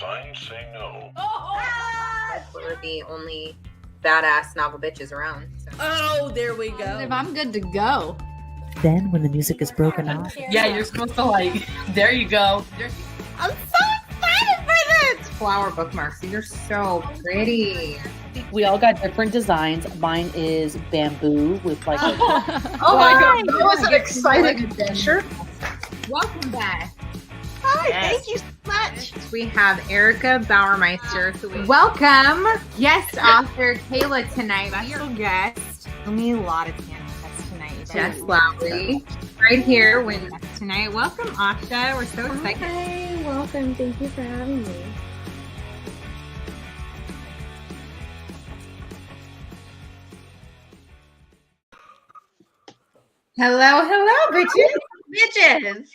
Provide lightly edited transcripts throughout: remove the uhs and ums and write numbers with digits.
signs say no. We're the only badass novel bitches around. So. Oh, there we go. If I'm good to go. Then, when the music is broken off, Yeah, you're supposed to like. There you go. I'm so excited for this! Flower bookmarks. These are so pretty. we all got different designs. Mine is bamboo with like. Oh my god, that was an exciting adventure. Welcome back. Hi, Yes. thank you so much. We have Erica Bauermeister. Welcome, guest author Kayla tonight. Special guest. Only a lot of tandem cuts tonight. Jess Lowry, right here with us tonight. Welcome, Asha. We're so excited. Hi, welcome. Thank you for having me. Hello, bitches.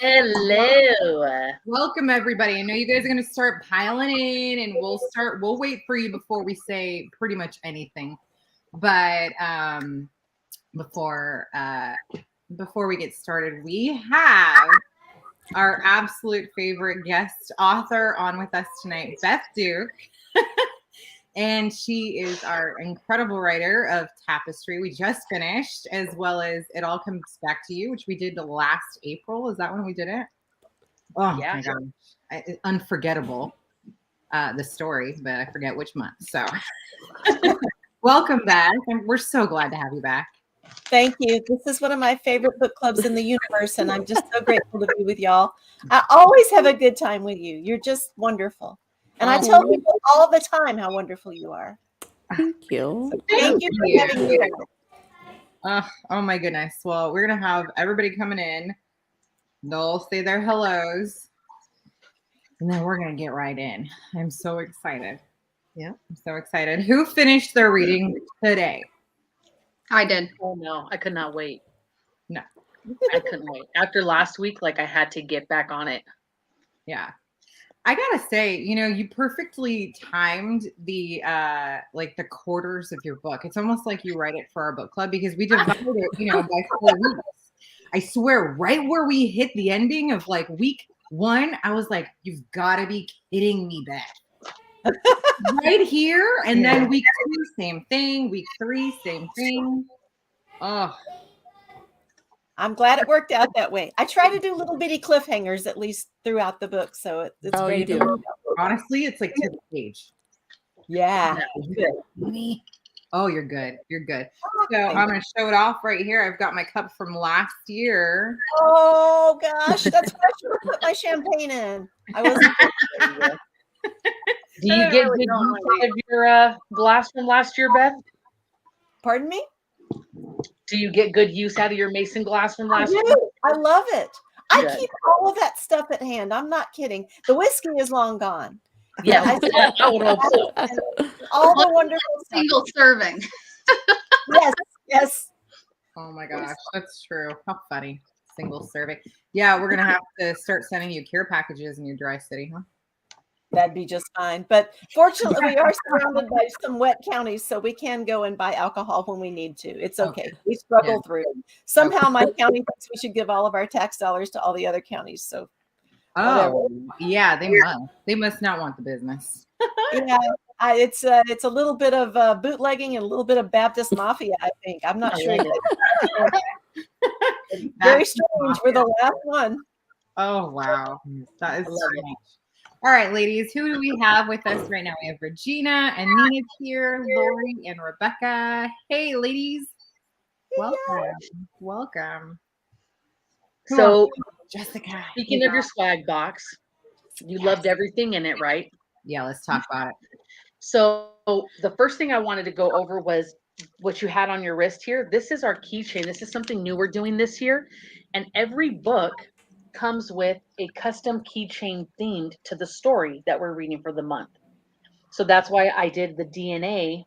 Hello. Welcome, everybody. I know you guys are going to start piling in, and we'll wait for you before we say pretty much anything. But before we get started, we have our absolute favorite guest author on with us tonight, Beth Duke. And she is our incredible writer of Tapestry. We just finished, as well as It All Comes Back to You, which we did last April. Is that when we did it? Oh, yeah. My gosh. Unforgettable, the story, but I forget which month. So welcome back. And we're so glad to have you back. Thank you. This is one of my favorite book clubs in the universe, and I'm just so grateful to be with y'all. I always have a good time with you. You're just wonderful. And I tell people all the time how wonderful you are. Thank you. So thank you for having me. Oh my goodness. Well, we're going to have everybody coming in. They'll say their hellos. And then we're going to get right in. I'm so excited. Yeah. I'm so excited. Who finished their reading today? I did. Oh no, I could not wait. No. I couldn't wait. After last week, like I had to get back on it. Yeah. I gotta say, you perfectly timed the the quarters of your book. It's almost like you write it for our book club because we divided it, by 4 weeks. I swear, right where we hit the ending of like week 1, I was like, "You've got to be kidding me, Beth!" Right here, and then week 2, same thing. Week 3, same thing. Oh. I'm glad it worked out that way. I try to do little bitty cliffhangers at least throughout the book, so it's great. You do. Honestly, it's like to the page. Yeah. Oh, you're good. You're good. So I'm going to show it off right here. I've got my cup from last year. Oh gosh, that's what I should have put my champagne in. I wasn't. Do you get good use out of your glass from last year, Beth? Pardon me? Do you get good use out of your mason glass from last year? I love it. I Good. keep all of that stuff at hand. I'm not kidding. The whiskey is long gone. Yeah, I would hope so. All the wonderful Single serving. Yes. Oh my gosh, that's true. How funny. Single serving. Yeah, we're going to have to start sending you care packages in your dry city, huh? That'd be just fine. But fortunately, we are surrounded by some wet counties, so we can go and buy alcohol when we need to. It's okay. We struggle through. Somehow my county thinks we should give all of our tax dollars to all the other counties. So yeah, they must not want the business. yeah, it's a little bit of bootlegging and a little bit of Baptist mafia, I think. I'm not sure. Very strange. We're the last one. Oh, wow. That is strange. All right, ladies, who do we have with us right now? We have Regina and Nina's here, Lori and Rebecca. Hey, ladies. Welcome. So, Jessica. Speaking of your swag box, you loved everything in it, right? Yeah, let's talk about it. So the first thing I wanted to go over was what you had on your wrist here. This is our keychain. This is something new we're doing this year. And every book comes with a custom keychain themed to the story that we're reading for the month. So that's why I did the DNA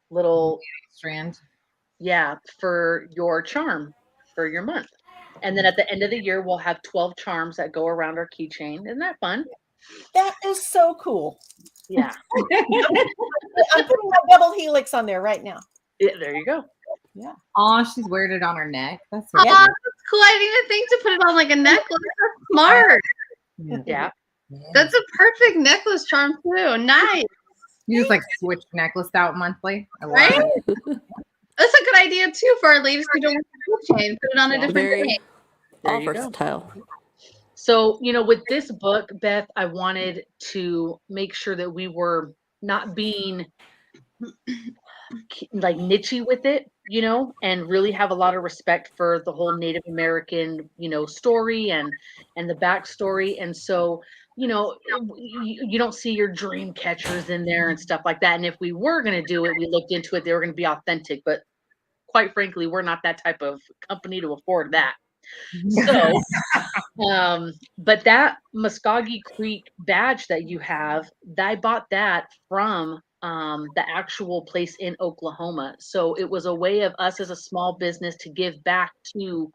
little strand. Yeah, for your charm for your month. And then at the end of the year, we'll have 12 charms that go around our keychain. Isn't that fun? That is so cool. Yeah. I'm putting my double helix on there right now. Yeah, there you go. Yeah. Oh, she's wearing it on her neck. That's That's cool. I didn't even think to put it on like a necklace. smart. Yeah. That's a perfect necklace charm too. Nice. You just like switch necklace out monthly. I love Right? it. That's a good idea too for our ladies who don't want the keychain. Put it on a different Very day. There all you go. versatile. So, with this book, Beth, I wanted to make sure that we were not being like nichey with it, and really have a lot of respect for the whole Native American, story and the backstory. And so, you don't see your dream catchers in there and stuff like that. And if we were going to do it, we looked into it, they were going to be authentic. But quite frankly, we're not that type of company to afford that. So, but that Muskogee Creek badge that you have, I bought that from the actual place in Oklahoma. So it was a way of us as a small business to give back to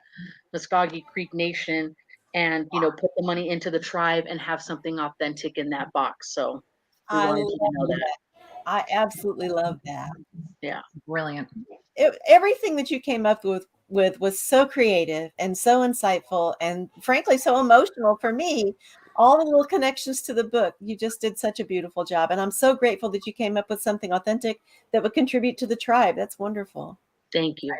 Muskogee Creek Nation and, put the money into the tribe and have something authentic in that box. So we I wanted love you to know that. that. I absolutely love that. Yeah. Brilliant. Everything that you came up with was so creative and so insightful and frankly so emotional for me. All the little connections to the book, you just did such a beautiful job, and I'm so grateful that you came up with something authentic that would contribute to the tribe. That's wonderful. Thank you.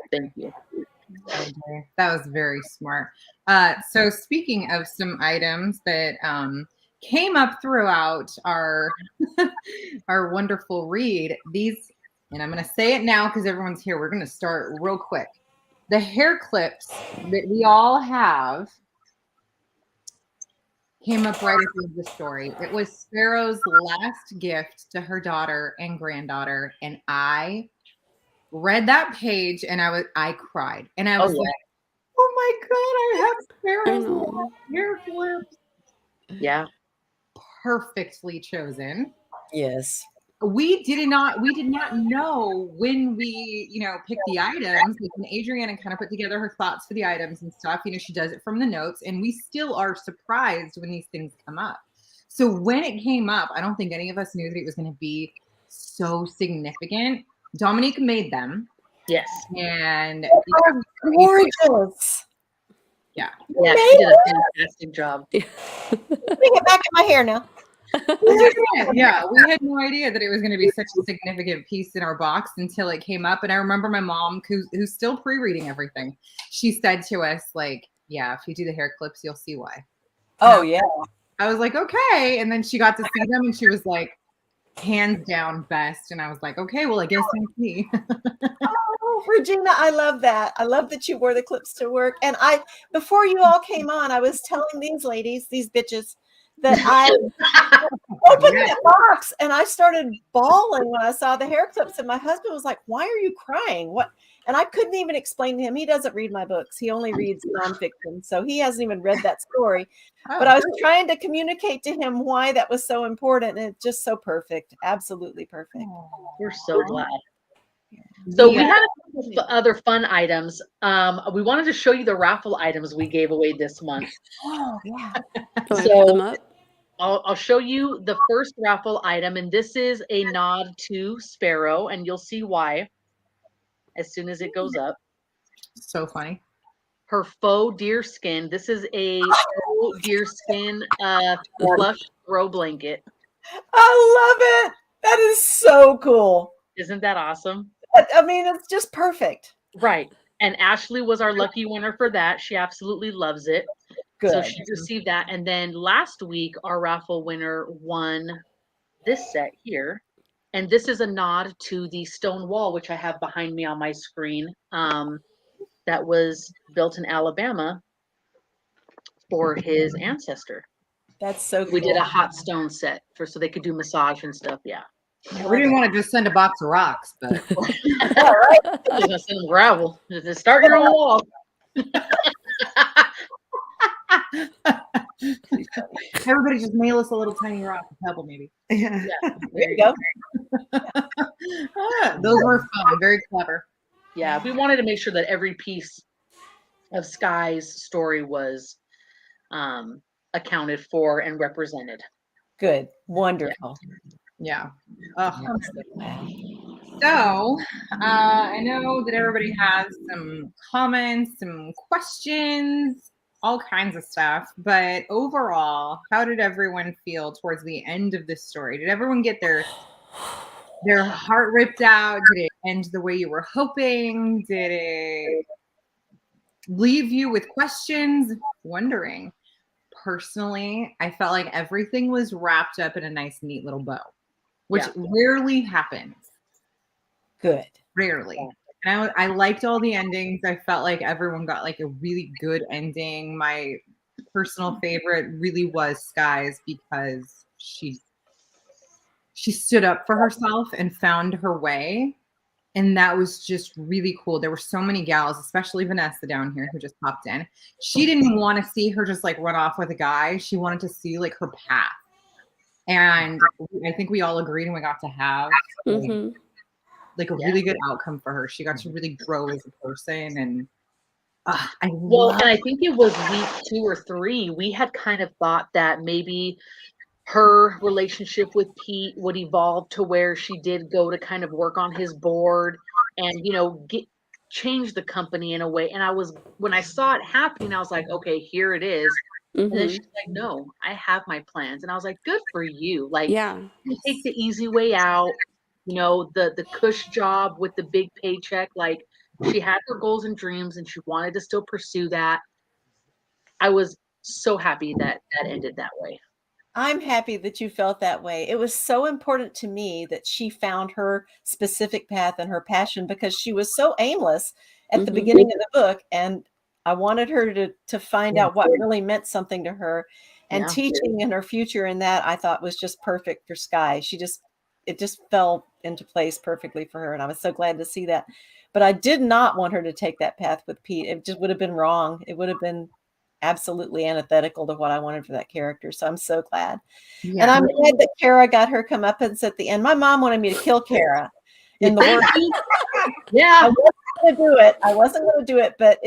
That was very smart. So speaking of some items that came up throughout our our wonderful read, these, and I'm going to say it now because everyone's here. We're going to start real quick. The hair clips that we all have came up right at the end of the story. It was Sparrow's last gift to her daughter and granddaughter, and I read that page and I cried, and I was like, "Oh my God, I have Sparrow's last hair clips." Yeah. Perfectly chosen. Yes. We did not know when we, picked the items. And Adriana kind of put together her thoughts for the items and stuff. She does it from the notes, and we still are surprised when these things come up. So when it came up, I don't think any of us knew that it was going to be so significant. Dominique made them. Yes. And Gorgeous. Yeah, she did a fantastic job. Bring it back in my hair now. Yeah, we had no idea that it was going to be such a significant piece in our box until it came up. And I remember my mom, who's still pre-reading everything, she said to us, like, "Yeah, if you do the hair clips, you'll see why." Oh, yeah. I was like, "Okay." And then she got to see them and she was like, "Hands down best." And I was like, "Okay, well, I guess that's me." Oh, Regina, I love that. I love that you wore the clips to work. And before you all came on, I was telling these ladies, these bitches, that I opened that box and I started bawling when I saw the hair clips. And my husband was like, "Why are you crying? What?" And I couldn't even explain to him. He doesn't read my books. He only reads nonfiction. So he hasn't even read that story. But I was trying to communicate to him why that was so important. And it's just so perfect. Absolutely perfect. We're so glad. So we had a couple of other fun items. We wanted to show you the raffle items we gave away this month. Oh, yeah. So I'll show you the first raffle item, and this is a nod to Sparrow, and you'll see why as soon as it goes up. So funny. Her faux deer skin. This is a faux deer skin plush throw blanket. I love it. That is so cool. Isn't that awesome? I mean, it's just perfect. Right. And Ashley was our lucky winner for that. She absolutely loves it. Good. So she received that. And then last week, our raffle winner won this set here. And this is a nod to the stone wall, which I have behind me on my screen, that was built in Alabama for his ancestor. That's so cool. We did a hot stone set so they could do massage and stuff. Yeah. We didn't want to just send a box of rocks, but All right. Just gonna send them gravel. Just start your own wall. everybody just mail us a little tiny rock, a pebble, maybe. Yeah. There you go. Those were fun, very clever. Yeah, we wanted to make sure that every piece of Sky's story was accounted for and represented. Good. Wonderful. Yeah. So I know that everybody has some comments, some questions. all kinds of stuff. But overall, how did everyone feel towards the end of this story? Did everyone get their heart ripped out? Did it end the way you were hoping? Did it leave you with questions, wondering? Personally, I felt like everything was wrapped up in a nice, neat little bow, which rarely happens. Good. Rarely. And I liked all the endings. I felt like everyone got like a really good ending. My personal favorite really was Sky's, because she stood up for herself and found her way. And that was just really cool. There were so many gals, especially Vanessa down here who just popped in. She didn't want to see her just like run off with a guy. She wanted to see like her path. And I think we all agreed, and we got to have like a really good outcome for her. She got to really grow as a person. And and I think it was week 2 or 3. We had kind of thought that maybe her relationship with Pete would evolve to where she did go to kind of work on his board and, you know, change the company in a way. And when I saw it happening, I was like, okay, here it is. And then she's like, no, I have my plans. And I was like, good for you. Like, you take the easy way out, you know, the cush job with the big paycheck. Like, she had her goals and dreams and she wanted to still pursue that. I was so happy that ended that way. I'm happy that you felt that way. It was so important to me that she found her specific path and her passion, because she was so aimless at the beginning of the book. And I wanted her to find out what really meant something to her. And teaching in her future in that, I thought, was just perfect for Sky. It just fell into place perfectly for her. And I was so glad to see that. But I did not want her to take that path with Pete. It just would have been wrong. It would have been absolutely antithetical to what I wanted for that character. So I'm so glad. And I'm glad that Kara got her comeuppance at the end. My mom wanted me to kill Kara in the work. I wasn't going to do it, but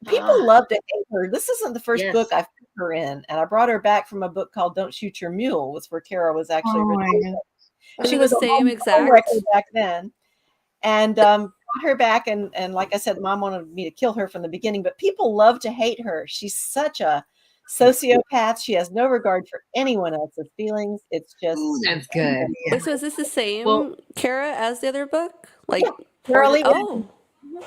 people love to hate her. This isn't the first book I've put her in. And I brought her back from a book called Don't Shoot Your Mule, was where Kara was actually written. She was same exact back then. And brought her back, and like I said, Mom wanted me to kill her from the beginning, but people love to hate her. She's such a sociopath. She has no regard for anyone else's feelings. It's just that's good. So is this the same Kara as the other book? Like how fun.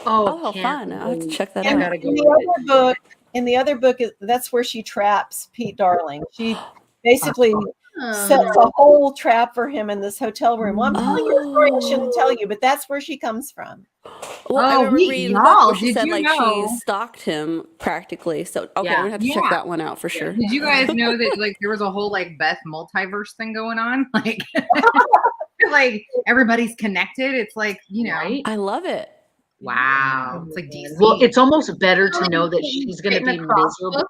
I'll have to check that out. In the other book, that's where she traps Pete Darling. She basically sets a whole trap for him in this hotel room. Well, I'm telling you a story I shouldn't tell you, but that's where she comes from. Well, I remember reading the book where she said like she stalked him practically. So I'm gonna have to check that one out for sure. Did you guys know that like there was a whole like Beth multiverse thing going on? Like, like everybody's connected. It's like, you know, I love it. Wow, it's like DC. Well, it's almost better to know that she's going to be miserable.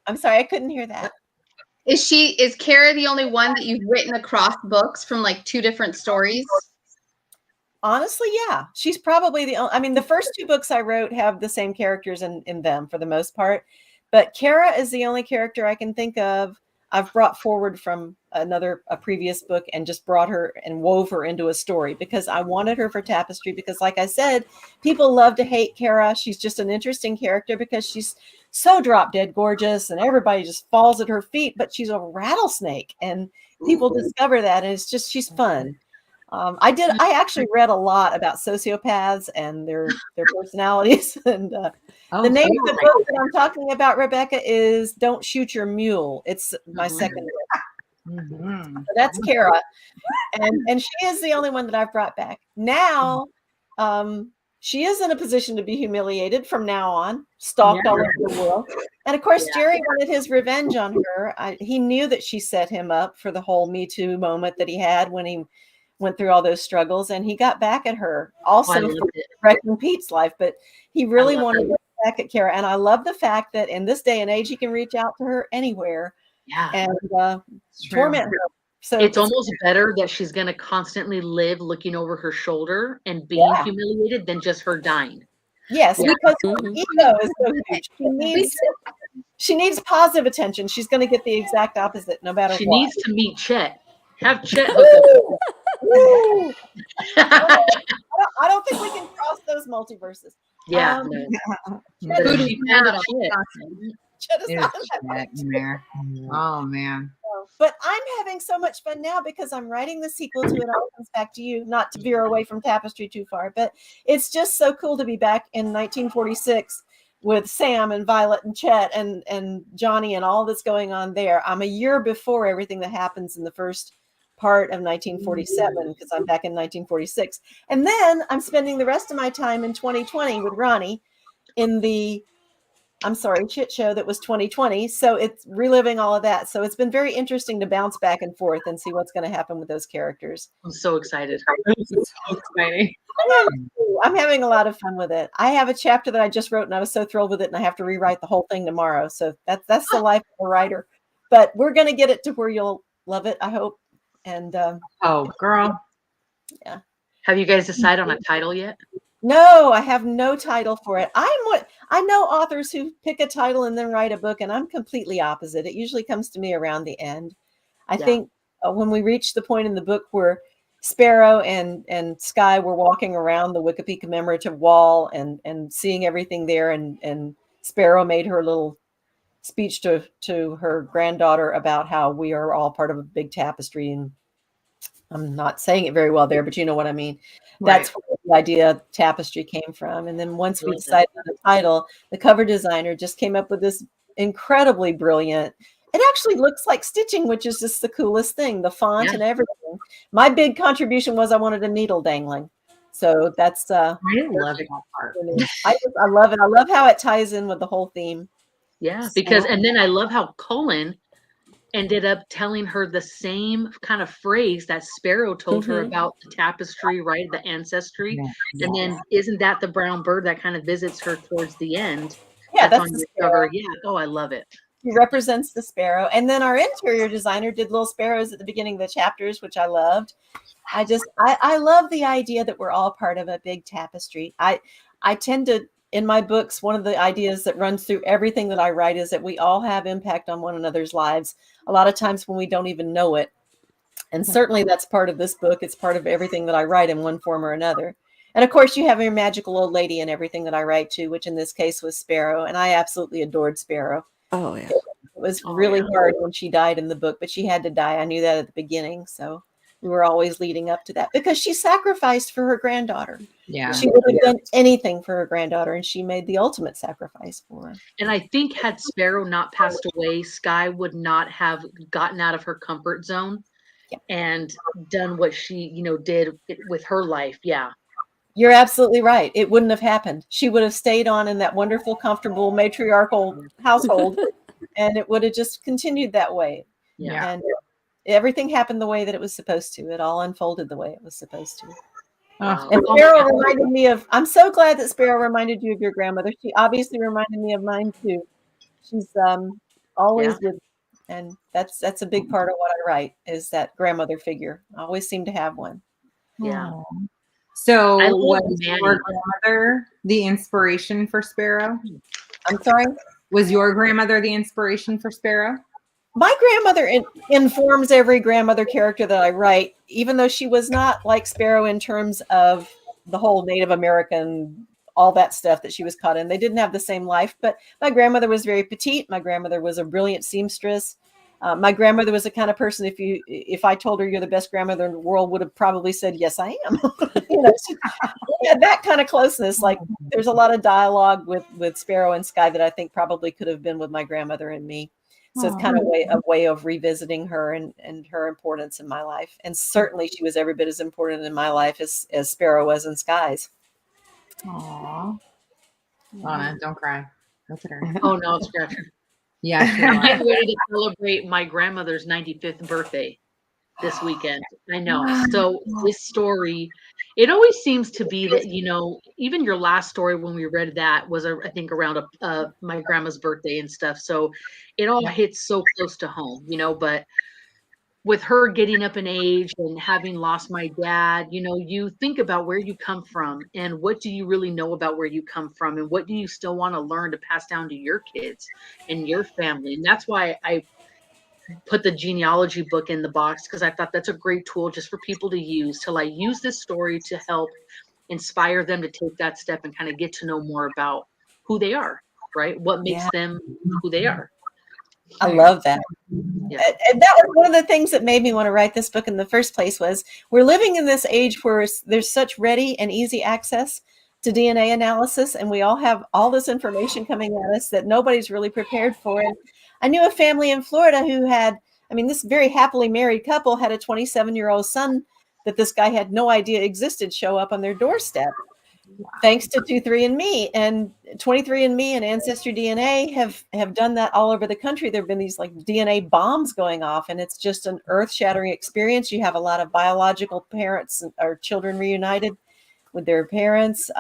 I'm sorry, I couldn't hear that. Is Kara the only one that you've written across books from like 2 different stories? Honestly, yeah. She's probably the only, I mean, the first 2 books I wrote have the same characters in them for the most part, but Kara is the only character I can think of I've brought forward from a previous book and just brought her and wove her into a story, because I wanted her for Tapestry, because like I said, people love to hate Kara. She's just an interesting character because she's so drop dead gorgeous and everybody just falls at her feet, but she's a rattlesnake and people discover that, and it's just, she's fun. I actually read a lot about sociopaths and their personalities. And the name of the book that I'm talking about, Rebecca, is Don't Shoot Your Mule. It's my second book. So that's Kara. And she is the only one that I've brought back. Now, she is in a position to be humiliated from now on, stalked all over the world. And of course, Jerry wanted his revenge on her. He knew that she set him up for the whole Me Too moment that he had when he went through all those struggles, and he got back at her also for wrecking Pete's life, but he really wanted to get back at Kara. And I love the fact that in this day and age, he can reach out to her anywhere and torment her. So it's almost better that she's going to constantly live looking over her shoulder and being humiliated than just her dying. Yes, because her ego is so huge. She needs positive attention. She's going to get the exact opposite no matter what. She needs to meet Chet. Have Chet I don't think we can cross those multiverses. Yeah. Um, But Voodoo she found cat a on shit. Wisconsin. Chet is There's not shit in there. Oh man. But I'm having so much fun now because I'm writing the sequel to It All Comes Back to You, not to veer away from Tapestry too far, but it's just so cool to be back in 1946 with Sam and Violet and Chet and Johnny and all that's going on there. I'm a year before everything that happens in the first part of 1947 because I'm back in 1946. And then I'm spending the rest of my time in 2020 with Ronnie in the shit show that was 2020. So it's reliving all of that. So it's been very interesting to bounce back and forth and see what's going to happen with those characters. I'm so excited. This is so exciting. I'm having a lot of fun with it. I have a chapter that I just wrote and I was so thrilled with it and I have to rewrite the whole thing tomorrow. So that's the life of a writer. But we're going to get it to where you'll love it, I hope. And Oh, girl. yeah. Have you guys decided on a title yet? No, I have no title for it. I know authors who pick a title and then write a book, and I'm completely opposite. It usually comes to me around the end. I think when we reach the point in the book where Sparrow and Sky were walking around the Wikipedia commemorative wall and seeing everything there, and Sparrow made her little speech to her granddaughter about how we are all part of a big tapestry, and I'm not saying it very well there, but you know what I mean. That's where the idea Tapestry came from. And then once we decided on the title, the cover designer just came up with this incredibly brilliant. It actually looks like stitching, which is just the coolest thing, the font and everything. My big contribution was I wanted a needle dangling. So that's I love that part. I love it. I love how it ties in with the whole theme. Yeah, because and then I love how Cullen ended up telling her the same kind of phrase that Sparrow told her about the tapestry, right? The ancestry. Yeah. And then isn't that the brown bird that kind of visits her towards the end? Yeah, that's on the your sparrow. cover. Yeah. Oh, I love it. He represents the sparrow. And then our interior designer did little sparrows at the beginning of the chapters, which I loved. I love the idea that we're all part of a big tapestry. I tend to, in my books, one of the ideas that runs through everything that I write is that we all have impact on one another's lives. A lot of times when we don't even know it. And certainly that's part of this book. It's part of everything that I write in one form or another. And of course, you have your magical old lady in everything that I write too, which in this case was Sparrow. And I absolutely adored Sparrow. Oh, yeah. It was really hard when she died in the book, but she had to die. I knew that at the beginning. So we were always leading up to that because she sacrificed for her granddaughter. Yeah. She would have done anything for her granddaughter, and she made the ultimate sacrifice for her. And I think had Sparrow not passed away, Sky would not have gotten out of her comfort zone and done what she, did with her life. Yeah. You're absolutely right. It wouldn't have happened. She would have stayed on in that wonderful, comfortable, matriarchal household, and it would have just continued that way. Yeah. And everything happened the way that it was supposed to. It all unfolded the way it was supposed to. And Sparrow reminded me of, I'm so glad that Sparrow reminded you of your grandmother. She obviously reminded me of mine too. She's always with, and that's a big part of what I write is that grandmother figure. I always seem to have one. Yeah. So was your grandmother the inspiration for Sparrow? I'm sorry? Was your grandmother the inspiration for Sparrow? My grandmother informs every grandmother character that I write, even though she was not like Sparrow in terms of the whole Native American, all that stuff that she was caught in. They didn't have the same life, but my grandmother was very petite. My grandmother was a brilliant seamstress. My grandmother was the kind of person, if I told her you're the best grandmother in the world, would have probably said, yes, I am. She had that kind of closeness. Like there's a lot of dialogue with Sparrow and Sky that I think probably could have been with my grandmother and me. So it's kind of a way of revisiting her and her importance in my life. And certainly she was every bit as important in my life as Sparrow was in Sky's. Aww. Lana, don't cry. Look at her. Oh, no, it's Gretchen. Yeah. I'm getting ready to celebrate my grandmother's 95th birthday this weekend. I know. So this story, it always seems to be that, even your last story when we read that was, I think, around my grandma's birthday and stuff. So it all hits so close to home, but with her getting up in age and having lost my dad, you think about where you come from and what do you really know about where you come from and what do you still want to learn to pass down to your kids and your family. And that's why I put the genealogy book in the box, because I thought that's a great tool just for people to use till I use this story to help inspire them to take that step and kind of get to know more about who they are, right? What makes them who they are. I love that. Yeah. And that was one of the things that made me want to write this book in the first place. Was we're living in this age where there's such ready and easy access to DNA analysis, and we all have all this information coming at us that nobody's really prepared for. And I knew a family in Florida who had, I mean, this very happily married couple had a 27-year-old son that this guy had no idea existed show up on their doorstep. Thanks to 23andMe, and 23andMe and Ancestry DNA have done that all over the country. There have been these like DNA bombs going off, and it's just an earth-shattering experience. You have a lot of biological parents or children reunited with their parents.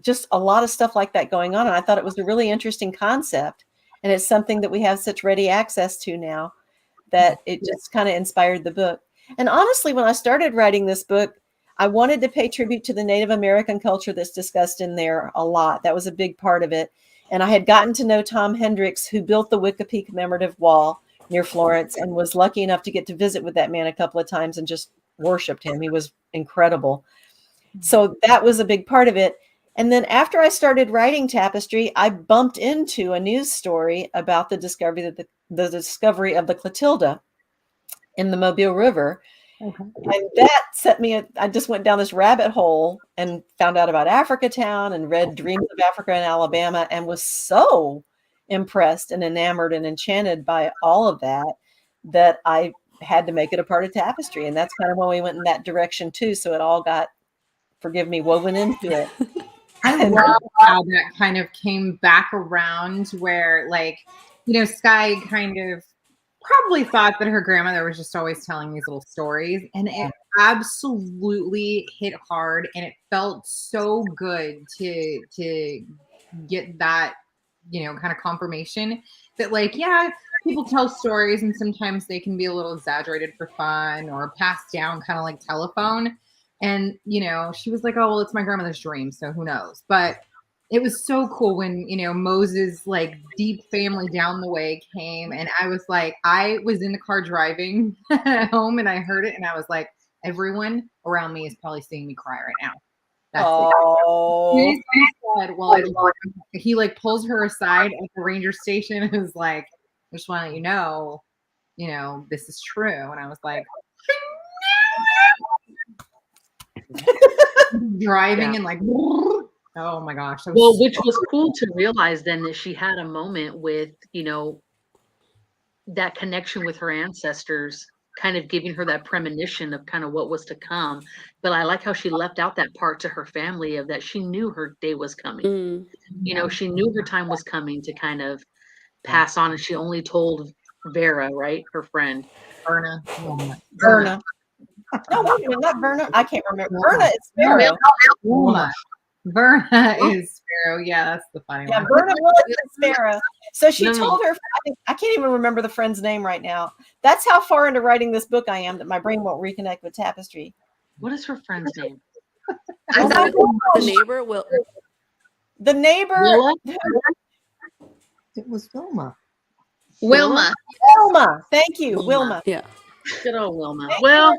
Just a lot of stuff like that going on. And I thought it was a really interesting concept. And it's something that we have such ready access to now that it just kind of inspired the book. And honestly, when I started writing this book, I wanted to pay tribute to the Native American culture that's discussed in there a lot. That was a big part of it. And I had gotten to know Tom Hendricks, who built the Wicca commemorative wall near Florence, and was lucky enough to get to visit with that man a couple of times and just worshiped him. He was incredible. So that was a big part of it. And then after I started writing Tapestry, I bumped into a news story about the discovery of the Clotilda in the Mobile River. Okay. And that set me, I just went down this rabbit hole and found out about Africa Town and read Dreams of Africa in Alabama, and was so impressed and enamored and enchanted by all of that, that I had to make it a part of Tapestry. And that's kind of when we went in that direction too. So it all got, forgive me, woven into it. I love how that kind of came back around where, like, you know, Sky kind of probably thought that her grandmother was just always telling these little stories, and it absolutely hit hard, and it felt so good to get that, you know, kind of confirmation that, like, yeah, people tell stories and sometimes they can be a little exaggerated for fun or passed down kind of like telephone. And, you know, she was like, oh, well, it's my grandmother's dream, so who knows? But it was so cool when, you know, Moses' like deep family down the way came, and I was like, I was in the car driving home and I heard it, and I was like, everyone around me is probably seeing me cry right now. That's it. He said, well, he like pulls her aside at the ranger station and was like, I just want to let you know, this is true. And I was like, driving and like, oh my gosh. Well, which was cool to realize then that she had a moment with, you know, that connection with her ancestors, kind of giving her that premonition of kind of what was to come. But I like how she left out that part to her family of that she knew her day was coming. You know, she knew her time was coming to kind of pass on, and she only told Vera, right, her friend. Verna. No, wait a minute, not Verna. I can't remember. Verna is Sparrow. Verna is Sparrow. Yeah, that's the funny one. Verna was Sparrow. So she told her, I can't even remember the friend's name right now. That's how far into writing this book I am that my brain won't reconnect with Tapestry. What is her friend's name? The neighbor will. The neighbor. It was Wilma. Wilma. Thank you, Wilma. Yeah. Good old Wilma. Well,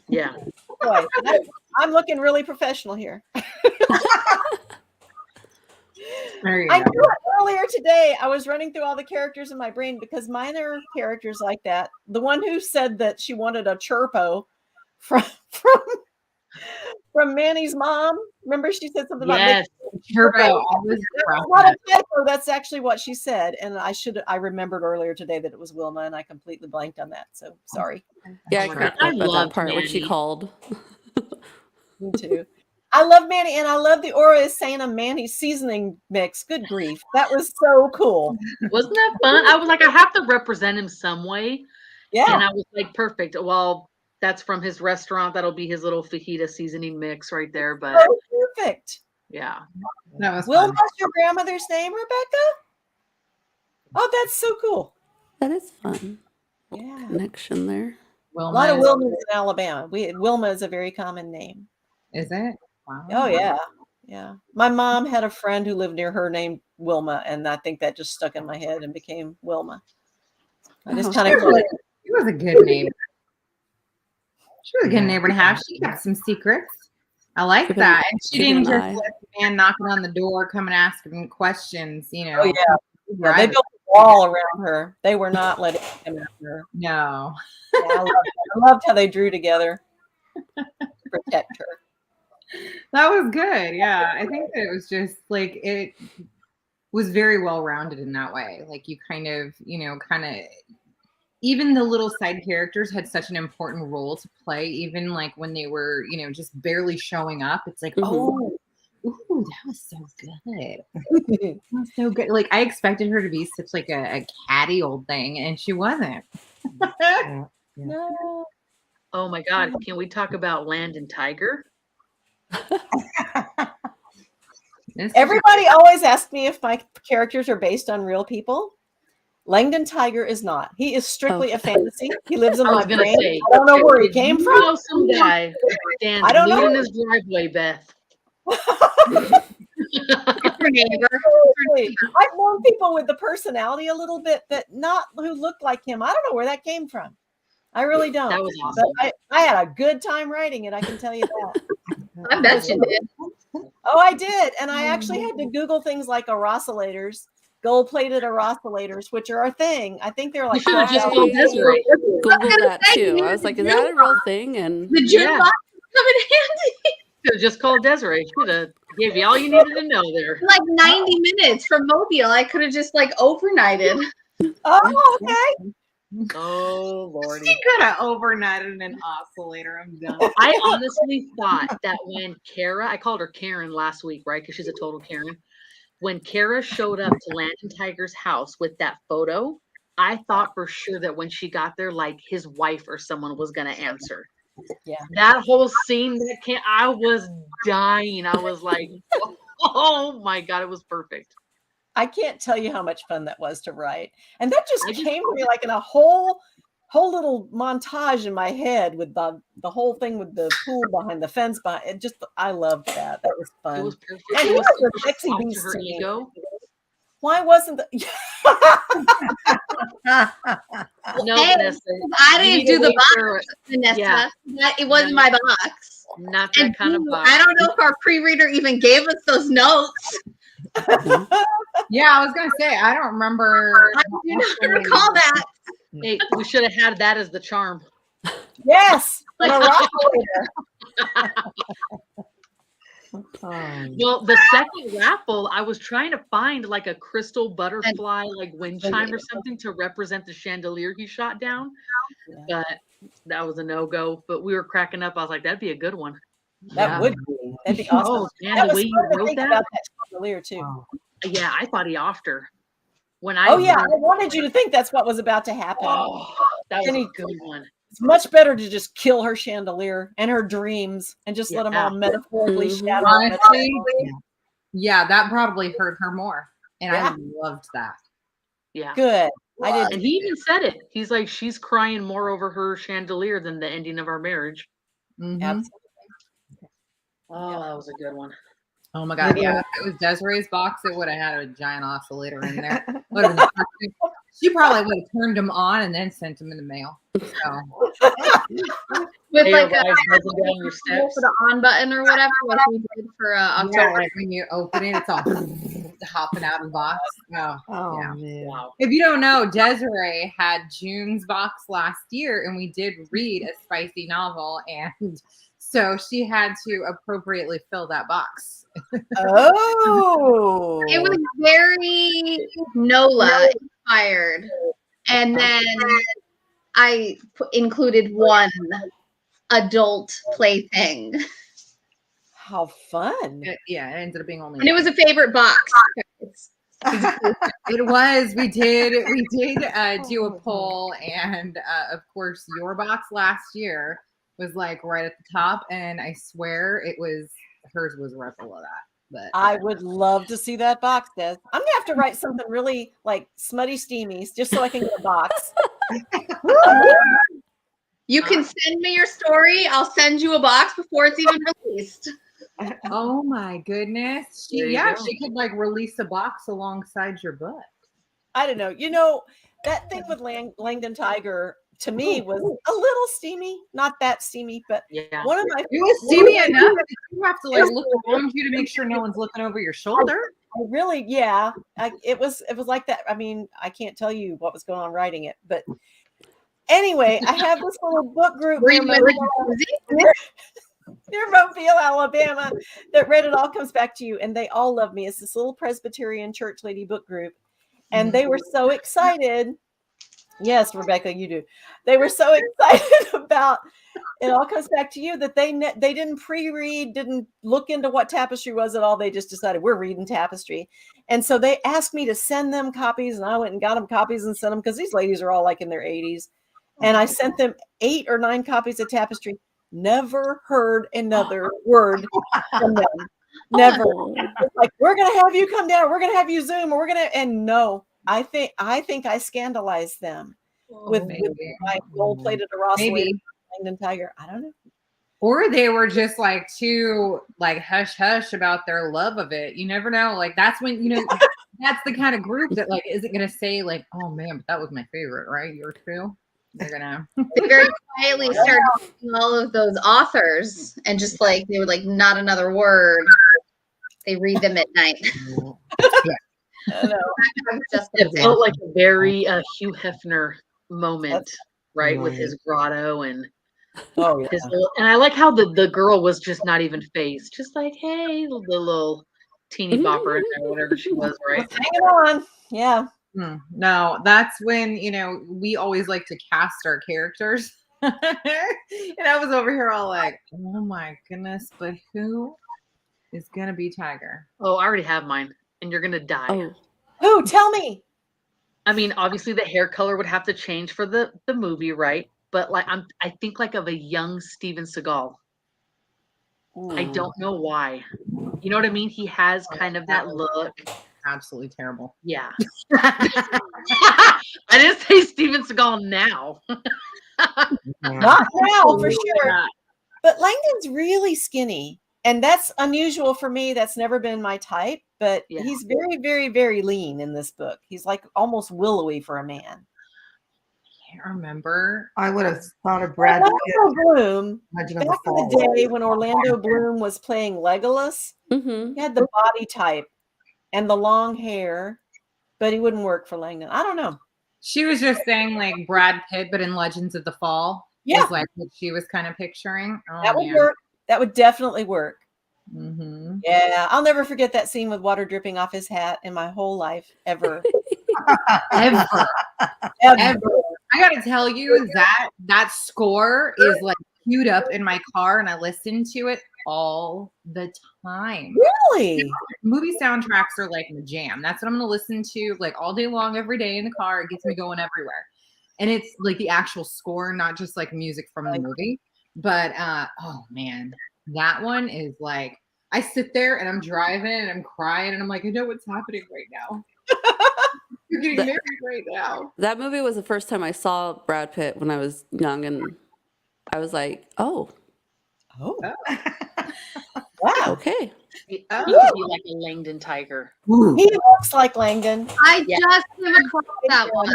yeah. Boy, I'm looking really professional here. I knew it earlier today. I was running through all the characters in my brain because mine are characters like that. The one who said that she wanted a chirpo from Manny's mom. Remember, she said something about chirpo. That's actually what she said, and I remembered earlier today that it was Wilma, and I completely blanked on that. So sorry. Yeah, I love that part when she called. Me too. I love Manny, and I love the Ora Isana Manny seasoning mix. Good grief, that was so cool. Wasn't that fun? I was like, I have to represent him some way. Yeah, and I was like, perfect. Well, that's from his restaurant. That'll be his little fajita seasoning mix right there. But perfect. Yeah, that was. Wilma's your grandmother's name, Rebecca? Oh, that's so cool. That is fun. Yeah, connection there. Wilma, a lot of Wilmas in Alabama. Wilma is a very common name. Is it? Wow. Oh yeah, yeah. My mom had a friend who lived near her named Wilma, and I think that just stuck in my head and became Wilma. I just kind of. It was a good name. She was a good neighbor to have. She kept some secrets. I like Keeping- that. And she keeping didn't an just eye. let the man knocking on the door, come and asking questions, you know. Oh, yeah. Right. They built a wall around her. They were not letting him after her. No. Yeah, I loved how they drew together to protect her. That was good. Yeah. I think that it was just like it was very well rounded in that way. Like you kind of, even the little side characters had such an important role to play, even like when they were, just barely showing up. It's like, oh, ooh, that was so good. That was so good. Like I expected her to be such like a catty old thing, and she wasn't. Yeah. No. Oh my God. Can we talk about Land and Tiger? Everybody always asks me if my characters are based on real people. Langdon Tiger is not. He is strictly a fantasy. He lives in I my was gonna brain. say, I don't know where he came you from. know some guy stands I don't know. in his driveway, Beth. I've known people with the personality a little bit that not who look like him. I don't know where that came from. I really don't. That was awesome. But I had a good time writing it. I can tell you that. I bet you did. Oh, I did. And I actually had to Google things like oscillators, gold-plated oscillators, which are a thing. I think they're like You should have just I- called Desiree. Google that too. I was like, is that a real thing? And The jukebox come in handy. Should have just called Desiree. Should have gave you all you needed to know there. Like 90 minutes from Mobile. I could have just like overnighted. Oh, okay. Oh Lordy. She could have overnighted an oscillator. I'm done. I honestly thought that when Kara, I called her Karen last week, right? Because she's a total Karen. When Kara showed up to Landon Tiger's house with that photo, I thought for sure that when she got there, like his wife or someone was going to answer. Yeah. That whole scene, I was dying. I was like, oh my God, it was perfect. I can't tell you how much fun that was to write. And that just came to me like in a whole little montage in my head with the whole thing with the pool behind the fence behind it. Just I loved that. That was fun. It was perfect. And It he was was a so sexy soft to beast her to me. ego. Why wasn't the No, Hey, Vanessa. I you didn't need do to the wait box, for- Vanessa. Yeah. It wasn't No. my box. Not that And kind of box. I don't know if our pre-reader even gave us those notes. Yeah, I was gonna say I don't remember. I do not recall that. Hey, we should have had that as the charm. Yes, an oscillator. Well, the second raffle, I was trying to find like a crystal butterfly, like wind chime or something to represent the chandelier he shot down. But that was a no-go. But we were cracking up. I was like, that'd be a good one. That would be. That'd be awesome. Oh, man, that the was way you fun to wrote think that? about that chandelier too. Yeah, I thought he offed her. When Oh yeah, I wanted you to think that's what was about to happen. Oh, that was And a he- good one. It's much better to just kill her chandelier and her dreams and just let them all Yeah. metaphorically Mhm. shatter. Honestly, yeah, that probably hurt her more, and Yeah. I loved that. Yeah. Good. I did. And he even said it. He's like, she's crying more over her chandelier than the ending of our marriage. Mhm. Absolutely. Oh, that was a good one. Oh my god, yeah. If it was Desiree's box, it would have had a giant oscillator in there. Would've been perfect. She probably would have turned them on and then sent them in the mail. So With Hey, like your a wife buzzing down your for steps. the on button or whatever, like we did for yeah, October. like when you open it, it's all hopping out of the box. Oh, yeah. man. Wow. If you don't know, Desiree had June's box last year, and we did read a spicy novel, and so she had to appropriately fill that box. Oh. It was very NOLA inspired. And then I included one adult plaything. How fun. Yeah, it ended up being only And it was a favorite box. It was. We did do a poll, and of course, your box last year was like right at the top, and I swear it was hers was right below that. But I would love to see that box, Des. I'm gonna have to write something really like smutty steamies just so I can get a box. You can send me your story. I'll send you a box before it's even released. oh my goodness, There you go. she could like release a box alongside your book. I don't know. You know, that thing with Langdon Tiger, to me was a little steamy, not that steamy, but Yeah. one of my It was steamy enough that you have to like look around you to make sure no one's looking over your shoulder. It was like that. I mean, I can't tell you what was going on writing it, but anyway, I have this little book group near Mobile, Alabama, that read It All Comes Back to You, and they all love me. It's this little Presbyterian church lady book group, and they were so excited. Yes, Rebecca, you do. They were so excited about It All Comes Back to You that they didn't pre-read, didn't look into what Tapestry was at all. They just decided we're reading Tapestry. And so they asked me to send them copies, and I went and got them copies and sent them, because these ladies are all like in their 80s. And I sent them 8 or 9 copies of Tapestry. Never heard another word from them. Never. It's like, we're going to have you come down. We're going to have you Zoom. Or and no. I think I scandalized them with my gold-plated Rossland Langdon Tiger. I don't know. Or they were just like too like hush hush about their love of it. You never know. Like that's when that's the kind of group that like isn't gonna say like, oh man, but that was my favorite, right? Yours too. They're gonna they very quietly started reading all of those authors, and just like they were like, not another word. They read them at night. It felt like a very Hugh Hefner moment, right? With his grotto and his little, and I like how the girl was just not even phased, just like, hey, the little teeny bopper in there, whatever she was, right? Hanging on. Yeah. No, that's when we always like to cast our characters. And I was over here all like, oh my goodness, but who is gonna be Tiger? Oh, I already have mine. And you're gonna die. Oh. Who? Tell me. I mean, obviously the hair color would have to change for the movie, right? But like I think like of a young Steven Seagal. I don't know why. You know what I mean? He has kind of that look. Absolutely terrible. Yeah. I didn't say Steven Seagal now. Not now, for sure. But Langdon's really skinny. And that's unusual for me. That's never been my type, but he's very, very, very lean in this book. He's like almost willowy for a man. I can't remember. I would have thought of Brad Orlando Bloom. Back in the day when Orlando Bloom was playing Legolas, he had the body type and the long hair, but he wouldn't work for Langdon. I don't know. She was just saying like Brad Pitt, but in Legends of the Fall. Yeah. Is like what she was kind of picturing. Oh, that would work. That would definitely work. Mm-hmm. Yeah, I'll never forget that scene with water dripping off his hat in my whole life, ever. Ever. I gotta tell you that score is like queued up in my car, and I listen to it all the time. Really? Movie soundtracks are like my jam. That's what I'm gonna listen to like all day long, every day in the car. It gets me going everywhere. And it's like the actual score, not just like music from the movie. But oh man, that one is like, I sit there and I'm driving and I'm crying and I'm like, I know what's happening right now. You're getting married right now. That movie was the first time I saw Brad Pitt when I was young, and I was like, oh. Wow. Okay. He could be like a Langdon Tiger. He looks like Langdon. I just came across that one.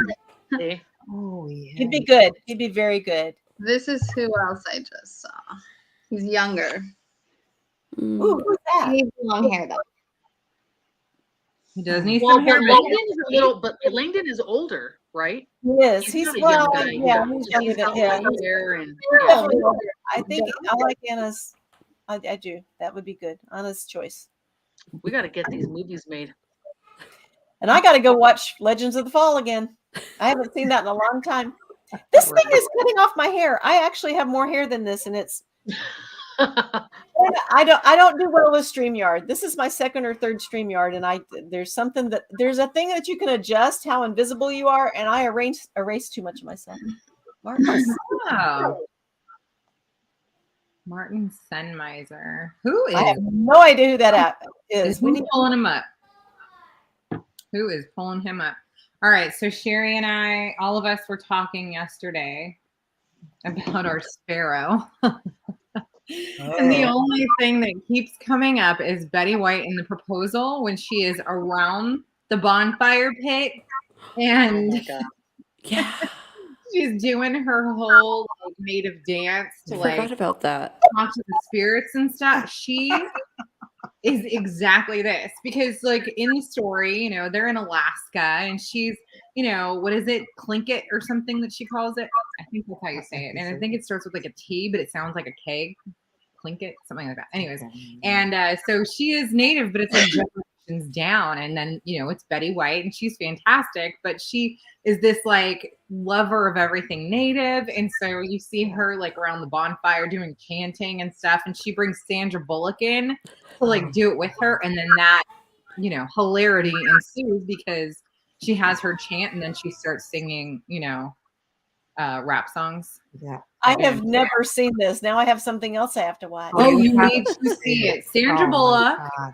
Oh yeah. He'd be good. He'd be very good. This is who else I just saw. He's younger. Ooh, who's that? He has long hair though. He does need Well, some hair. Langdon is a little, but Langdon is older, right? He is. He's not a well, young guy. yeah, he's younger than got him. long hair and Definitely older. I think I like Anna's. I do. That would be good. Anna's choice. we got to get these movies made. And I got to go watch Legends of the Fall again. I haven't seen that in a long time. This thing is cutting off my hair. I actually have more hair than this, and it's. I don't do well with StreamYard. This is my second or third StreamYard, and there's a thing that you can adjust how invisible you are, and I erase too much of myself. Wow. Martin Sennmeiser. Who is? I have no idea who that app is. Who's pulling him up? Who is pulling him up? All right. So Sherry and I, all of us were talking yesterday about our Sparrow. And the only thing that keeps coming up is Betty White in The Proposal when she is around the bonfire pit. And yeah, she's doing her whole like, native dance to I forgot like about that. talk to the spirits and stuff. She is exactly this because like in the story, you know, they're in Alaska and she's, you know, what is it, Clinket or something that she calls it? I think that's how you say it. And I think it starts with like a T, but it sounds like a K. Clinket, something like that. Anyways, and so she is native, but it's like generations down. And then, you know, it's Betty White and she's fantastic, but she is this like lover of everything native. And so you see her like around the bonfire doing chanting and stuff. And she brings Sandra Bullock in to like do it with her. And then that, you know, hilarity ensues because she has her chant and then she starts singing, you know, rap songs. Yeah. I have never seen this. Now I have something else I have to watch. Oh, you need to see it. Sandra Bullock, God.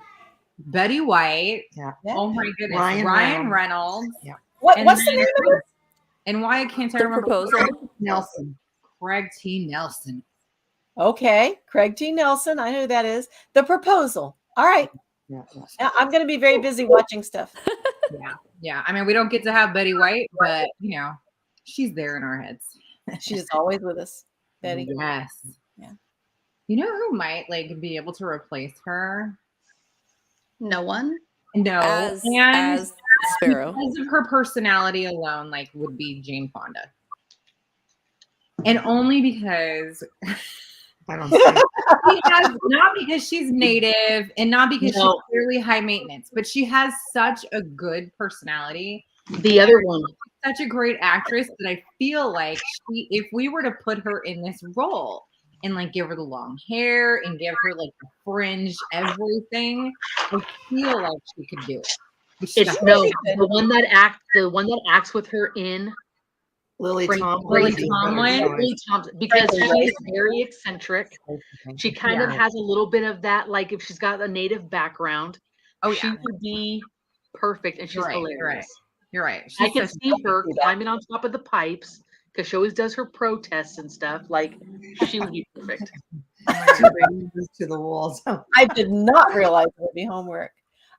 Betty White. Yeah. Oh my goodness. Ryan Ryan Reynolds. Reynolds. Yeah. What's the name of it? And why can't I The remember? Proposal. Nelson. Craig T. Nelson. Okay, Craig T. Nelson. I know who that is. The Proposal. All right. Yeah. Now, I'm going to be very busy watching stuff. Yeah. I mean, we don't get to have Betty White, but you know, she's there in our heads. She's always with us, Betty. Yes. Yeah. You know who might like be able to replace her? No one. No. As Sparrow. Because of her personality alone, like would be Jane Fonda. And only because I don't see. she has, not because she's native and not because she's clearly high maintenance, but she has such a good personality. The other one. Such a great actress that I feel like she, if we were to put her in this role and like give her the long hair and give her like the fringe, everything, I feel like she could do it. It's the one that acts with her in Lily Tomlin. Lily Tomlin, because she's very eccentric. She kind of has a little bit of that, like if she's got a native background, she would be perfect, and she's hilarious. You're right. I can see her climbing on top of the pipes because she always does her protests and stuff. Like she would be perfect. To the walls. I did not realize it would be homework.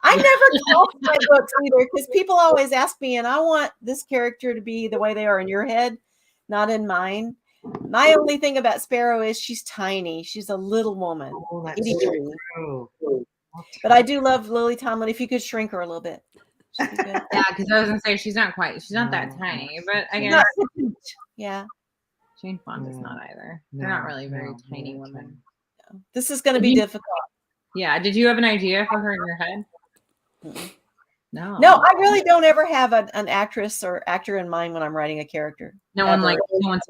I never talk my books either because people always ask me, and I want this character to be the way they are in your head, not in mine. My only thing about Sparrow is she's tiny. She's a little woman. Oh, that's true. But I do love Lily Tomlin. If you could shrink her a little bit. Yeah, because I was gonna say she's not that tiny, but I guess yeah. Jane Fonda's not either. They're not really very tiny women. No. This is gonna be difficult. Yeah. Did you have an idea for her in your head? No. No, I really don't ever have an actress or actor in mind when I'm writing a character. No one's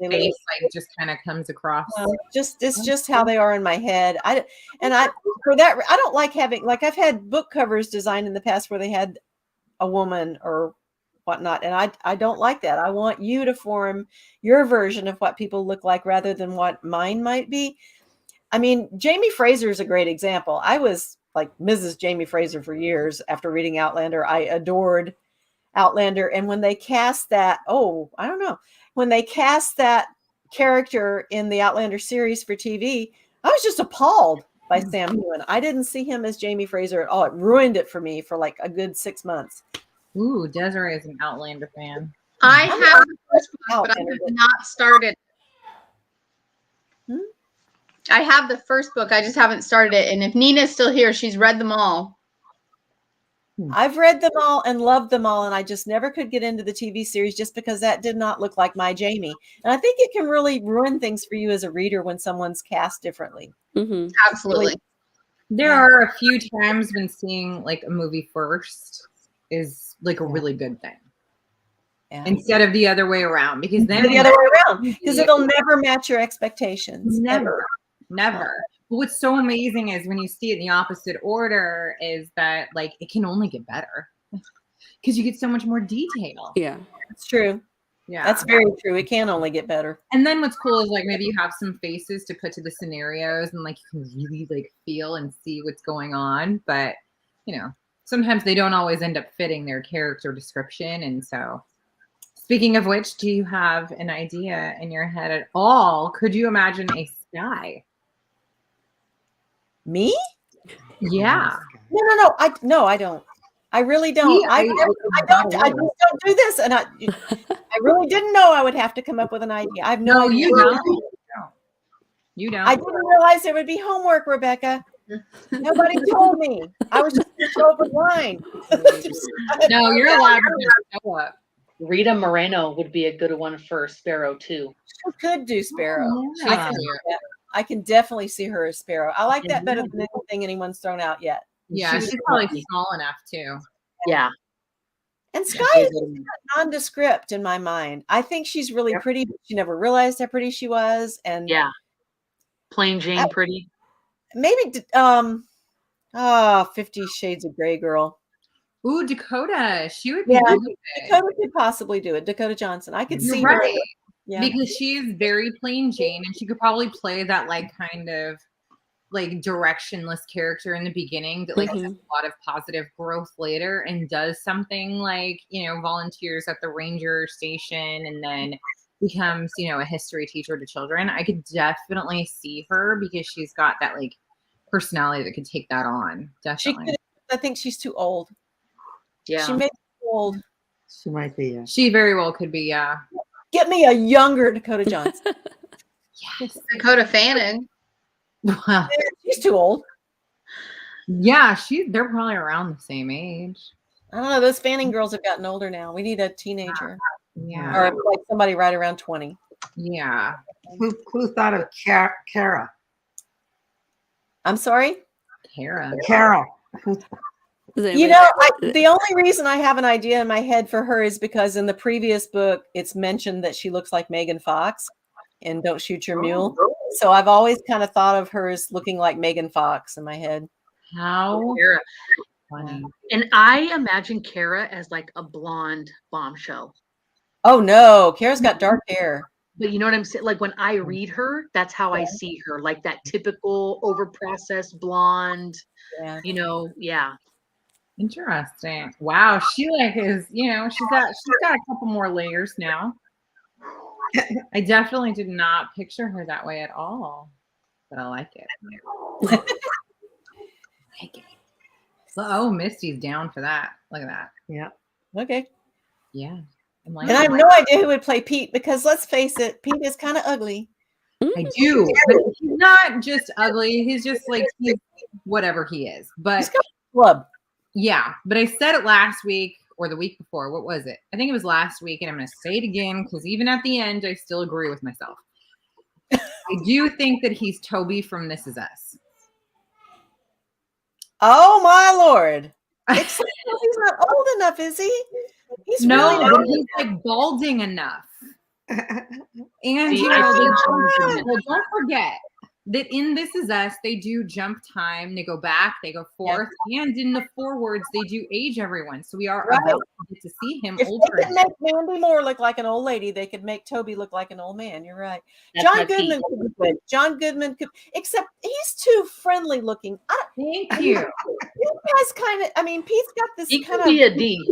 face like just kind of comes across. No, it's just how they are in my head. I don't like having, like, I've had book covers designed in the past where they had a woman or whatnot, and I don't like that. I want you to form your version of what people look like rather than what mine might be. I mean, Jamie Fraser is a great example. I was like Mrs. Jamie Fraser for years after reading Outlander. I adored Outlander. And when they cast that, when they cast that character in the Outlander series for TV, I was just appalled by Sam Heughan. I didn't see him as Jamie Fraser at all. It ruined it for me for like a good 6 months. Ooh, Desiree is an Outlander fan. I have the first book, but I have not started. I have the first book. I just haven't started it. And if Nina's still here, she's read them all. I've read them all and loved them all. And I just never could get into the TV series just because that did not look like my Jamie. And I think it can really ruin things for you as a reader when someone's cast differently. Mm-hmm. Absolutely. There are a few times when seeing like a movie first is like a really good thing. Yeah. Instead of the other way around, because then it'll never match your expectations. Never. But what's so amazing is when you see it in the opposite order is that like it can only get better because you get so much more detail. Yeah, it's true. Yeah, that's very true. It can only get better. And then what's cool is like maybe you have some faces to put to the scenarios and like you can really like feel and see what's going on. But you know, sometimes they don't always end up fitting their character description. And so speaking of which, do you have an idea in your head at all? Could you imagine a Skye? Me? Yeah. No. I don't. I really don't. I just don't do this, and I really didn't know I would have to come up with an idea. I have no idea. You don't. You don't. I didn't realize there would be homework, Rebecca. Nobody told me. I was just so blind. No, you're allowed to just show up. Rita Moreno would be a good one for Sparrow too. She could do Sparrow. Yeah. I can definitely see her as Sparrow. I like that better than anything anyone's thrown out yet. Yeah, she's probably small enough too. Yeah. And Sky is nondescript in my mind. I think she's really pretty, but she never realized how pretty she was. And yeah, plain Jane pretty. Maybe 50 Shades of Grey girl. Ooh, Dakota. She would be good. Dakota could possibly do it. Dakota Johnson. I could see right. her. Yeah. Because she is very plain Jane, and she could probably play that like kind of like directionless character in the beginning that like has a lot of positive growth later and does something like, you know, volunteers at the ranger station and then becomes, you know, a history teacher to children. I could definitely see her because she's got that like personality that could take that on. Definitely. I think she's too old. Yeah. She may be old. She might be. Yeah. She very well could be, yeah. Get me a younger Dakota Johnson. Yes. Dakota Fanning. Well, she's too old. Yeah, they're probably around the same age. I don't know. Those Fanning girls have gotten older now. We need a teenager. Yeah. Or like somebody right around 20. Yeah. Who thought of Kara? I'm sorry? Kara. You know, the only reason I have an idea in my head for her is because in the previous book, it's mentioned that she looks like Megan Fox in Don't Shoot Your Mule. So I've always kind of thought of her as looking like Megan Fox in my head. How Kara. funny. And I imagine Kara as like a blonde bombshell. Oh no, Kara's got dark hair. But you know what I'm saying? Like when I read her, that's how I see her, like that typical overprocessed blonde. Yeah. You know, yeah. Interesting. Wow, she like is, you know, she's got a couple more layers now. I definitely did not picture her that way at all, but I like it. Oh, Misty's down for that. Look at that. Yeah. Okay. Yeah. And I have no idea who would play Pete because let's face it, Pete is kind of ugly. I do. But he's not just ugly. He's just like he's whatever he is. But he's got a club. Yeah. But I said it last week or the week before. What was it? I think it was last week, and I'm going to say it again because even at the end, I still agree with myself. I do think that he's Toby from This Is Us. Oh my Lord! He's not old enough, is he? He's no, really but he's like balding enough. And you know, don't forget that in This Is Us, they do jump time. They go back, they go forth, and in the forwards, they do age everyone. So we are about to get to see him if older. they could make Mandy Moore look like an old lady, they could make Toby look like an old man. You're right. That's John my Goodman could be good. John Goodman could, except he's too friendly looking. Thank you. He has kind of, I mean, Pete's got this He kind could be a D.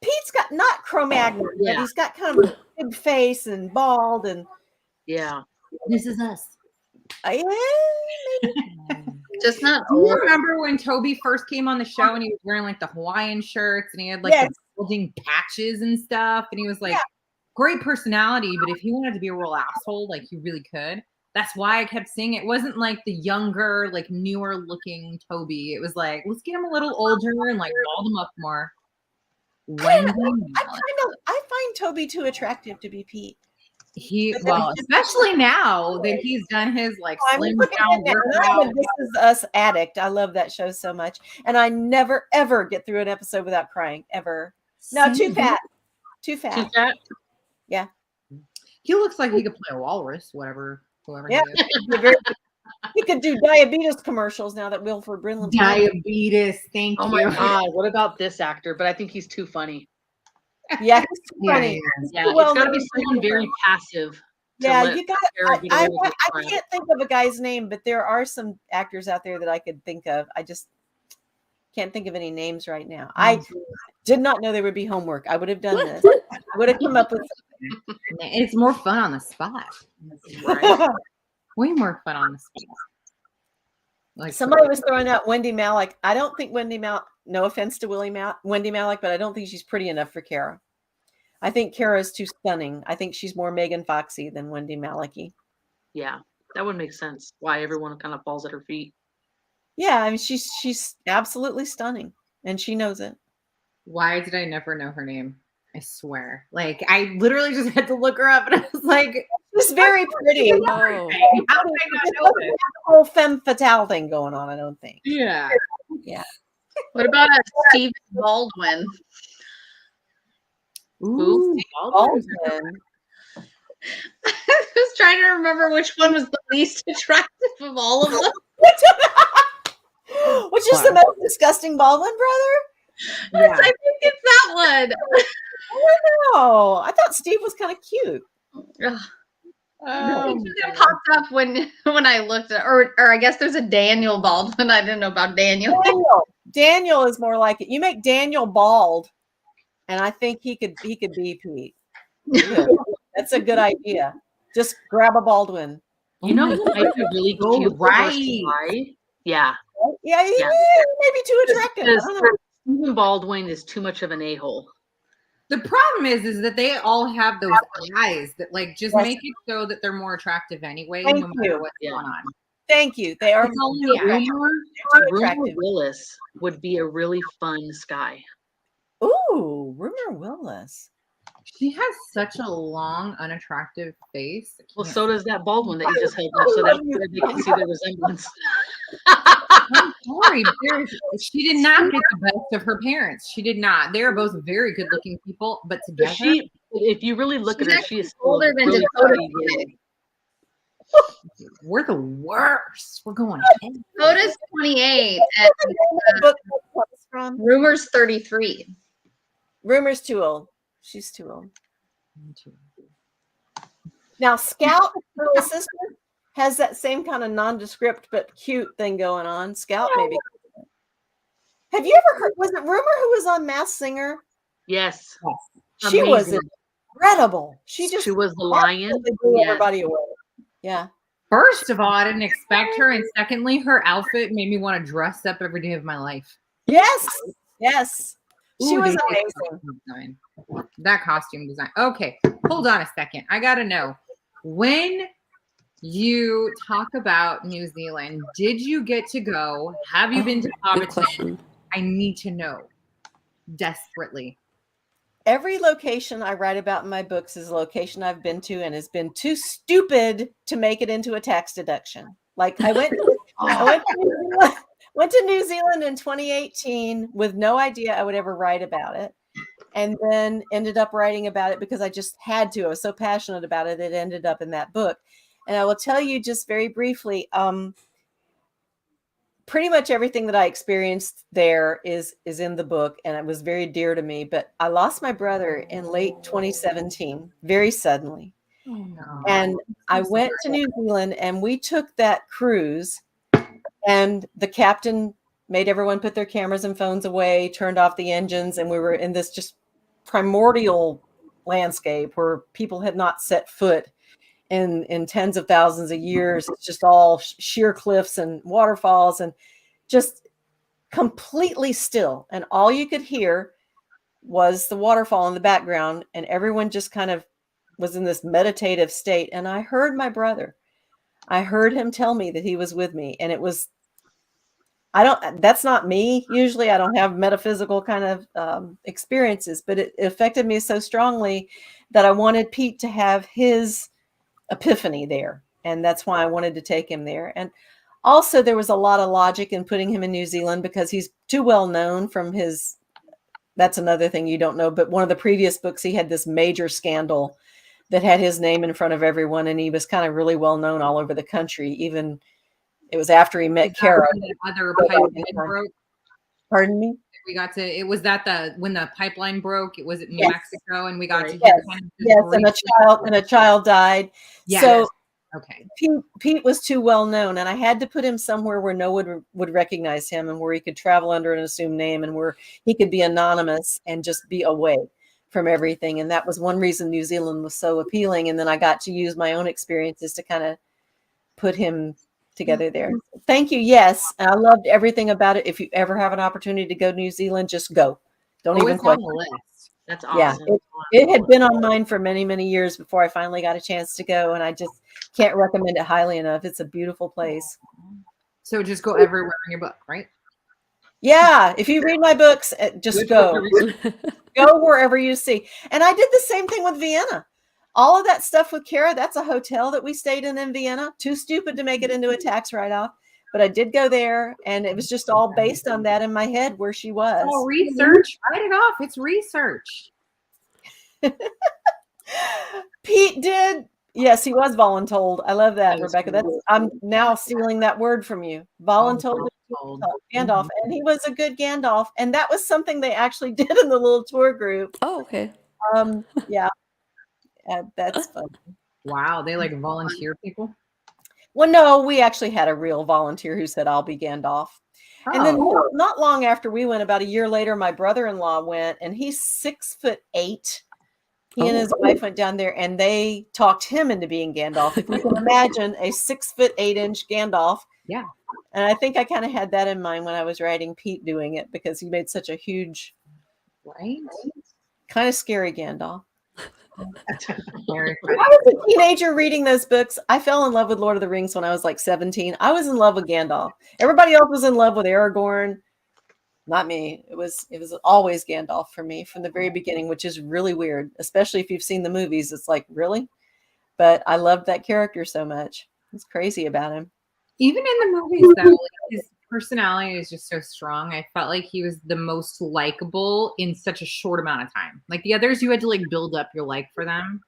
Pete's got not Cro-Magnon, but he's got kind of a big face and bald and yeah. This Is Us. Just not Do you old. remember when Toby first came on the show and he was wearing like the Hawaiian shirts and he had like the bulging patches and stuff, and he was like great personality, but if he wanted to be a real asshole, like he really could. That's why I kept saying it wasn't like the younger, like newer looking Toby. It was like, let's get him a little older and like bald him up more. I find Toby too attractive to be Pete. Well, especially now that he's done his like slim down workout. This Is Us addict. I love that show so much, and I never ever get through an episode without crying ever. No, too fat. Too fat. Yeah, he looks like he could play a walrus. Whoever. Yeah, he could do diabetes commercials now that Wilford Brimley. Diabetes. Thank you. Oh my God! What about this actor? But I think he's too funny. Yeah, he's too funny. Yeah, it's got to be someone very passive. Yeah, you got. I can't think of a guy's name, but there are some actors out there that I could think of. I just can't think of any names right now. I did not know there would be homework. I would have done this. I would have come up with something. It's more fun on the spot. Right. Way more fun on the spot. Like somebody was throwing out Wendy Malick. I don't think Wendy no offense to Wendy Malick, but I don't think she's pretty enough for Kara. I think Kara is too stunning. I think she's more Megan Foxy than Wendy Malick. Yeah, that would make sense. Why everyone kind of falls at her feet. Yeah, I mean, she's absolutely stunning, and she knows it. Why did I never know her name? I swear. Like, I literally just had to look her up, and I was like, she's very pretty. Oh. How did I not know this? The whole femme fatale thing going on, I don't think. Yeah. Yeah. What about Steve Baldwin? Ooh, Baldwin. I was trying to remember which one was the least attractive of all of them. Which is the most disgusting Baldwin brother? Yes, I think it's that one. Oh, I thought Steve was kind of cute. It popped up when I looked at, or I guess there's a Daniel Baldwin. I didn't know about Daniel. Daniel is more like it. You make Daniel bald, and I think he could be Pete. That's a good idea. Just grab a Baldwin. You know what might be really cute? Right. Yeah. Yeah, he may be too attractive. I don't know. Stephen Baldwin is too much of an a-hole. The problem is that they all have those eyes that like just make it so that they're more attractive anyway, no matter what's going on. Thank you. They are Rumor Willis would be a really fun Sky. Ooh, Rumor Willis. She has such a long, unattractive face. Well, so does that Baldwin that you just held up, so that they can see the resemblance. I'm sorry, she did not get the best of her parents. She did not. They are both very good-looking people, but together, if you really look at her, she is older than really Dakota. We're the worst. We're going. Dakota's 28 and Rumor's 33. Rumor's too old. She's too old. Now, Scout, her little sister, has that same kind of nondescript but cute thing going on. Scout, maybe. Have you ever heard? Was it Rumor who was on Masked Singer? Yes. She was incredible. She was the lion. Blew everybody away. Yeah. First of all, I didn't expect her, and secondly, her outfit made me want to dress up every day of my life. Yes. Yes. She Ooh, was they amazing. That costume design. Okay, hold on a second. I gotta know, when you talk about New Zealand, did you get to go? Have you been to Tapestry? I need to know desperately. Every location I write about in my books is a location I've been to and has been too stupid to make it into a tax deduction. Like I went to New Zealand in 2018 with no idea I would ever write about it. And then ended up writing about it because I just had to. I was so passionate about it. It ended up in that book. And I will tell you just very briefly, pretty much everything that I experienced there is in the book, and it was very dear to me. But I lost my brother in late 2017, very suddenly. Oh, no. And I went to New Zealand, and we took that cruise, and the captain made everyone put their cameras and phones away, turned off the engines, and we were in this just primordial landscape where people had not set foot in tens of thousands of years. It's just all sheer cliffs and waterfalls and just completely still. And all you could hear was the waterfall in the background, and everyone just kind of was in this meditative state. And I heard my brother. I heard him tell me that he was with me, and it was, that's not me. Usually I don't have metaphysical kind of experiences, but it affected me so strongly that I wanted Pete to have his epiphany there. And that's why I wanted to take him there. And also there was a lot of logic in putting him in New Zealand because he's too well known from that's another thing you don't know, but one of the previous books, he had this major scandal that had his name in front of everyone. And he was kind of really well known all over the country. Even it was after he met Kara. Other pipeline broke. Pardon me? We got to, it was that when the pipeline broke, it was at New Mexico, and we got to and a child died. Yes. So okay. Pete was too well known, and I had to put him somewhere where no one would recognize him and where he could travel under an assumed name and where he could be anonymous and just be away from everything. And that was one reason New Zealand was so appealing. And then I got to use my own experiences to kind of put him together there. Thank you. Yes, I loved everything about it. If you ever have an opportunity to go to New Zealand, just go. Don't even It's on question. the list. That's Yeah, awesome. it had been on mine for many, many years before I finally got a chance to go, and I just can't recommend it highly enough. It's a beautiful place. So just go everywhere in your book, right? Yeah, if you read my books, just go. Go wherever you see. And I did the same thing with Vienna. All of that stuff with Kara, that's a hotel that we stayed in Vienna. Too stupid to make it into a tax write-off. But I did go there, and it was just all based on that in my head where she was. Oh, research. Write it off. It's research. Pete did. Yes, he was voluntold. I love that, Rebecca. I'm now stealing that word from you. Voluntold. Gandalf, and he was a good Gandalf, and that was something they actually did in the little tour group. Oh, okay. Yeah, that's fun. Wow, they like volunteer people. Well, no, we actually had a real volunteer who said, "I'll be Gandalf." And then not long after we went, about a year later, my brother-in-law went, and he's 6'8". He and his wife went down there, and they talked him into being Gandalf. If you can imagine a 6'8" Gandalf. Yeah. And I think I kind of had that in mind when I was writing Pete doing it, because he made such a huge, kind of scary Gandalf. I was a teenager reading those books. I fell in love with Lord of the Rings when I was like 17. I was in love with Gandalf. Everybody else was in love with Aragorn. Not me. It was always Gandalf for me from the very beginning, which is really weird, especially if you've seen the movies. It's like, really? But I loved that character so much. It's crazy about him. Even in the movies, though, like, his personality is just so strong. I felt like he was the most likable in such a short amount of time. Like the others, you had to like build up your like for them.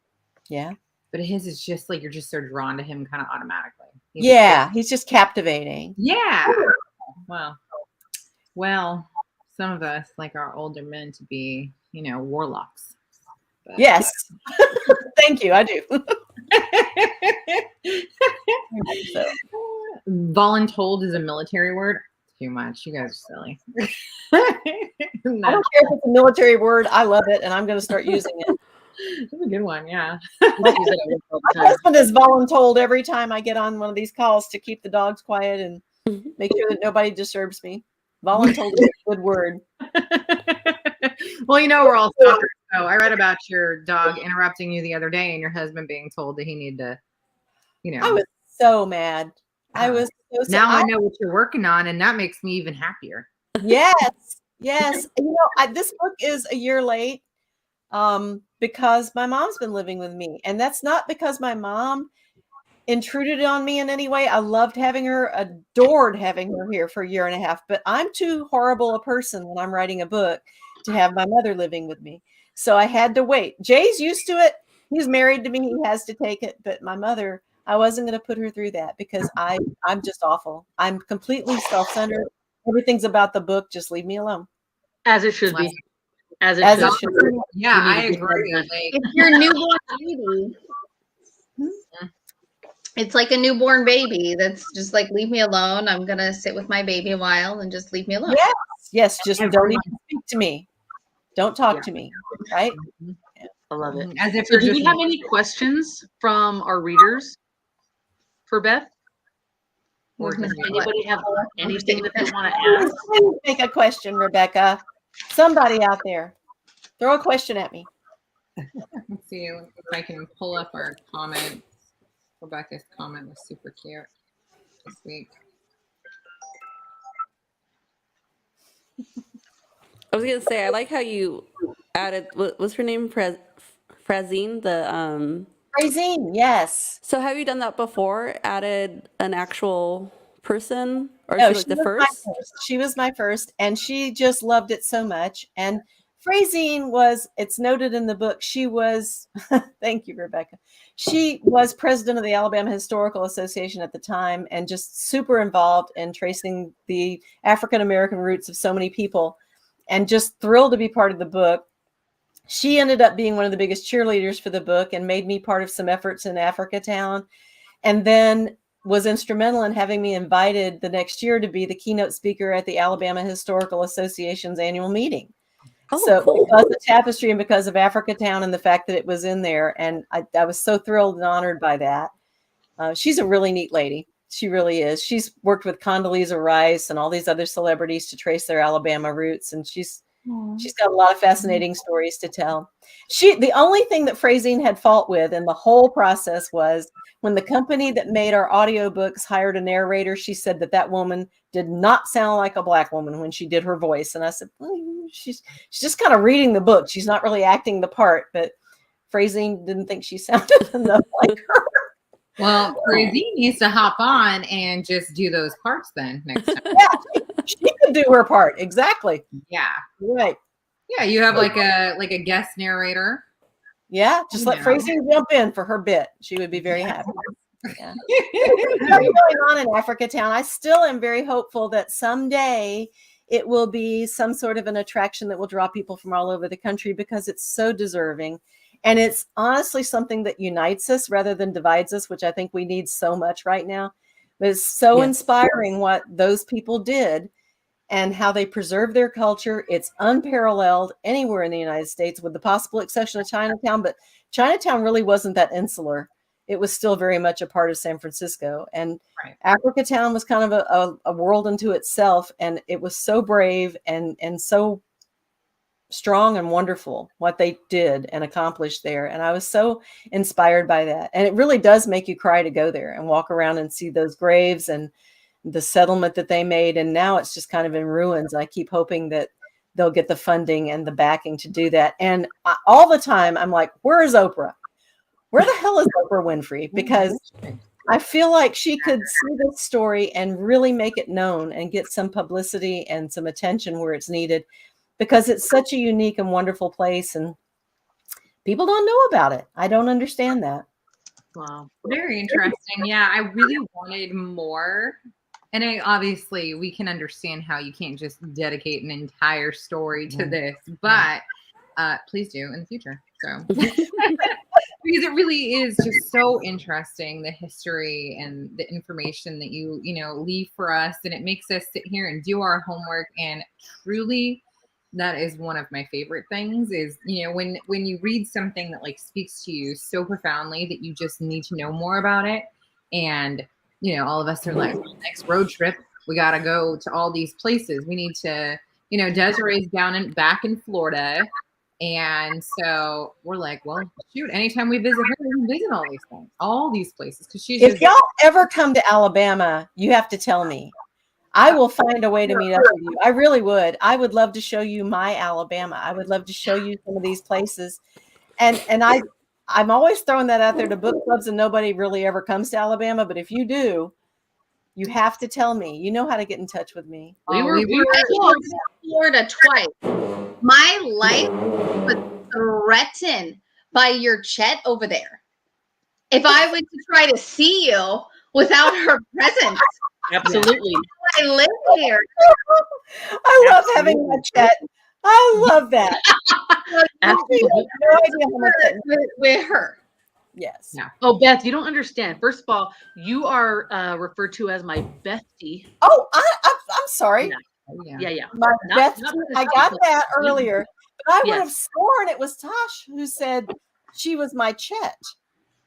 Yeah. But his is just like you're just so drawn to him kind of automatically. He's just captivating. Yeah. Well, some of us like our older men to be, warlocks. But, yes. Thank you. I do. So. Voluntold is a military word. Too much. You guys are silly. I don't care if it's a military word. I love it, and I'm going to start using it. That's a good one. Yeah. My husband is voluntold every time I get on one of these calls to keep the dogs quiet and make sure that nobody disturbs me. Voluntold is a good word. Well, we're all stalkers. So I read about your dog interrupting you the other day and your husband being told that he needed to, I was so mad. I was so sad. Now I know what you're working on, and that makes me even happier. Yes. Yes. This book is a year late because my mom's been living with me. And that's not because my mom intruded on me in any way. I loved having her, adored having her here for a year and a half. But I'm too horrible a person when I'm writing a book to have my mother living with me. So I had to wait. Jay's used to it. He's married to me. He has to take it. But my mother, I wasn't going to put her through that because I'm just awful. I'm completely self-centered. Everything's about the book. Just leave me alone. As it should be. As it should be. Yeah, I agree. It's your newborn baby. It's like a newborn baby that's just like, leave me alone. I'm going to sit with my baby a while and just leave me alone. Yes. Just don't even speak to me. Don't talk to me. Right? I love it. As if do we have any questions from our readers for Beth? Or does anybody have anything that they want to ask? Make a question, Rebecca. Somebody out there, throw a question at me. Let's see if I can pull up our comments. Rebecca's comment was super cute this week. I was gonna say I like how you added. What's her name? Frazine. Frazine, yes. So have you done that before? Added an actual person, or No, she was the first? She was my first, and she just loved it so much. And Frazine was, it's noted in the book, she was, thank you, Rebecca. She was president of the Alabama Historical Association at the time and just super involved in tracing the African-American roots of so many people and just thrilled to be part of the book. She ended up being one of the biggest cheerleaders for the book and made me part of some efforts in Africa Town, and then was instrumental in having me invited the next year to be the keynote speaker at the Alabama Historical Association's annual meeting. So cool. Because of Tapestry and because of Africa Town and the fact that it was in there. And I was so thrilled and honored by that. She's a really neat lady. She really is. She's worked with Condoleezza Rice and all these other celebrities to trace their Alabama roots, and she's got a lot of fascinating stories to tell. The only thing that Fraisine had fault with in the whole process was when the company that made our audiobooks hired a narrator. She said that woman did not sound like a Black woman when she did her voice, and I said, she's just kind of reading the book. She's not really acting the part. But Fraisine didn't think she sounded enough like her. Well, Fraisine needs to hop on and just do those parts then next time. Yeah, she could do her part. Exactly. Yeah. Right. Yeah, you have like a guest narrator. Yeah, just let Fraisine jump in for her bit. She would be very happy. Yeah. What's going on in Africa Town? I still am very hopeful that someday it will be some sort of an attraction that will draw people from all over the country, because it's so deserving. And it's honestly something that unites us rather than divides us, which I think we need so much right now. But it's so inspiring what those people did and how they preserve their culture. It's unparalleled anywhere in the United States, with the possible exception of Chinatown. But Chinatown really wasn't that insular. It was still very much a part of San Francisco. And Africa Town was kind of a world unto itself. And it was so brave and so strong and wonderful what they did and accomplished there. And I was so inspired by that. And it really does make you cry to go there and walk around and see those graves and the settlement that they made. And now it's just kind of in ruins. I keep hoping that they'll get the funding and the backing to do that. And all the time I'm like, where is Oprah? Where the hell is Oprah Winfrey? Because I feel like she could see this story and really make it known and get some publicity and some attention where it's needed, because it's such a unique and wonderful place and people don't know about it. I don't understand that. Wow. Very interesting. Yeah, I really wanted more. And obviously we can understand how you can't just dedicate an entire story to this, but please do in the future. So because it really is just so interesting, the history and the information that you leave for us, and it makes us sit here and do our homework. And truly, that is one of my favorite things is, when you read something that like speaks to you so profoundly that you just need to know more about it. And, all of us are like, next road trip, we got to go to all these places. We need to, Desiree's back in Florida. And so we're like, well, shoot, anytime we visit her, we can visit all these things, all these places. Because if y'all ever come to Alabama, you have to tell me. I will find a way to meet up with you. I really would. I would love to show you my Alabama. I would love to show you some of these places. And I'm always throwing that out there to book clubs, and nobody really ever comes to Alabama. But if you do, you have to tell me. You know how to get in touch with me. We were in Florida twice. My life was threatened by your Chet over there. If I went to try to see you without her presence. Absolutely. I live here. I love having that Chet. I love that. Absolutely. No idea how much with her. Yes. Yeah. Oh, Beth, you don't understand. First of all, you are referred to as my bestie. Oh, I'm sorry. Yeah. My bestie. I got that earlier, but I would have Yes. sworn it was Tosh who said she was my Chet.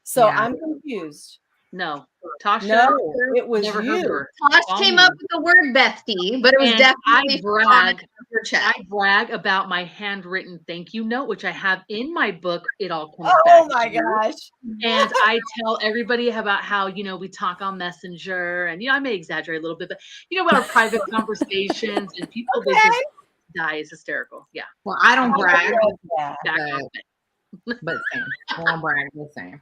So I'm confused. No, Tasha. No, it was never heard of you. her. Tosh came up with the word bestie, but it was And definitely I brag about my handwritten thank you note, which I have in my book. It all comes back. Oh my gosh. And I tell everybody about how, we talk on Messenger, and, I may exaggerate a little bit, but, about our private conversations, and people, they just die. It's hysterical. Yeah. Well, I don't brag, Back but same. I won't brag the same.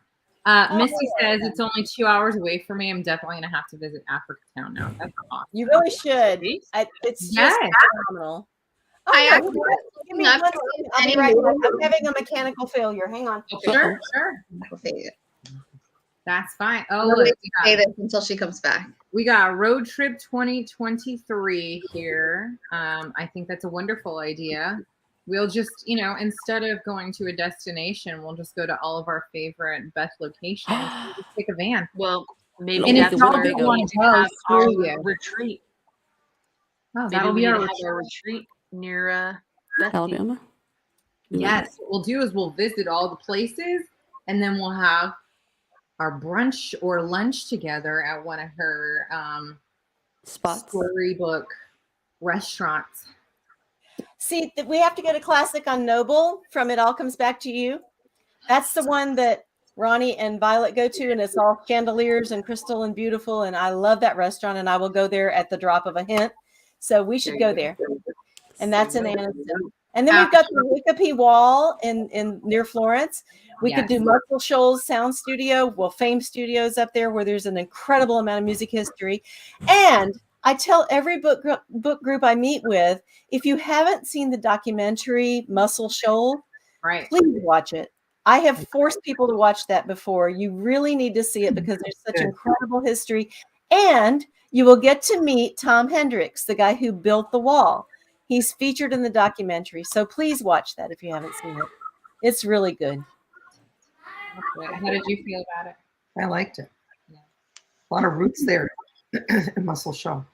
Misty says it's only 2 hours away from me. I'm definitely going to have to visit Africa Town now. That's awesome. You really should. It's just phenomenal. I'm having a mechanical failure. Hang on. Sure. That's fine. Oh, look, say this until she comes back. We got Road Trip 2023 here. I think that's a wonderful idea. We'll just, instead of going to a destination, we'll just go to all of our favorite Beth locations. We'll just take a van. Well, maybe that's where we want to have our retreat. Oh, maybe that'll be our retreat near Beth Alabama. Yes. What we'll do is we'll visit all the places, and then we'll have brunch or lunch together at one of her spots, storybook restaurants. See, we have to go to Classic on Noble from It All Comes Back to You. That's the one that Ronnie and Violet go to, and it's all chandeliers and crystal and beautiful. And I love that restaurant, and I will go there at the drop of a hint. So we should go there. And that's in Anniston. And then we've got the Wikipedia Wall in near Florence. We could do Muscle Shoals Sound Studio, Fame Studios up there, where there's an incredible amount of music history. And I tell every book group I meet with, if you haven't seen the documentary Muscle Shoals, please watch it. I have forced people to watch that before. You really need to see it because there's such incredible history. And you will get to meet Tom Hendricks, the guy who built the wall. He's featured in the documentary. So please watch that if you haven't seen it. It's really good. How did you feel about it? I liked it. Yeah. A lot of roots there in Muscle Shoal.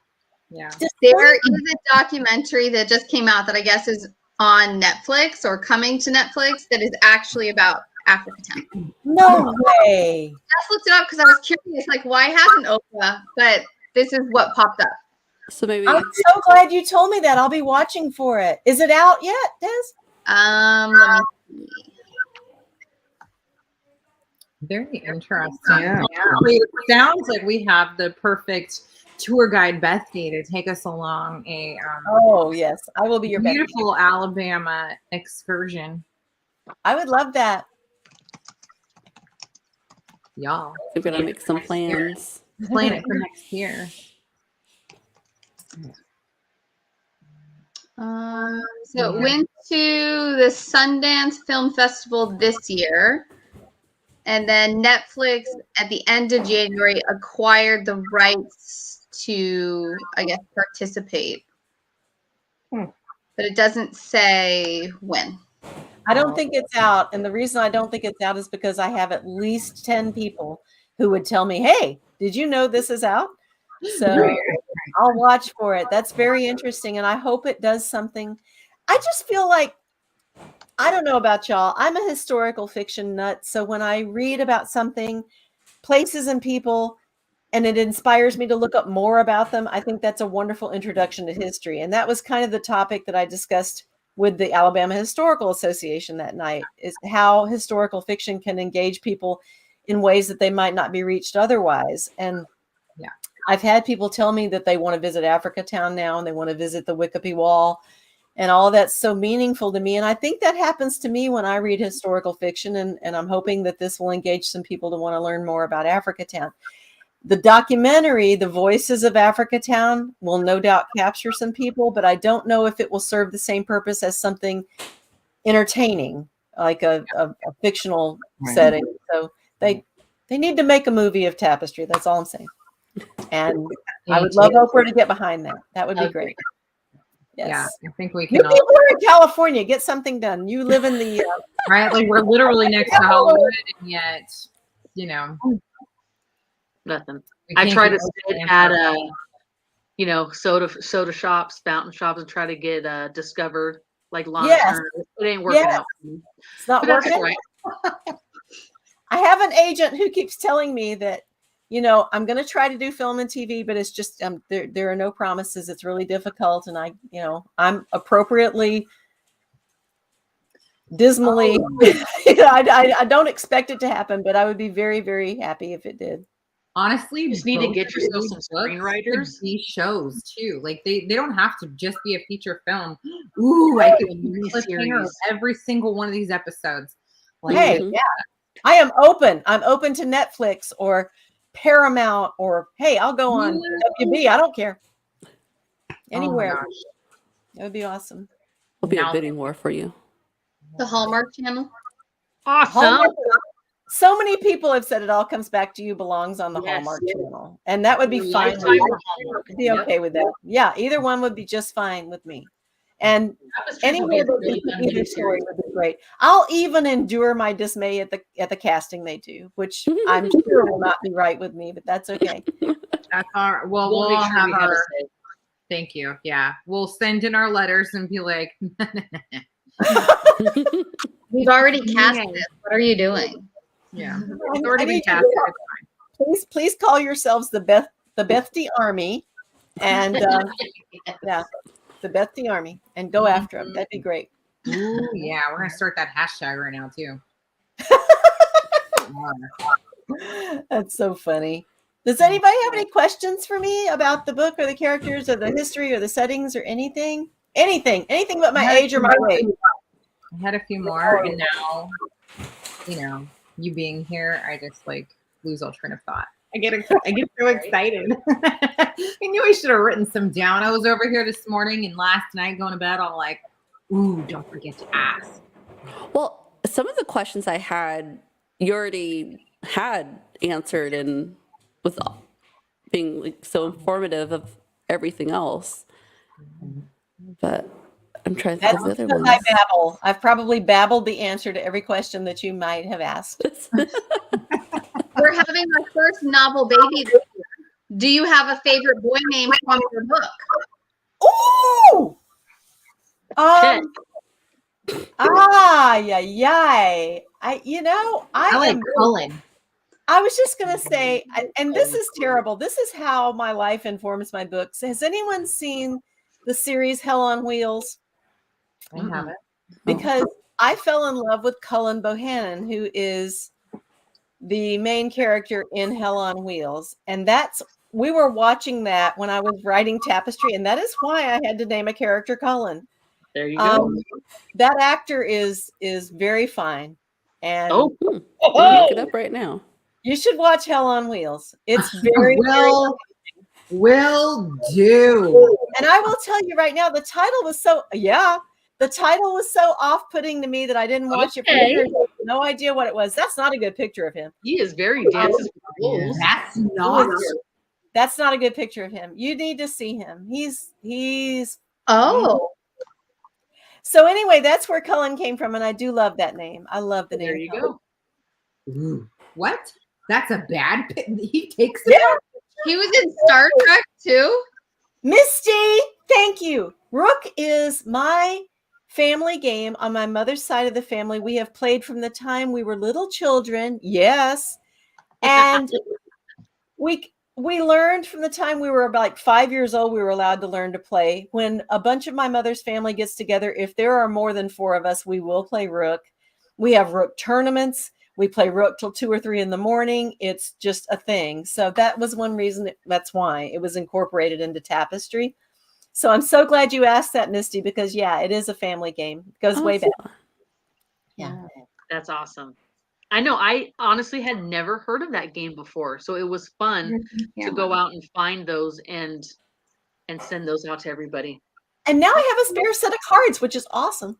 Yeah. There is a documentary that just came out that I guess is on Netflix or coming to Netflix that is actually about Africa Town. No way. I just looked it up because I was curious, like, why hasn't Oprah? But this is what popped up. So maybe I'm so glad you told me that. I'll be watching for it. Is it out yet, Des? Let me see. Very interesting. Yeah. It sounds like we have the perfect tour guide, Bethany, to take us along a oh yes, I will be your beautiful Alabama excursion. I would love that. Y'all, we're gonna make some plans. Plan it for next year. So it went to the Sundance Film Festival this year. And then Netflix at the end of January acquired the rights to, I guess, participate. But it doesn't say when. I don't think it's out. And the reason I don't think it's out is because I have at least 10 people who would tell me, hey, did you know this is out? So I'll watch for it. That's very interesting. And I hope it does something. I just feel like, I don't know about y'all. I'm a historical fiction nut. So when I read about something, places and people, and it inspires me to look up more about them, I think that's a wonderful introduction to history. And that was kind of the topic that I discussed with the Alabama Historical Association that night, is how historical fiction can engage people in ways that they might not be reached otherwise. And yeah, I've had people tell me that they want to visit Africa Town now and they want to visit the Wikipedia Wall. And all that's so meaningful to me. And I think that happens to me when I read historical fiction. And I'm hoping that this will engage some people to want to learn more about Africa Town. The documentary, The Voices of Africa Town, will no doubt capture some people, but I don't know if it will serve the same purpose as something entertaining, like a fictional setting. So they need to make a movie of Tapestry. That's all I'm saying. And I would love Oprah to get behind that. That would be great. Yes. Yeah, I think we You can. people are in California. Get something done. You live in the right, like we're literally next to Hollywood, and yet, you know, nothing. I try to sit at soda shops, fountain shops, and try to get discover like Lana Turner. It ain't working out for me. It's not working. Right. I have an agent who keeps telling me that, you know, I'm going to try to do film and TV, but it's just there are no promises. It's really difficult, and I'm appropriately dismally. I don't expect it to happen, but I would be very, very happy if it did. Honestly, you just need to get yourself some screenwriters. These shows too, like they don't have to just be a feature film. Ooh, I could cliffhanger every single one of these episodes. Like, hey, yeah, I am open. I'm open to Netflix or Paramount, or hey, I'll go on WB. I don't care. Anywhere. That would be awesome. It'll be a bidding war for you. The Hallmark Channel. Awesome. Hallmark. So many people have said It All Comes Back to You belongs on the Hallmark Channel, and that would be fine. I'd be okay with that. Yeah, either one would be just fine with me. And anywhere that either story would be great. I'll even endure my dismay at the casting they do, which I'm sure will not be right with me, but that's okay. That's our we'll have our thank you. Yeah. We'll send in our letters and be like, we've already cast this. What are you doing? Yeah. It's I already need been you casted. please call yourselves the Beth D Army, and yeah, the Beth D Army, and go after them. That'd be great. Ooh, yeah, we're gonna start that hashtag right now too. That's so funny. Does anybody have any questions for me about the book or the characters or the history or the settings or anything? Anything but my age or my weight. I had a few more, and now, you being here, I just like lose all train of thought. I get so excited. I knew I should have written some down. I was over here this morning and last night going to bed, all like, ooh, don't forget to ask. Well, some of the questions I had, you already had answered, and with being like so informative of everything else. But I'm trying to think of the other ones. I babble. I've probably babbled the answer to every question that you might have asked. We're having our first novel baby this year. Do you have a favorite boy name from your book? Ooh! Yeah. I like Cullen. I was just going to say, and this is terrible. This is how my life informs my books. Has anyone seen the series Hell on Wheels? I haven't. Because I fell in love with Cullen Bohannon, who is the main character in Hell on Wheels. And we were watching that when I was writing Tapestry, and that is why I had to name a character Cullen. There you go. That actor is very fine. And look it up right now. You should watch Hell on Wheels. It's very will do. And I will tell you right now, the title was so off-putting to me that I didn't watch it for years. No idea what it was. That's not a good picture of him. He is very dances with wolves. That's not a good picture of him. You need to see him. He's So anyway, that's where Cullen came from, and I do love that name. I love the name. There you Cullen. go. Ooh, what? That's a bad he takes it. Yeah. He was in Star Trek too. Misty, thank you. Rook is my family game on my mother's side of the family. We have played from the time we were little children. Yes. And we learned from the time we were about like 5 years old, we were allowed to learn to play. When a bunch of my mother's family gets together, if there are more than 4 of us, we will play Rook. We have Rook tournaments. We play Rook till 2 or 3 in the morning. It's just a thing. So that was one reason. That's why it was incorporated into Tapestry. So I'm so glad you asked that, Misty, because yeah, it is a family game. It goes way back. Yeah. That's awesome. I know. I honestly had never heard of that game before. So it was fun to go out and find those and send those out to everybody. And now I have a spare set of cards, which is awesome.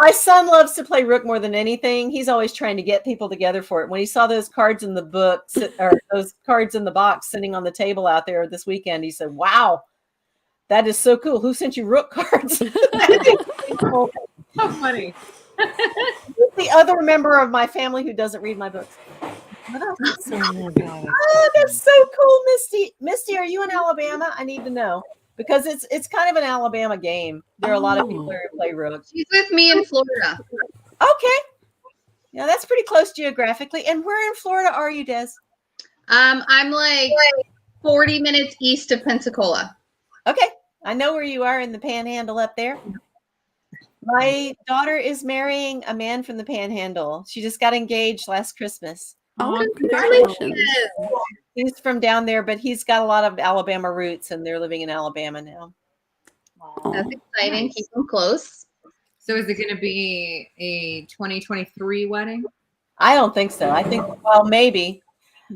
My son loves to play Rook more than anything. He's always trying to get people together for it. When he saw those cards in the book, or those cards in the box sitting on the table out there this weekend, he said, "Wow, that is so cool. Who sent you Rook cards?" So funny. The other member of my family who doesn't read my books. Oh, that's so cool, Misty. Misty, are you in Alabama? I need to know. Because it's kind of an Alabama game. There are a lot of people who play Rook. She's with me in Florida. Okay. Yeah, that's pretty close geographically. And where in Florida are you, Des? I'm like 40 minutes east of Pensacola. Okay. I know where you are in the Panhandle up there. My daughter is marrying a man from the Panhandle. She just got engaged last Christmas. Oh, congratulations. He's from down there, but he's got a lot of Alabama roots, and they're living in Alabama now. That's exciting. Nice. Keep them close. So is it going to be a 2023 wedding? I don't think so. I think, well, maybe.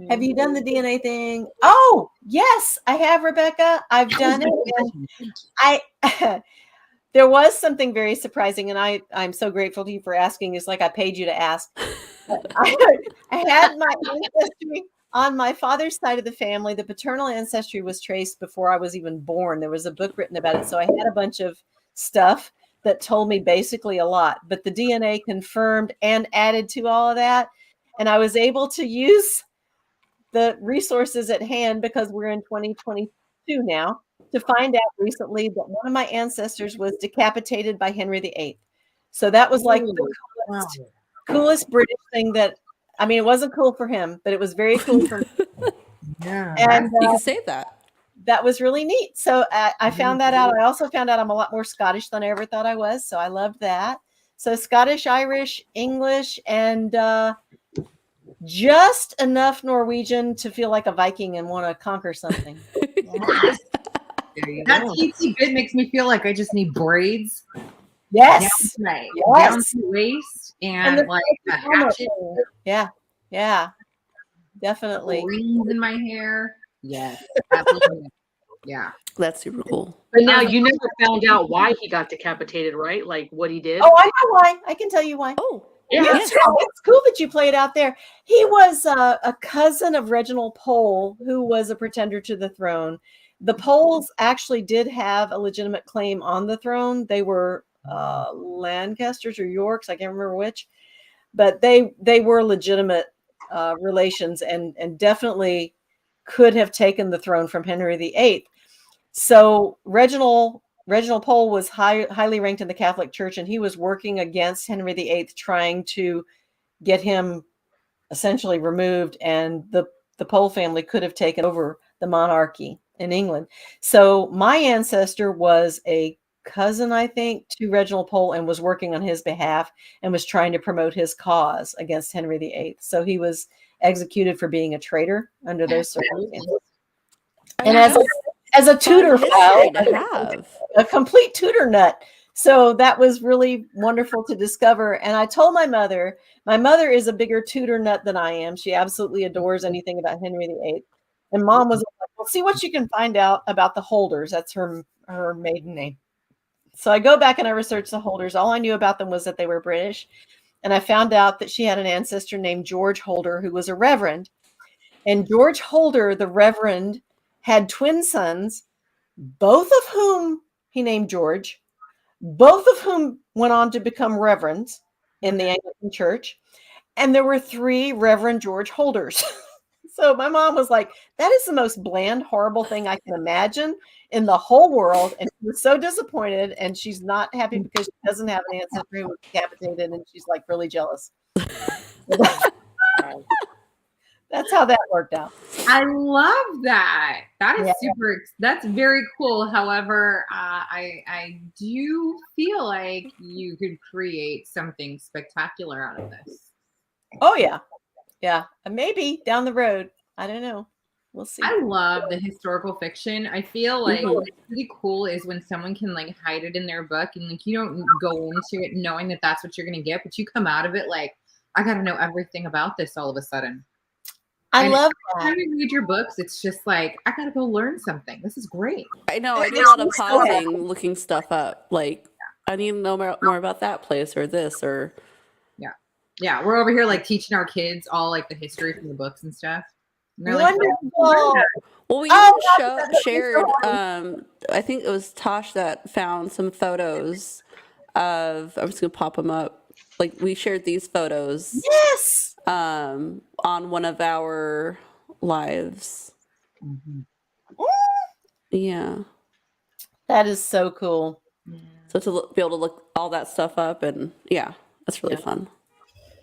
Have you done the DNA thing? Oh, yes, I have, Rebecca. I've done it. There was something very surprising, and I'm so grateful to you for asking. It's like I paid you to ask. I had my ancestry on my father's side of the family. The paternal ancestry was traced before I was even born. There was a book written about it. So I had a bunch of stuff that told me basically a lot, but the DNA confirmed and added to all of that. And I was able to use the resources at hand, because we're in 2022 now, to find out recently that one of my ancestors was decapitated by Henry VIII. So that was like the coolest coolest British thing that, I mean, it wasn't cool for him, but it was very cool for me. Yeah. And You can save that. that was really neat. So I found that out. I also found out I'm a lot more Scottish than I ever thought I was. So I loved that. So Scottish, Irish, English, and just enough Norwegian to feel like a Viking and want to conquer something. Yes. There you That go. teensy bit makes me feel like I just need braids Yes. down to the waist and the like a helmet hatchet, thing. Yeah. Yeah. Definitely. rings in my hair. Yes, absolutely. Yeah. That's super cool. But now you never found out why he got decapitated, right? Like what he did. Oh, I know why. I can tell you why. Oh, Yeah. yes. It's cool that you play it out there. He was a cousin of Reginald Pole, who was a pretender to the throne. The Poles actually did have a legitimate claim on the throne. They were Lancasters or Yorks, I can't remember which, but they were legitimate relations and definitely could have taken the throne from Henry VIII. So Reginald Pole was highly ranked in the Catholic Church, and he was working against Henry VIII, trying to get him essentially removed, and the Pole family could have taken over the monarchy in England. So my ancestor was a cousin, I think, to Reginald Pole, and was working on his behalf and was trying to promote his cause against Henry VIII. So he was executed for being a traitor under those circumstances. And as a Tudor file, a complete Tudor nut. So that was really wonderful to discover. And I told my mother is a bigger Tudor nut than I am. She absolutely adores anything about Henry VIII. And Mom was like, well, see what you can find out about the Holders. That's her maiden name. So I go back and I researched the Holders. All I knew about them was that they were British. And I found out that she had an ancestor named George Holder, who was a reverend. And George Holder, the reverend, had twin sons, both of whom he named George, both of whom went on to become reverends in the Anglican Church. And there were 3 Reverend George Holders. So my mom was like, that is the most bland, horrible thing I can imagine in the whole world. And she was so disappointed. And she's not happy because she doesn't have an ancestor who was decapitated. And she's like really jealous. That's how that worked out. I love that. That is super. That's very cool. However, I do feel like you could create something spectacular out of this. Oh yeah, yeah. Maybe down the road. I don't know. We'll see. I love the historical fiction. I feel like what's really cool is when someone can like hide it in their book and like you don't go into it knowing that that's what you're gonna get, but you come out of it like I got to know everything about this all of a sudden. I love that. Every time you read your books, it's just like, I got to go learn something. This is great. I know. I do a lot of pausing, looking stuff up. Like, I need to know more about that place or this or. Yeah. We're over here like teaching our kids all like the history from the books and stuff. And they're Wonderful. Well, we even shared, I think it was Tosh that found some photos of, I'm just going to pop them up. Like, we shared these photos. Yes. On one of our lives. Mm-hmm. Yeah. That is so cool. So to be able to look all that stuff up and that's really fun.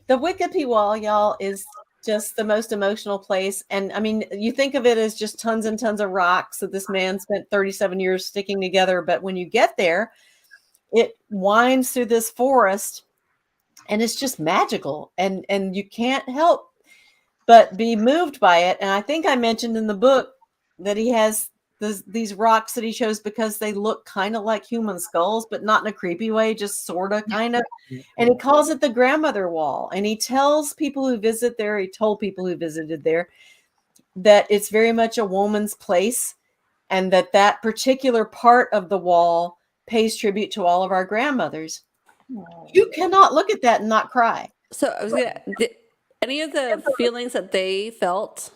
The Wikipedia wall, y'all, is just the most emotional place. And I mean, you think of it as just tons and tons of rocks that this man spent 37 years sticking together. But when you get there, it winds through this forest and it's just magical. And you can't help but be moved by it. And I think I mentioned in the book that he has these rocks that he chose because they look kind of like human skulls, but not in a creepy way, just sort of kind of. And he calls it the grandmother wall. And he tells people who visit there, he told people who visited there that it's very much a woman's place and that particular part of the wall pays tribute to all of our grandmothers. You cannot look at that and not cry. So I was did any of the feelings that they felt,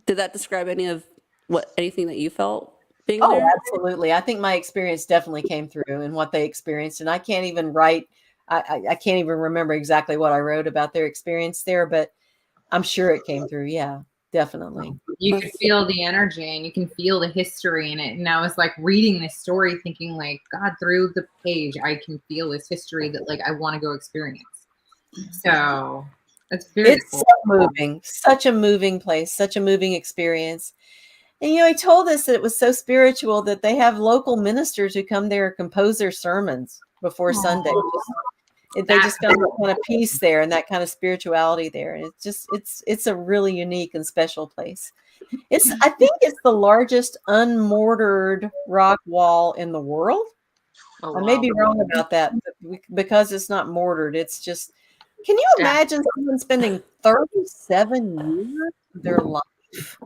did that describe anything that you felt being there? Oh, absolutely. I think my experience definitely came through in what they experienced. And I can't even write, I can't even remember exactly what I wrote about their experience there, but I'm sure it came through. Yeah, definitely. You can feel the energy and you can feel the history in it. And I was like reading this story thinking like, God, through the page, I can feel this history that like I want to go experience. So it's very It's cool. so moving, such a moving place, such a moving experience. And he told us that it was so spiritual that they have local ministers who come there and compose their sermons before Sunday. They just found that kind of peace there and that kind of spirituality there. And it's a really unique and special place. I think it's the largest unmortared rock wall in the world. Oh, I may wow. be wrong about that, but because it's not mortared, it's just. Can you imagine someone spending 37 years of their life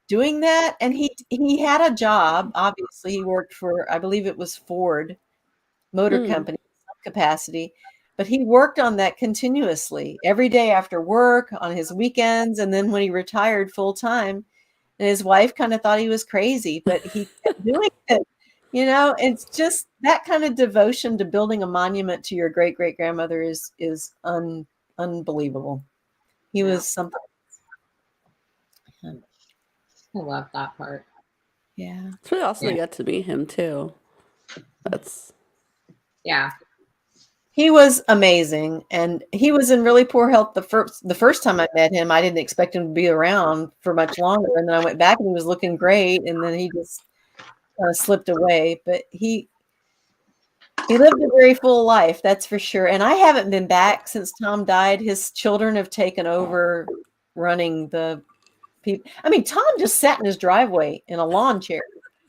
doing that? And he had a job. Obviously, he worked for, I believe it was Ford Motor Company, some capacity. But he worked on that continuously every day after work, on his weekends, and then when he retired full time. And his wife kind of thought he was crazy, but he kept doing it. It's just that kind of devotion to building a monument to your great-great-grandmother is unbelievable. He was something. I love that part. Yeah. It's really awesome to get to meet him too. Yeah. He was amazing, and he was in really poor health the first time I met him. I didn't expect him to be around for much longer, and then I went back and he was looking great, and then he just slipped away. But he lived a very full life, that's for sure. And I haven't been back since Tom died. His children have taken over running the people. I mean, Tom just sat in his driveway in a lawn chair.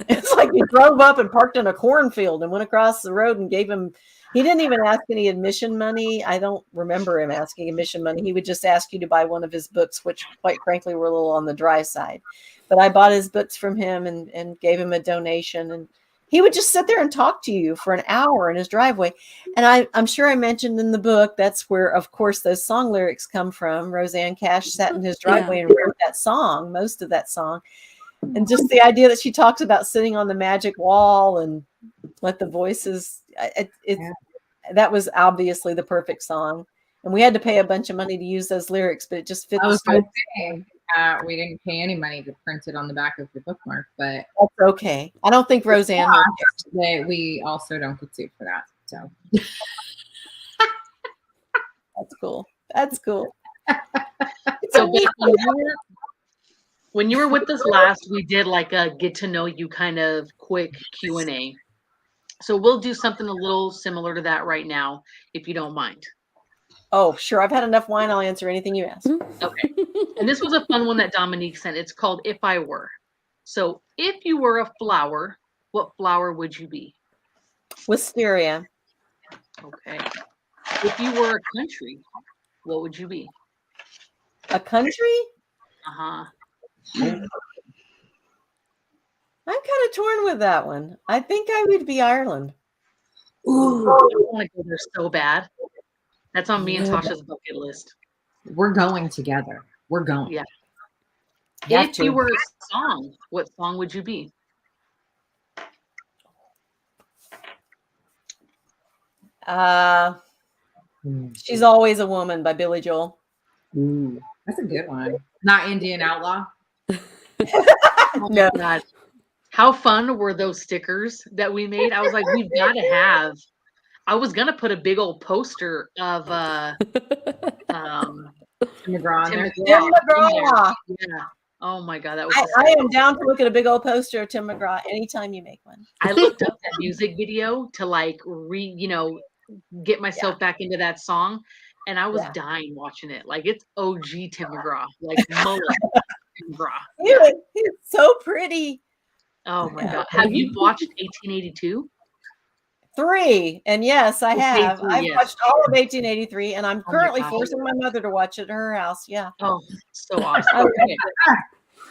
It's like he drove up and parked in a cornfield and went across the road and gave him. He didn't even ask any admission money. I don't remember him asking admission money. He would just ask you to buy one of his books, which quite frankly were a little on the dry side. But I bought his books from him and gave him a donation. And he would just sit there and talk to you for an hour in his driveway. And I'm sure I mentioned in the book, that's where, of course, those song lyrics come from. Roseanne Cash sat in his driveway and wrote that song, most of that song. And just the idea that she talks about sitting on the magic wall and let the voices, that was obviously the perfect song. And we had to pay a bunch of money to use those lyrics, but it just fit the story. We didn't pay any money to print it on the back of the bookmark, but that's okay. I don't think Roseanne we also don't get sued for that. So that's cool. That's cool. So when you were with us last, we did like a get to know you kind of quick Q&A. So we'll do something a little similar to that right now, if you don't mind. Oh, sure. I've had enough wine. I'll answer anything you ask. Okay. And this was a fun one that Dominique sent. It's called If I Were. So if you were a flower, what flower would you be? Wisteria. Okay. If you were a country, what would you be? A country? Uh-huh. I'm kind of torn with that one. I think I would be Ireland. Ooh. I want to go there so bad. That's on me and Tasha's bucket list. We're going together. We're going. Yeah. If you were a song, what song would you be? She's Always a Woman by Billy Joel. Ooh, that's a good one. Not Indian Outlaw. Oh no. God. How fun were those stickers that we made? I was like, we've got to have. I was gonna put a big old poster of Tim McGraw. Tim McGraw. Yeah. Oh my God, that was. I am down to look at a big old poster of Tim McGraw anytime you make one. I looked up that music video to like get myself back into that song, and I was dying watching it. Like it's OG Tim McGraw, like mullet Tim McGraw. He's so pretty. Oh my God! Have you watched 1882? 3, and yes, I have. I've watched all of 1883, and I'm currently forcing my mother to watch it at her house. Yeah. Oh, so awesome. I love it.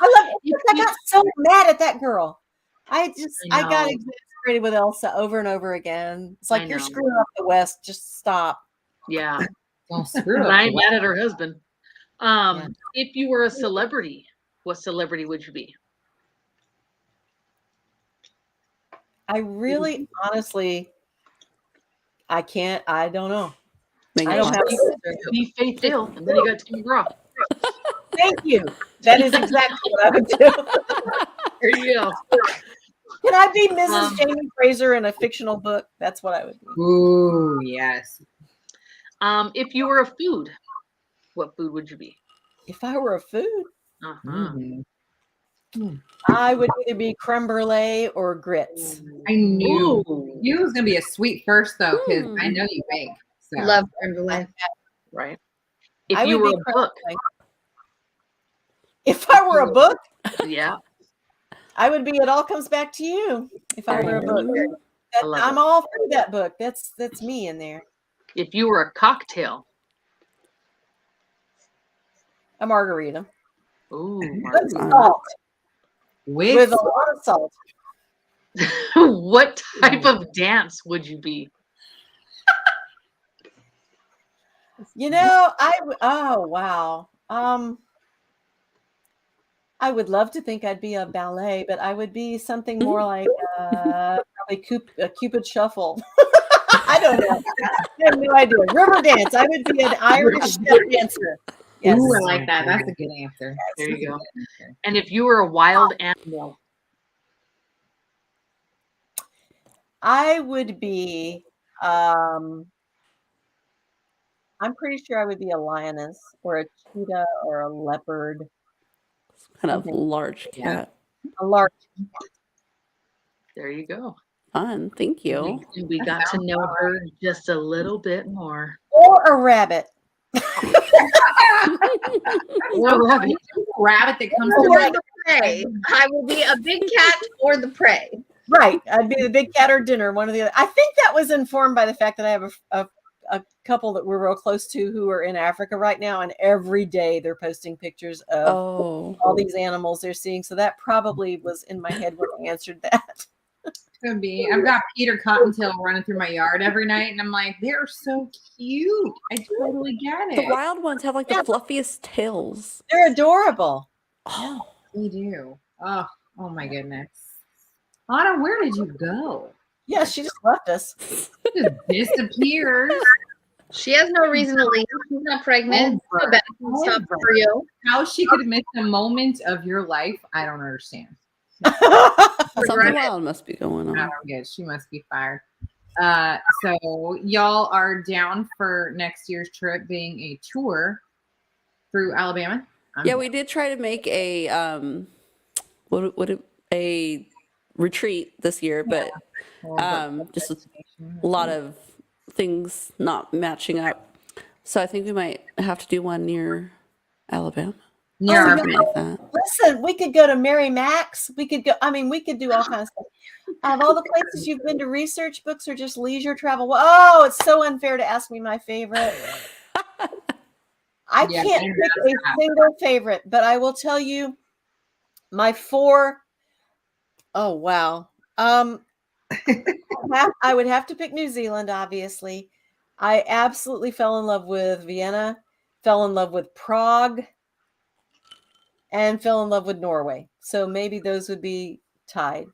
I got so mad at that girl. I got exasperated with Elsa over and over again. It's like, you're screwing up the West. Just stop. Yeah. Don't screw up. I ain't mad at her husband. If you were a celebrity, what celebrity would you be? I really, honestly, I don't know. I don't have be Faith Hill, and then you got Tim McGraw. Thank you. That is exactly what I would do. There you go. Can I be Mrs. Jamie Fraser in a fictional book? That's what I would do. Ooh, yes. If you were a food, what food would you be? If I were a food, Uh-huh. I would either be creme brulee or grits. I knew Ooh, you was gonna be a sweet first though, because I Hmm. know you bake. So Love creme brulee. right. If I you would were be a creme book, brulee. If I were a book, yeah, I would be It All Comes Back to You. If I were a book, I love I'm it. all for that book. That's me in there. If you were a cocktail, A margarita. ooh, With Fun. salt. with With a lot of salt. what type of dance would you be? You know, oh wow. I would love to think I'd be a ballet, but I would be something more like probably Cupid Shuffle. I don't know. I have no idea. River dance. I would be an Irish step dancer. Yes. Ooh, I like that. That's a good answer. There you go. And if you were a wild animal, I would be I'm pretty sure I would be a lioness or a cheetah or a leopard. Kind of Something. large Yeah. cat. A large. there you go. Fun. Thank you. We got to know her just a little bit more. Or a rabbit. Or a rabbit. Rabbit that comes Or to the prey. I will be a big cat or the prey. Right. I'd be the big cat or dinner, one or the other. I think that was informed by the fact that I have a couple that we're real close to who are in Africa right now, and every day they're posting pictures of Oh. all these animals they're seeing. So that probably was in my head when I answered that. Could be. I've got Peter Cottontail running through my yard every night, and I'm like, they're so cute. I totally get The it. wild ones have like the fluffiest tails. They're adorable. Oh. They do. Oh my goodness. Anna, where did you go? Yeah, she just left us. She just disappears. She has no reason to leave. She's not pregnant. Oh, So bad can stop for you. How she could miss a moment of your life, I don't understand. Something wild must be going I on. don't get it. She must be fired. So y'all are down for next year's trip being a tour through Alabama? Yeah, we did try to make a a retreat this year, but just a lot of things not matching up. So I think we might have to do one near Alabama. Yeah. Something like that. Listen, we could go to Mary Mac's. We could go. I mean, we could do all kinds of stuff. Of all the places you've been to, research books or just leisure travel? Oh, it's so unfair to ask me my favorite. I Yeah, can't maybe pick a single favorite, but I will tell you my four. Oh wow. I would have to pick New Zealand, obviously. I absolutely fell in love with Vienna, fell in love with Prague, and fell in love with Norway. So maybe those would be tied.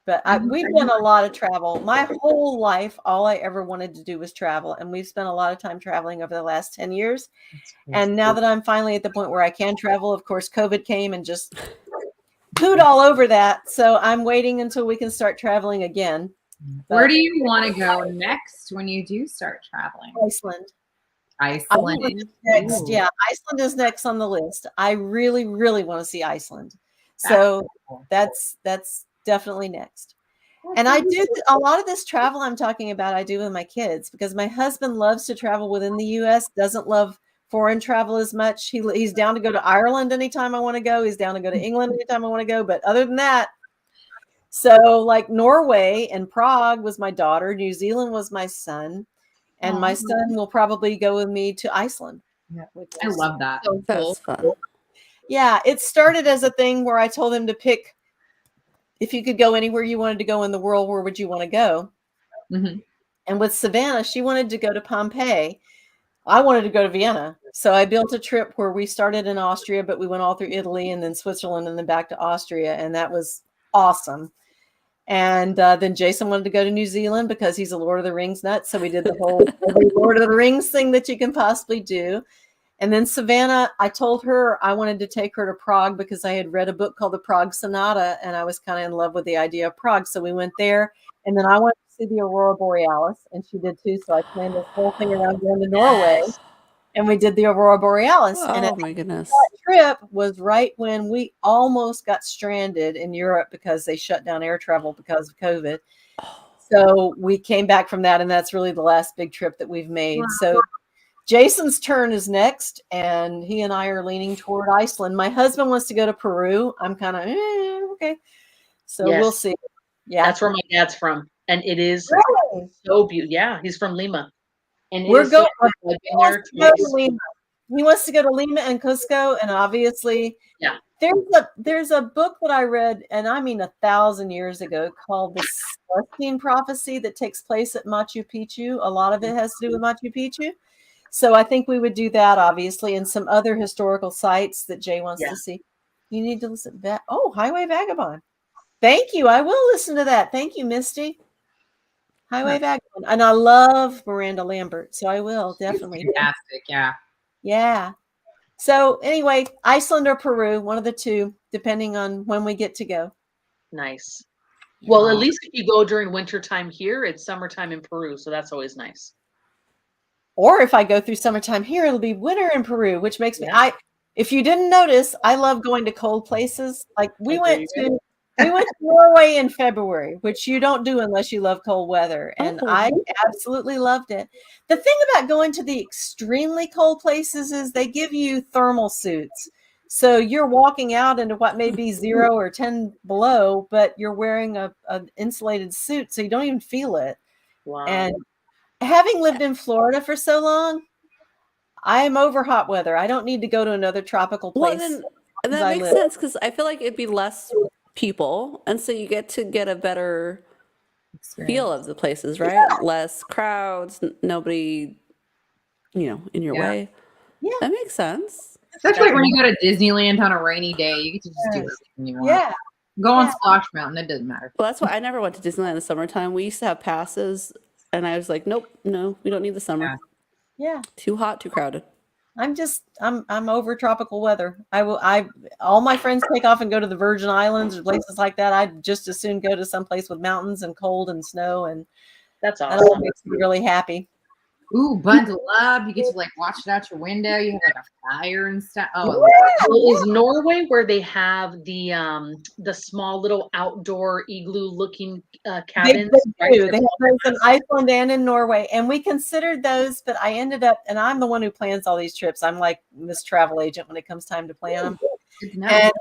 But we've done a lot of travel. My whole life, all I ever wanted to do was travel. And we've spent a lot of time traveling over the last 10 years. And now that I'm finally at the point where I can travel, of course, COVID came and just pooed all over that. So I'm waiting until we can start traveling again. Where do you want to go next when you do start traveling? Iceland. Iceland. Next, yeah, Iceland is next on the list. I really, really want to see Iceland. So that's definitely next. And I do a lot of this travel I'm talking about, I do with my kids because my husband loves to travel within the US, doesn't love foreign travel as much. He's down to go to Ireland anytime I want to go. He's down to go to England anytime I want to go. But other than that, so like Norway and Prague was my daughter, New Zealand was my son, and my son will probably go with me to Iceland. Yeah, I love that. So cool. That's fun. Yeah, it started as a thing where I told him to pick if you could go anywhere you wanted to go in the world, where would you want to go? Mhm. And with Savannah, she wanted to go to Pompeii. I wanted to go to Vienna. So I built a trip where we started in Austria, but we went all through Italy and then Switzerland and then back to Austria. And that was awesome. And then Jason wanted to go to New Zealand because he's a Lord of the Rings nut. So we did the whole every Lord of the Rings thing that you can possibly do. And then Savannah, I told her I wanted to take her to Prague because I had read a book called The Prague Sonata, and I was kind of in love with the idea of Prague. So we went there. And then I went to see the Aurora Borealis, and she did too. So I planned this whole thing around going to Norway, Yes. and we did the Aurora Borealis. And Oh my goodness. that trip was right when we almost got stranded in Europe because they shut down air travel because of COVID. So we came back from that, and that's really the last big trip that we've made. So Jason's turn is next, and he and I are leaning toward Iceland. My husband wants to go to Peru. I'm kind of okay. So we'll Yes. see. Yeah, That's where my dad's from, and it is really? so beautiful. Yeah, he's from Lima, and it We're is so going. beautiful. I've He been wants there to go to twice. Lima. He wants to go to Lima and Cusco, and obviously, Yeah. there's a book that I read, and I mean 1,000 years ago, called The Celestine Prophecy that takes place at Machu Picchu. A lot of it has to do with Machu Picchu. So I think we would do that, obviously, and some other historical sites that Jay wants Yeah. to see. You need to listen to that. Oh, Highway Vagabond. Thank you. I will listen to that. Thank you, Misty. Highway Vagabond. And I love Miranda Lambert, so I will definitely. Fantastic. Yeah. Yeah. So anyway, Iceland or Peru, one of the two, depending on when we get to go. Nice. Well, at least if you go during winter time here, it's summertime in Peru, so that's always nice. Or if I go through summertime here, it'll be winter in Peru, which makes me Yeah. if you didn't notice, I love going to cold places. Like we went Agreed. to Norway in February, which you don't do unless you love cold weather. And Oh. I absolutely loved it. The thing about going to the extremely cold places is they give you thermal suits. So you're walking out into what may be 0 or 10 below, but you're wearing an insulated suit, so you don't even feel it. Wow. And having lived in Florida for so long, I'm over hot weather. I don't need to go to another tropical Well, place. then as that I makes live. sense because I feel like it'd be less people, and so you get to get a better feel of the places, right? Less crowds, nobody, in your Yeah. way. Yeah. That makes sense. Especially when you go to Disneyland on a rainy day, you get to just do everything you want. Yeah. Go on Yeah. Splash Mountain. It doesn't matter. Well, that's why I never went to Disneyland in the summertime. We used to have passes, and I was like, nope, no, we don't need the summer. Yeah. Too hot, too crowded. I'm over tropical weather. All my friends take off and go to the Virgin Islands or places like that. I'd just as soon go to some place with mountains and cold and snow, and That's that awesome. all makes me really happy. Ooh, bundle up. You get to watch it out your window. You have a fire and stuff. Oh, Well, is Norway where they have the small little outdoor igloo looking cabins? They do. They have those in Iceland and in Norway, and we considered those, but I ended up, and I'm the one who plans all these trips. I'm like this travel agent when it comes time to plan them. good to know. And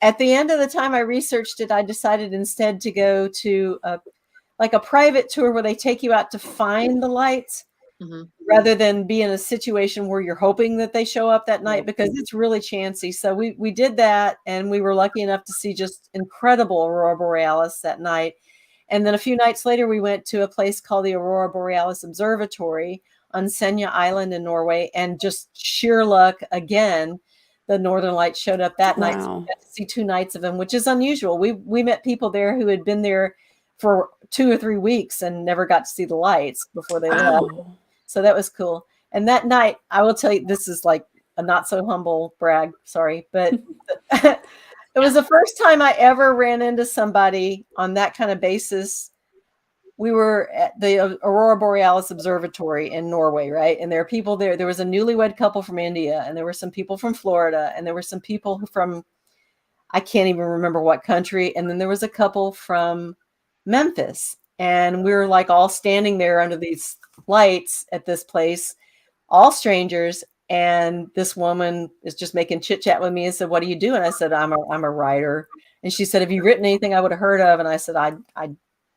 at the end of the time I researched it, I decided instead to go to a private tour where they take you out to find the lights. Mm-hmm. Rather than be in a situation where you're hoping that they show up that night, because it's really chancy. So we did that, and we were lucky enough to see just incredible Aurora Borealis that night. And then a few nights later, we went to a place called the Aurora Borealis Observatory on Senja Island in Norway, and just sheer luck again, the Northern Lights showed up that night. So we got to see 2 nights of them, which is unusual. We met people there who had been there for 2 or 3 weeks and never got to see the lights before they left. So that was cool. And that night, I will tell you, this is like a not so humble brag, sorry, but it was the first time I ever ran into somebody on that kind of basis. We were at the Aurora Borealis Observatory in Norway, right? And there are people there. There was a newlywed couple from India, and there were some people from Florida, and there were some people from, I can't even remember what country. And then there was a couple from Memphis. And we were all standing there under these lights at this place, all strangers. And this woman is just making chit chat with me and said, "What do you do?" And I said, I'm a writer. And she said, "Have you written anything I would have heard of?" And I said, I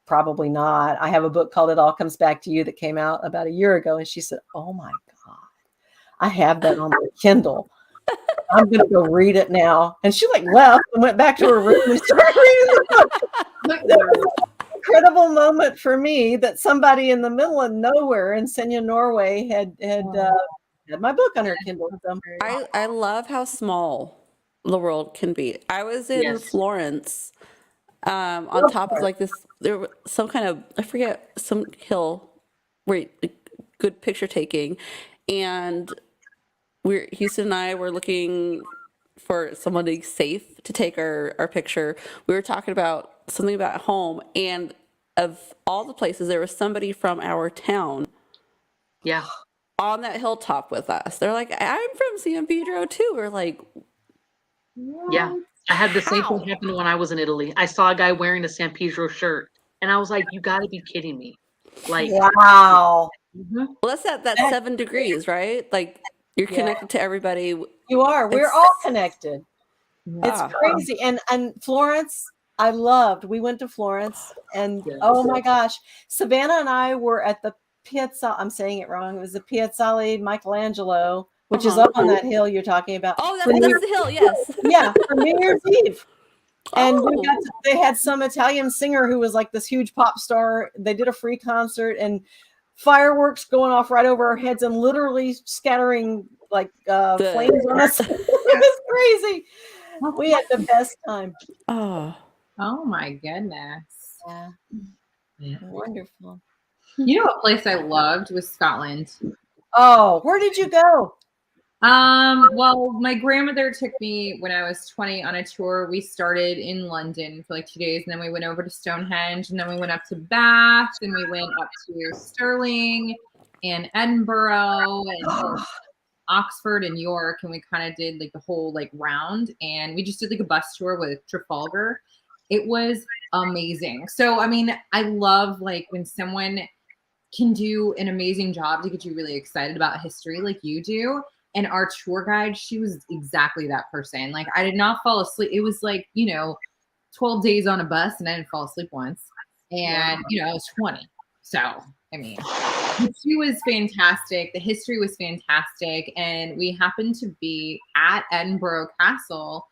probably not. I have a book called It All Comes Back to You that came out about a year ago. And she said, "Oh my God, I have that on my Kindle. I'm going to go read it now." And she left and went back to her room and started reading the book. Incredible moment for me that somebody in the middle of nowhere in Senja, Norway had my book on her Kindle. So. I love how small the world can be. I was in Florence on top of this, there was some kind of, I forget, some hill where good picture taking, and Houston and I were looking for somebody safe to take our picture. We were talking about something about home, and of all the places, there was somebody from our town Yeah. on that hilltop with us. They're like, I'm from San Pedro too. We're like, Yeah. I had the same how? thing happen when I was in Italy. I saw a guy wearing a San Pedro shirt, and I was like, you got to be kidding me. Like, Wow. mhm. Well, that's that 7 degrees, right? Like you're Yeah. connected to everybody. You are. We're It's- all connected. It's Yeah. crazy. And Florence, I loved. We went to Florence, and Yeah. oh my gosh, Savannah and I were at the Piazza. I'm saying it wrong. It was the Piazzale Michelangelo, which is up on that hill you're talking about. Oh, for that's New- the hill. Yes. yeah, for New Year's Eve. And we got Oh. they had some Italian singer who was like this huge pop star. They did a free concert and fireworks going off right over our heads and literally scattering like flames on us. It was crazy. We had the best time. Oh. Oh my goodness. Yeah. Wonderful. You know what place I loved was Scotland. Oh, where did you go? Well, my grandmother took me when I was 20 on a tour. We started in London for like 2 days, and then we went over to Stonehenge, and then we went up to Bath, and we went up to Stirling and Edinburgh and Oxford and York, and we kind of did like the whole like round, and we just did like a bus tour with Trafalgar. It was amazing. So, I mean, I love like when someone can do an amazing job to get you really excited about history like you do. And our tour guide, she was exactly that person. Like, I did not fall asleep. It was like, 12 days on a bus, and I didn't fall asleep once. And, I was 20. So, I mean, she was fantastic. The history was fantastic. And we happened to be at Edinburgh Castle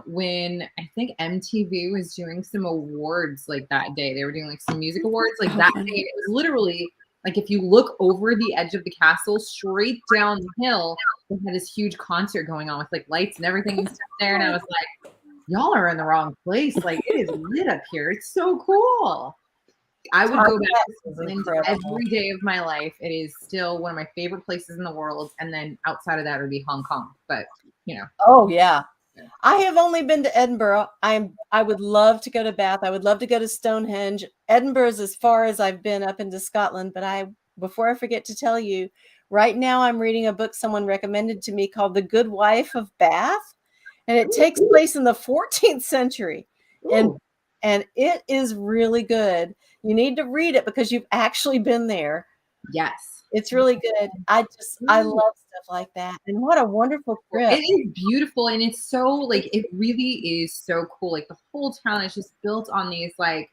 when I think MTV was doing some awards like that day. They were doing like some music awards like that day. It was literally like if you look over the edge of the castle, straight down the hill, they had this huge concert going on with like lights and everything and stuff there. And I was like, y'all are in the wrong place. Like, it is lit up here. It's so cool. I would go back to Scotland every day of my life. It is still one of my favorite places in the world. And then outside of that would be Hong Kong. But, Oh, yeah. I have only been to Edinburgh. I would love to go to Bath. I would love to go to Stonehenge. Edinburgh is as far as I've been up into Scotland. But before I forget to tell you, right now I'm reading a book someone recommended to me called The Good Wife of Bath. And it takes place in the 14th century. And it is really good. You need to read it because you've actually been there. Yes. It's really good. I love stuff like that. And what a wonderful trip. It is beautiful. And it's so like, it really is so cool. Like the whole town is just built on these like,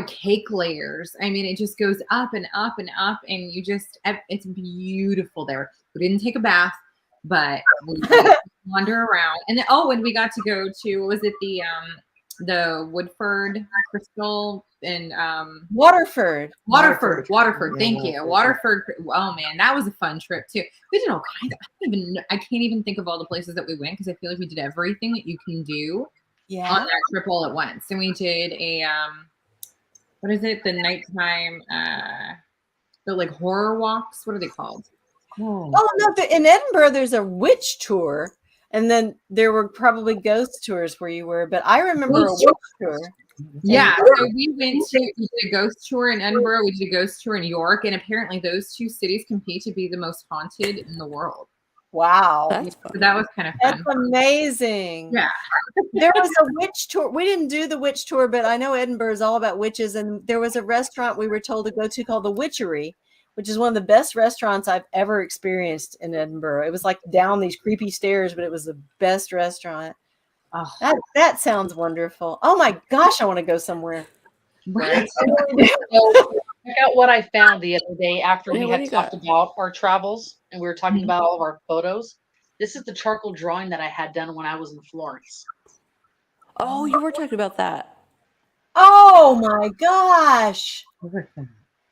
cake layers. I mean, it just goes up and up and up. And it's beautiful there. We didn't take a bath, but we wander around. And then, and we got to go to, was it the Woodford Crystal and Waterford. Thank you. Waterford. Oh man, that was a fun trip too. We did all kinds of, I can't even think of all the places that we went because I feel like we did everything that you can do on that trip all at once. And we did a what is it? The nighttime the like horror walks. What are they called? Oh no, in Edinburgh there's a witch tour. And then there were probably ghost tours where you were, but I remember a witch tour. Yeah, so we did a ghost tour in Edinburgh. We did a ghost tour in York, and apparently those two cities compete to be the most haunted in the world. Wow, so that was kind of fun. That's amazing. Yeah, there was a witch tour. We didn't do the witch tour, but I know Edinburgh is all about witches, and there was a restaurant we were told to go to called the Witchery, which is one of the best restaurants I've ever experienced in Edinburgh. It was like down these creepy stairs, but it was the best restaurant. Oh, that sounds wonderful. Oh my gosh, I want to go somewhere. Right. Check out what I found the other day after we had talked about our travels and we were talking about all of our photos. This is the charcoal drawing that I had done when I was in Florence. Oh, you were talking about that. Oh my gosh.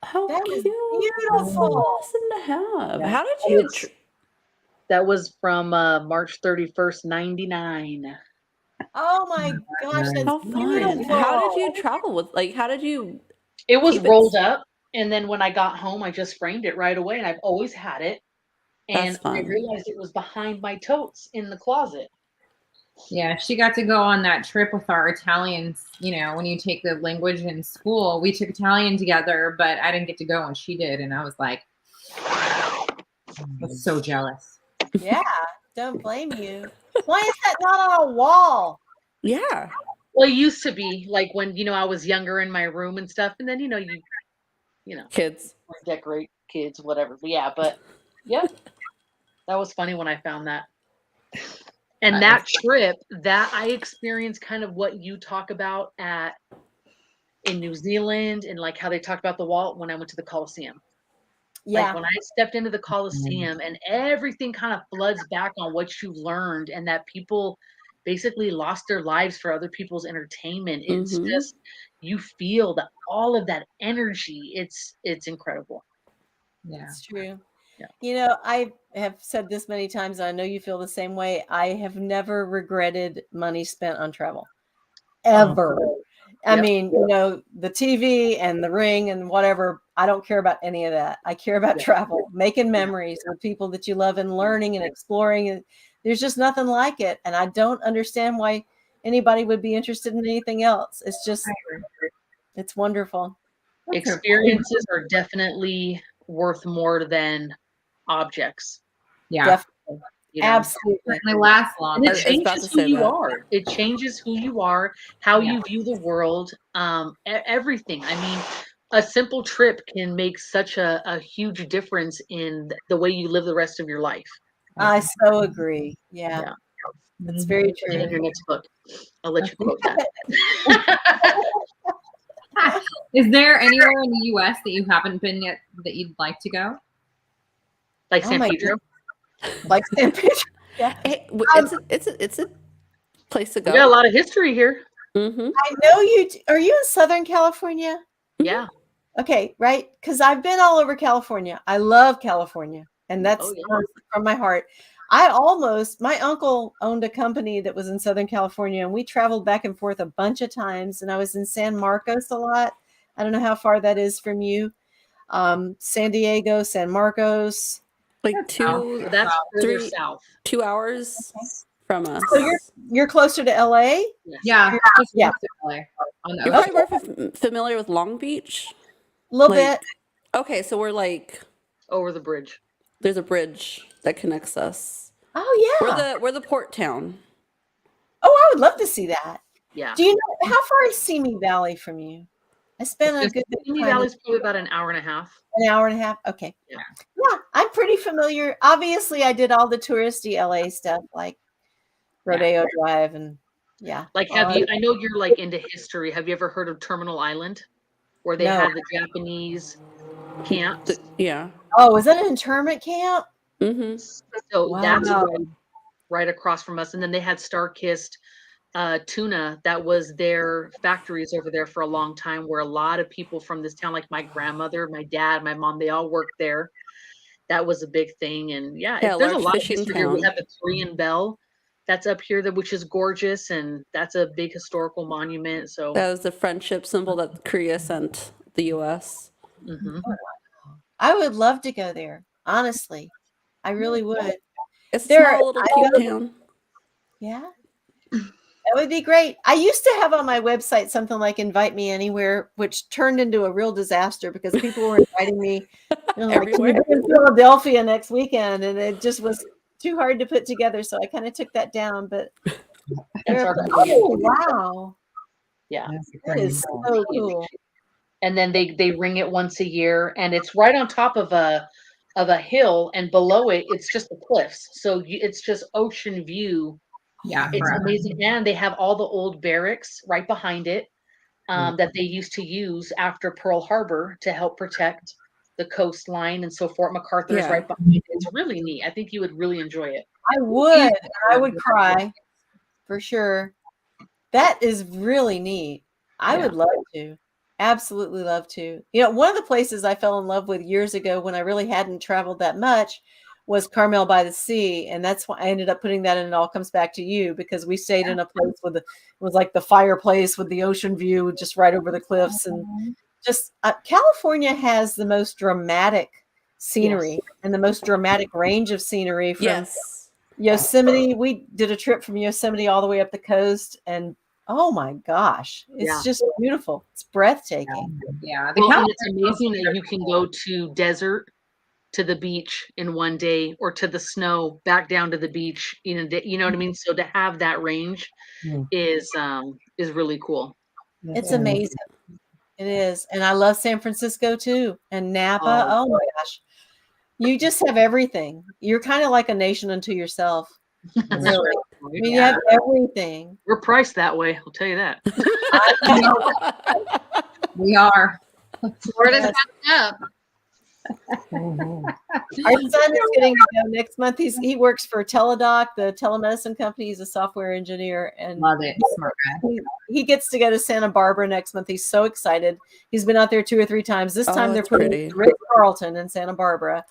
How that cute. Beautiful. Awesome to have. Yeah. How did you? That was from March 31st, 99. Oh my gosh, that's how fun! How did you travel with? Like, how did you? It was rolled up, and then when I got home, I just framed it right away, and I've always had it. And I realized it was behind my totes in the closet. Yeah, she got to go on that trip with our Italians. You know, when you take the language in school, we took Italian together, but I didn't get to go and she did. And I was like, I was so jealous. Yeah, don't blame you. Why is that not on a wall? Yeah. Well, it used to be like when, I was younger in my room and stuff. And then, you Kids. decorate kids, whatever. But yeah, that was funny when I found that. And that trip that I experienced kind of what you talk about in New Zealand and like how they talked about the wall when I went to the Coliseum. Yeah. Like when I stepped into the Coliseum and everything kind of floods back on what you learned and that people basically lost their lives for other people's entertainment. It's just, you feel that all of that energy. It's incredible. Yeah. It's true. Yeah. I have said this many times. I know you feel the same way. I have never regretted money spent on travel. Ever. I mean, the TV and the ring and whatever, I don't care about any of that. I care about travel, making memories with people that you love and learning and exploring. And there's just nothing like it. And I don't understand why anybody would be interested in anything else. It's just, it's wonderful. Experiences are definitely worth more than objects. Yeah. Definitely. You know? Absolutely. They last long. And it I was about changes to who say you that. are. It changes who you are, how you view the world, everything. I mean, a simple trip can make such a huge difference in the way you live the rest of your life. I so agree. Yeah. That's very Put it in your true. next book. I'll let you quote that. Is there anywhere in the U.S. that you haven't been yet that you'd like to go? Like Oh San my Pedro? Like San Pedro. Yeah. Hey, it's a place to We got a go. lot of history here. Mm-hmm. I know you. Are you in Southern California? Yeah. Okay, right. Because I've been all over California. I love California, and that's Oh, yeah. from my heart. My uncle owned a company that was in Southern California, and we traveled back and forth a bunch of times. And I was in San Marcos a lot. I don't know how far that is from you. San Diego, San Marcos. Like That's further 3 south. 2 hours from us. So you're closer to LA? Yes. Yeah. Yeah. On the You're ocean. probably more familiar with Long Beach. A little Like- bit. Okay, so we're like, Over the bridge. there's a bridge that connects us. Oh yeah. We're the port town. Oh, I would love to see that. Yeah. Do you know how far is Simi Valley from you? I spent a good bit of Simi time Valley's probably about an hour and a half. an hour and a half. Okay. Yeah. Yeah, I'm pretty familiar. Obviously, I did all the touristy LA stuff like Rodeo Drive and Like, I know you're like into history. Have you ever heard of Terminal Island? Where they No. have the Japanese camps. Yeah. Oh, is that an internment camp? Mm-hmm. So that's Wow. right across from us. And then they had Star-Kissed tuna. That was their factories over there for a long time, where a lot of people from this town, like my grandmother, my dad, my mom, they all worked there. That was a big thing. And there's a large lot of fishing history here. We town. have the Korean Bell that's up here, which is gorgeous, and that's a big historical monument. So That was the friendship symbol that Korea sent the U.S. mhm. I would love to go there. Honestly, I really would. It's a There- small little I cute know- town. Yeah. That would be great. I used to have on my website something like invite me anywhere, which turned into a real disaster because people were inviting me like, "Can you be in Philadelphia next weekend?" And it just was too hard to put together. So I kind of took that down. But oh, wow. Yeah. That is so cool. And then they ring it once a year, and it's right on top of a hill, and below it it's just the cliffs. So it's just ocean view. Yeah. It's forever. amazing. And they have all the old barracks right behind it that they used to use after Pearl Harbor to help protect the coastline. And so Fort MacArthur is Yeah. right behind it. It's really neat. I think you would really enjoy it. I would. I would cry for sure. That is really neat. I would love to. Absolutely love to. One of the places I fell in love with years ago when I really hadn't traveled that much was Carmel by the Sea. And that's why I ended up putting that in It All Comes Back to You, because we stayed in a place with it was like the fireplace with the ocean view just right over the cliffs. And just California has the most dramatic scenery and the most dramatic range of scenery from Yosemite, we did a trip from Yosemite all the way up the coast, and oh my gosh, it's just beautiful. It's breathtaking. Yeah. Well, and it's amazing that you can go to desert, to the beach in one day, or to the snow, back down to the beach in a day. You know what I mean? So to have that range is really cool. It's amazing. It is. And I love San Francisco too. And Napa. Oh my gosh. You just have everything. You're kind of like a nation unto yourself. Really. I mean, you have everything. We're priced that way, I'll tell you that. We are. Florida's coming up. Our son is getting to go next month. He works for Teladoc, the telemedicine company. He's a software engineer, and Love it. Smart guy. he gets to go to Santa Barbara next month. He's so excited. He's been out there 2 or 3 times. This time they're putting Ritz Carlton in Santa Barbara.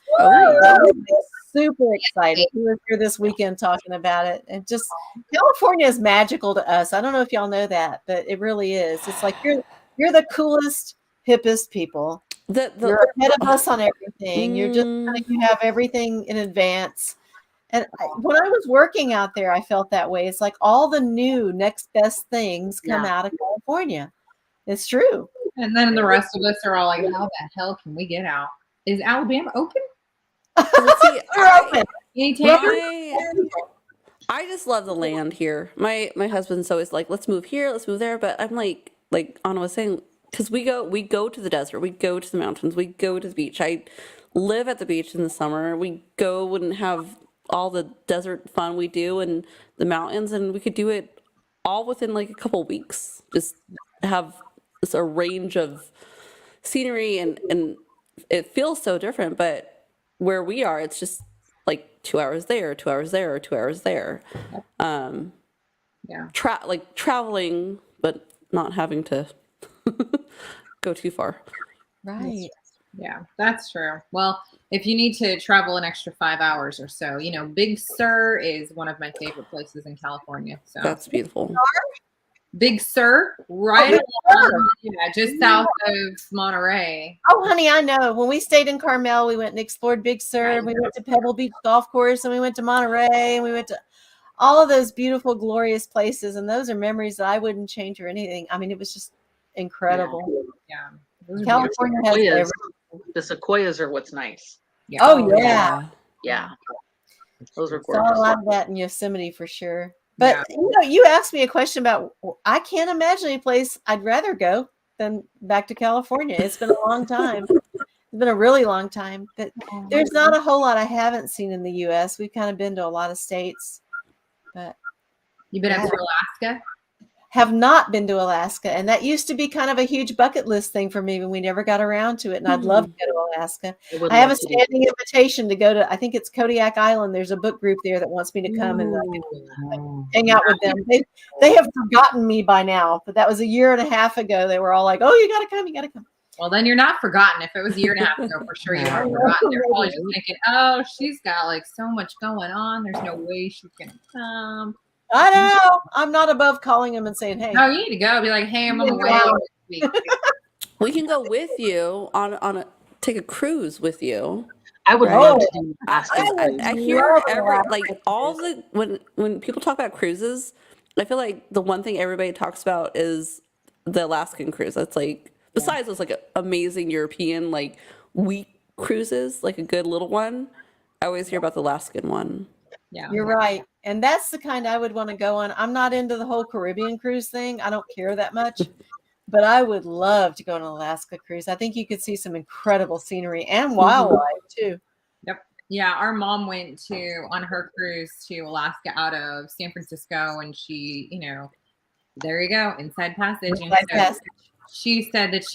Super excited. He was here this weekend talking about it, and just California is magical to us. I don't know if y'all know that, but it really is. It's like you're the coolest, hippest people. You're ahead of us on everything. You're just you have everything in advance. And when I was working out there, I felt that way. It's like all the new next best things come out of California. It's true. And then the rest of us are all like, how the hell can we get out? Is Alabama open? We're open. I just love the land here. My husband's always like, let's move here, let's move there. But I'm like Anna was saying, because we go to the desert, we go to the mountains, we go to the beach. I live at the beach in the summer. We go and have all the desert fun we do in the mountains, and we could do it all within like a couple weeks. Just have a range of scenery, and it feels so different. But where we are, it's just like 2 hours there, 2 hours there, 2 hours there. Traveling, but not having to go too far. Right. Yeah, that's true. Well, if you need to travel an extra 5 hours or so, Big Sur is one of my favorite places in California. So that's beautiful. Big Sur, right along, just south of Monterey. Oh, honey, I know. When we stayed in Carmel, we went and explored Big Sur. We went to Pebble Beach Golf Course, and we went to Monterey, and we went to all of those beautiful, glorious places. And those are memories that I wouldn't change or anything. I mean, it was just incredible. Yeah. California has everything. The sequoias are what's nice. Yeah. Oh, yeah. Yeah. Those are Saw gorgeous. a lot of that in Yosemite for sure. But you asked me a question about, I can't imagine any place I'd rather go than back to California. It's been a long time. It's been a really long time. But there's not a whole lot I haven't seen in the U.S. We've kind of been to a lot of states. But you've been up to Alaska? Have not been to Alaska, and that used to be kind of a huge bucket list thing for me, but we never got around to it. And I'd love to go to Alaska. I have a standing invitation to go to, I think it's Kodiak Island. There's a book group there that wants me to come and hang out with them. They have forgotten me by now, but that was 1.5 years ago. They were all like, "Oh, you got to come! You got to come." Well, then you're not forgotten. If it was 1.5 years ago, for sure you weren't forgotten. They're probably just thinking, "Oh, she's got like so much going on. There's no way she's gonna come." I know. I'm not above calling them and saying, "Hey, no, you need to go." Be like, "Hey, I'm on the way this week." We can go with you take a cruise with you. I would love to do that. I hear when people talk about cruises, I feel like the one thing everybody talks about is the Alaskan cruise. That's like, besides those like amazing European like week cruises, like a good little one, I always hear about the Alaskan one. Yeah, you're right. And that's the kind I would want to go on. I'm not into the whole Caribbean cruise thing. I don't care that much, but I would love to go on an Alaska cruise. I think you could see some incredible scenery and wildlife too. Yep. Yeah. Our mom went on her cruise to Alaska out of San Francisco, and she, there you go, Inside Passage. She said that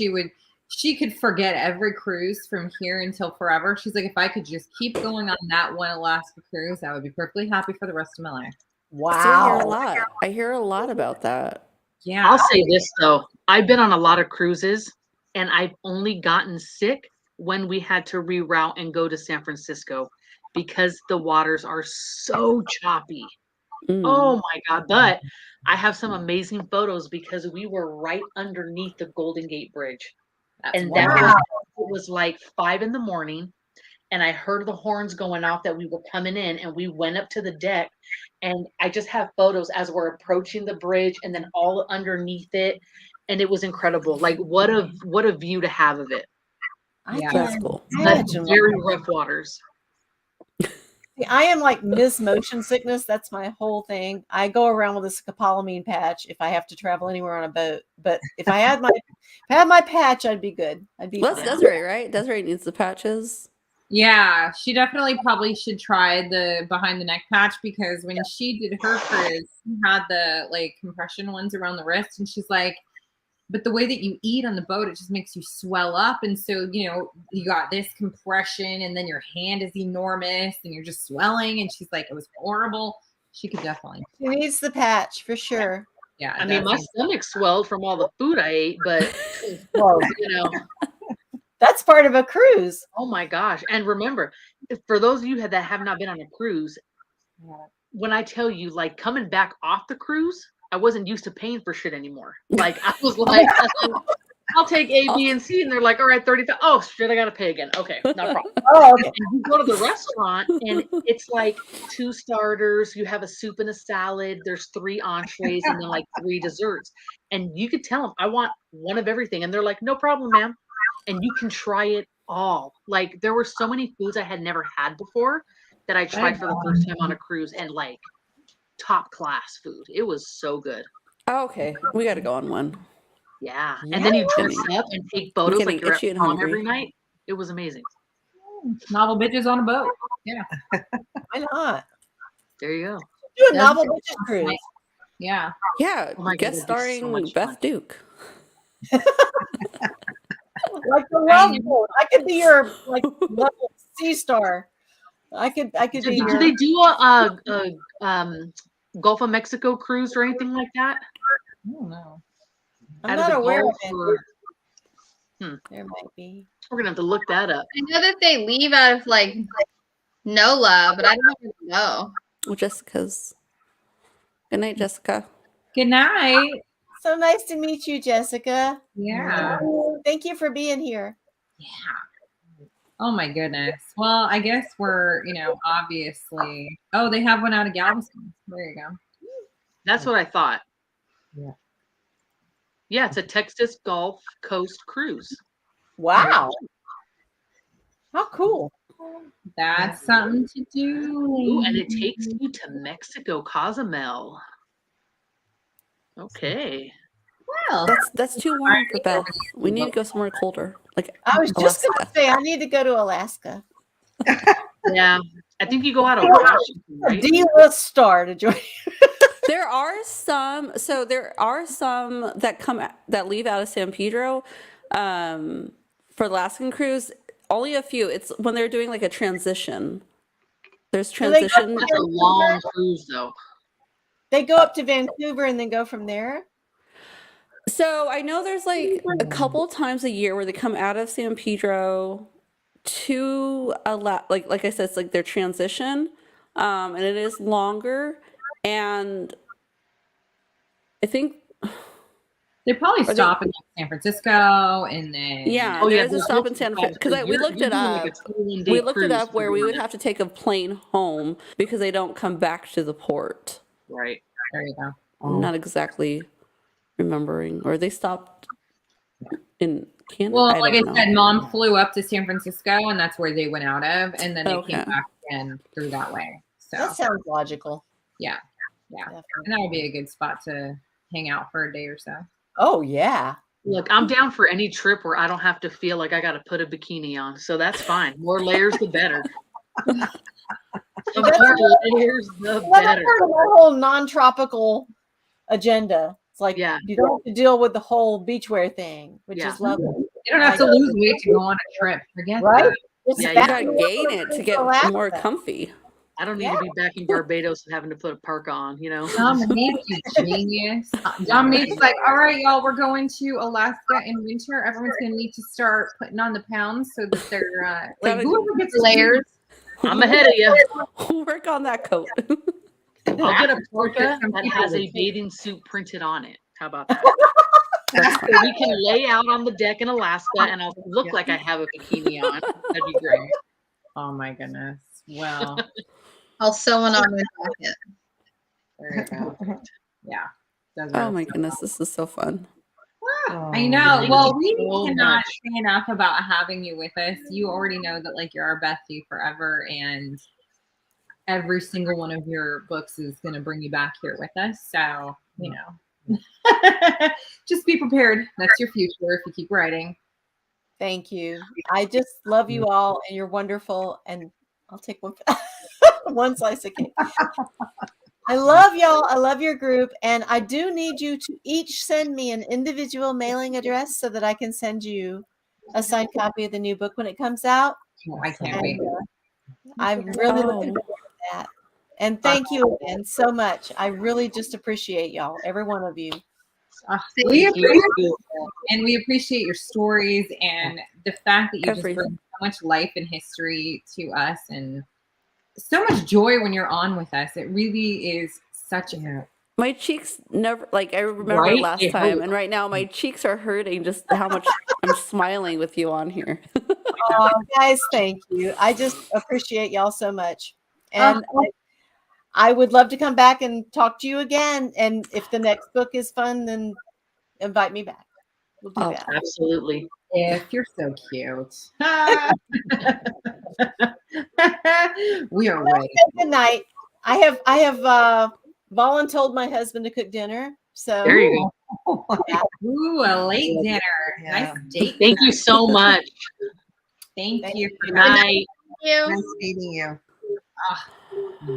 she could forget every cruise from here until forever. She's like, if I could just keep going on that one Alaska cruise, I would be perfectly happy for the rest of my life. Wow. I hear a lot about that. Yeah. I'll say this though. I've been on a lot of cruises, and I've only gotten sick when we had to reroute and go to San Francisco because the waters are so choppy. Oh my God. But I have some amazing photos because we were right underneath the Golden Gate Bridge. It was like 5 a.m, and I heard the horns going off that we were coming in, and we went up to the deck, and I just have photos as we're approaching the bridge and then all underneath it, and it was incredible. Like what a view to have of it. That's cool. That's very rough waters. See, I am like Miss Motion Sickness. That's my whole thing. I go around with a scopolamine patch if I have to travel anywhere on a boat. But if I had my patch, I'd be good. I'd be Well, that's fine. Desiree, right? Desiree needs the patches. Yeah, she definitely probably should try the behind the neck patch, because when she did her cruise, she had the like compression ones around the wrist, and she's like, but the way that you eat on the boat, it just makes you swell up. And so, you know, you got this compression and then your hand is enormous and you're just swelling. And she's like, it was horrible. She could definitely. She needs the patch for sure. Yeah. I mean, my stomach swelled from all the food I ate, but Whoa. you know, That's part of a cruise. oh my gosh. And remember, for those of you that have not been on a cruise, when I tell you, like coming back off the cruise, I wasn't used to paying for shit anymore. Like I was like, I'll take A, B, and C, and they're like, all right, 35. Oh shit, I gotta pay again. Okay, no problem. Oh, okay. And you go to the restaurant, and it's like 2 starters. You have a soup and a salad. There's 3 entrees, and then like 3 desserts. And you could tell them, I want one of everything, and they're like, no problem, ma'am. And you can try it all. Like there were so many foods I had never had before that I tried for the first time on a cruise, and like top class food. It was so good. Oh, okay, we got to go on one. Yeah. And then you dress up and take photos getting like you're itchy at and prom hungry. every night. It was amazing. Novel bitches on a boat. Yeah. Why not? There you go. Do a novel bitches cruise. Yeah. Yeah, Oh my God, guest that'd be so starring much Beth fun. Duke. Like the love boat. I could be your like level C star. I could be Do your they do a Gulf of Mexico cruise or anything like that? I don't know. I'm Out not the aware of Gulf it. or- There might be. We're gonna have to look that up. I know that they leave out of like NOLA, but I don't really know. Well, Jessica's. Good night, Jessica. Good night. So nice to meet you, Jessica. Yeah. Thank you for being here. Oh my goodness. Well, I guess we're, you know, obviously. Oh, they have one out of Galveston. There you go. That's what I thought. Yeah. Yeah, it's a Texas Gulf Coast cruise. Wow. How cool. That's something to do. Ooh, and it takes you to Mexico, Cozumel. Okay. Well, That's too warm for Beth. We need to go somewhere colder, like I was just going Alaska. to say, I need to go to Alaska. Yeah. I think you go out of Washington, A right? D-list star to join. There are some. So there are some that leave out of San Pedro for the Alaskan Cruise. Only a few. It's when they're doing like a transition. There's Do they go transition. That's a long cruise, though. They go up to Vancouver and then go from there. So I know there's like a couple times a year where they come out of San Pedro to like I said, it's like their transition, and it is longer. And I think they probably they- stop in like, San Francisco and then. yeah, Oh, there yeah, is a there's stop in multiple San Francisco because stops. we You're looked it doing up. like a 21-day We looked it cruise up where to we do would that. have to take a plane home because they don't come back to the port. Right. There you go. I'm not exactly remembering, or they stopped in Canada. Well, like I don't know. said, Mom flew up to San Francisco, and that's where they went out of, and then they Okay. came back again through that way. So That sounds logical. yeah, Definitely. and that would be a good spot to hang out for a day or so. Oh, yeah. Look, I'm down for any trip where I don't have to feel like I got to put a bikini on. So that's fine. More layers, the better. The more layers, the Well, that's better. part of our whole non-tropical agenda. It's like Yeah. you don't have to deal with the whole beachwear thing, which Yeah. is lovely. You don't have to lose weight to go on a trip. Forget Right? that. It's Yeah, you You that- gotta gain it to get Alaska. more comfy. I don't need to be back in Barbados and having to put a parka on, you know? Dominique, you genius. Dominique's like, all right, y'all, we're going to Alaska in winter. Everyone's going to need to start putting on the pounds so that they're like, Gotta- whoever gets Layers. I'm ahead of you. Work on that coat. I'll get a parka Some that people has a would bathing suit printed on it. How about that? That's So we can lay out on the deck in Alaska and I'll look like I have a bikini on. That'd be great. Oh my goodness. Well, I'll sew one on your jacket. there you go. Yeah. Those Oh are my goodness, this is so fun. I know. Thank Well, you we so cannot much. say enough about having you with us. You already know that like you're our bestie forever, and every single one of your books is going to bring you back here with us. So, you know, just be prepared. That's your future if you keep writing. Thank you. I just love you all, and you're wonderful. And I'll take one one slice of cake. I love y'all. I love your group, and I do need you to each send me an individual mailing address so that I can send you a signed copy of the new book when it comes out. I can't wait. I'm really looking Oh, forward to that. And thank you again so much. I really just appreciate y'all, every one of you. We Thank appreciate you. and we appreciate your stories and the fact that you just Everything. bring so much life and history to us and so much joy when you're on with us. It really is such a my cheeks never, like I remember Right? last It time, hurt. and right now my cheeks are hurting just how much I'm smiling with you on here. Oh, guys, thank you. I just appreciate y'all so much. And I would love to come back and talk to you again. And if the next book is fun, then invite me back. We'll do Oh. that. Absolutely. if you're so cute. We are ready. Good night. I have voluntold my husband to cook dinner. So There you go. Ooh, a late dinner. Nice date. Thank you so much. Thank you for Good night. You. Nice meeting you.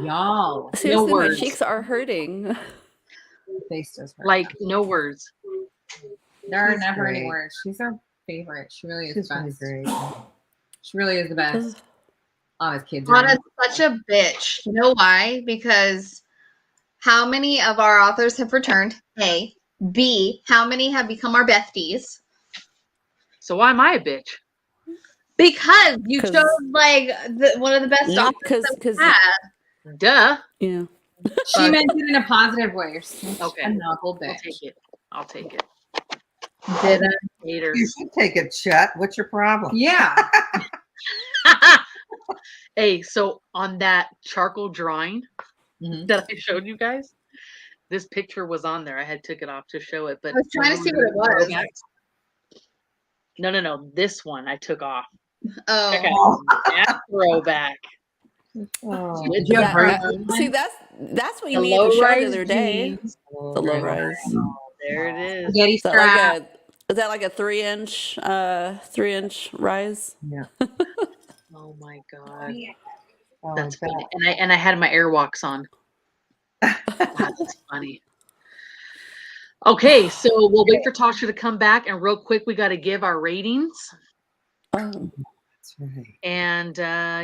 y'all. Seriously, my words. cheeks are hurting. Face does hurt. Like no words. There are She's never any great. words. She's our favorite. She really is She's the really best. great. She really is the best. All his kids are. Anna's such a bitch. You know why? Because how many of our authors have returned? A. B. How many have become our besties? So why am I a bitch? Because you 'Cause- chose like one of the best You- authors 'cause- that we 'cause- had. Duh. Yeah. She meant it in a positive way. You're such Okay. a novel I'll bitch. take it. I'll take it. Did I? You Haters. should take it, Chet. What's your problem? Yeah. Hey, so on that charcoal drawing Mhm. that I showed you guys, this picture was on there. I had took it off to show it, but I was trying to see what it was. throwbacks- No. This one I took off. Oh, Check out that throwback. Oh, With Yeah, the right. brown, See, that's what you the needed to show the low-rise other day. jeans. The low rise. There it is. Spaghetti Is that strap. like is that like a 3-inch rise? yeah. Oh my god, Oh, that's that- funny. And I had my Airwalks on. That's funny. Okay, so we'll wait for Tasha to come back, and real quick, we got to give our ratings, Oh, That's right. and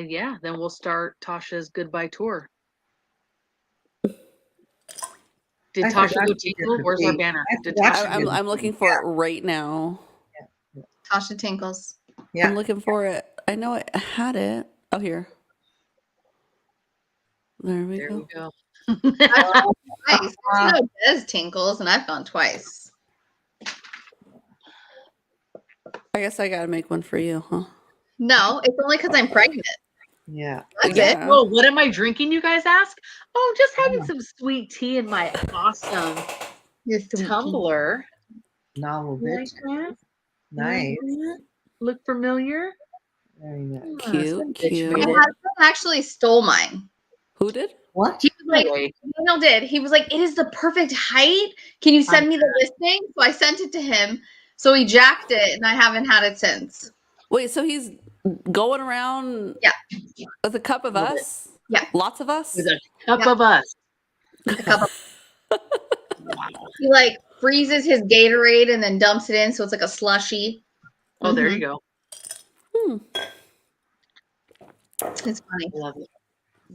yeah, then we'll start Tasha's goodbye tour. Did I Tasha forgot go to get tinkle? the Where's our date. banner? I Did forgot Tasha? to- I'm looking for it right now. Tasha Tinkles. Yeah. I'm looking for it. I know I had it. Oh, here. There we There go. we go. Twice. I know Des Tinkles, and I've gone twice. I guess I gotta make one for you, huh? No, it's only because I'm pregnant. Yeah. That's it. Yeah. Oh, what am I drinking? You guys ask. Oh, just having some sweet tea in my awesome You're thinking. tumbler. Novel You like bitch. that? Nice. Look familiar? Very nice. Cute, Some bitch cute. made My it. husband actually stole mine. Who did? What? He was like, Anyway, Daniel did. He was like, it is the perfect height. Can you send me the listing? So I sent it to him. So he jacked it, and I haven't had it since. Wait, so he's going around Yeah. with a cup of Love it. us? Yeah. Lots of us? with a cup Yeah. of us. A cup of- Wow. he like freezes his Gatorade and then dumps it in, so it's like a slushy. Oh, there you go. Hmm. It's funny. Love it.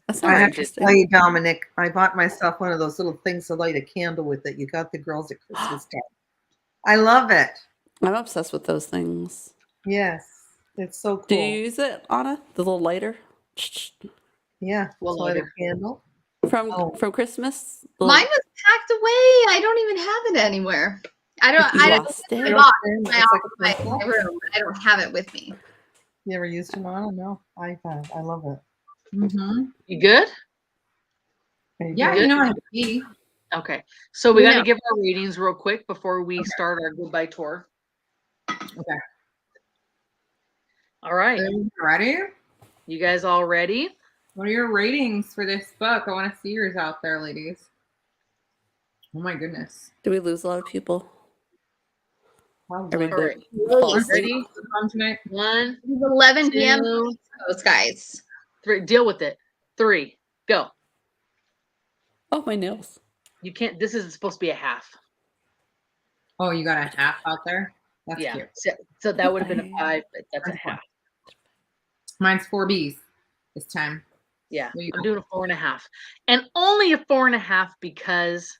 That I sounds have to interesting. tell you, Dominic, I bought myself one of those little things to light a candle with that you got the girls at Christmas time. I love it. I'm obsessed with those things. Yes. It's so cool. Do you use it, Anna? The little lighter? Yeah. Well, to light a later. candle. From Oh. Christmas? Mine was packed away. I don't even have it anywhere. I don't. You I don't. lost I it? bought It's my, like a my pencil. room. I don't have it with me. You ever used them on? No, I love it. Mm-hmm. You good? Yeah, good? you know how to be. Okay. So we You got to know. give our ratings real quick before we start our goodbye tour. Okay. All right. Ready? You guys all ready? What are your ratings for this book? I want to see yours out there, ladies. Oh my goodness. Did we lose a lot of people? Probably. Everybody All right. fall asleep? Ready? On tonight. 1, It's 11 p.m. 2, Those guys. 3. Deal with it. 3. Go. Oh, my nails. You can't. This is supposed to be a half. Oh, you got a half out there? That's Yeah. cute. So that would have been a 5, but that's a half. Mine's 4 B's this time. Yeah. There you I'm go. doing a 4.5. And only a 4.5 because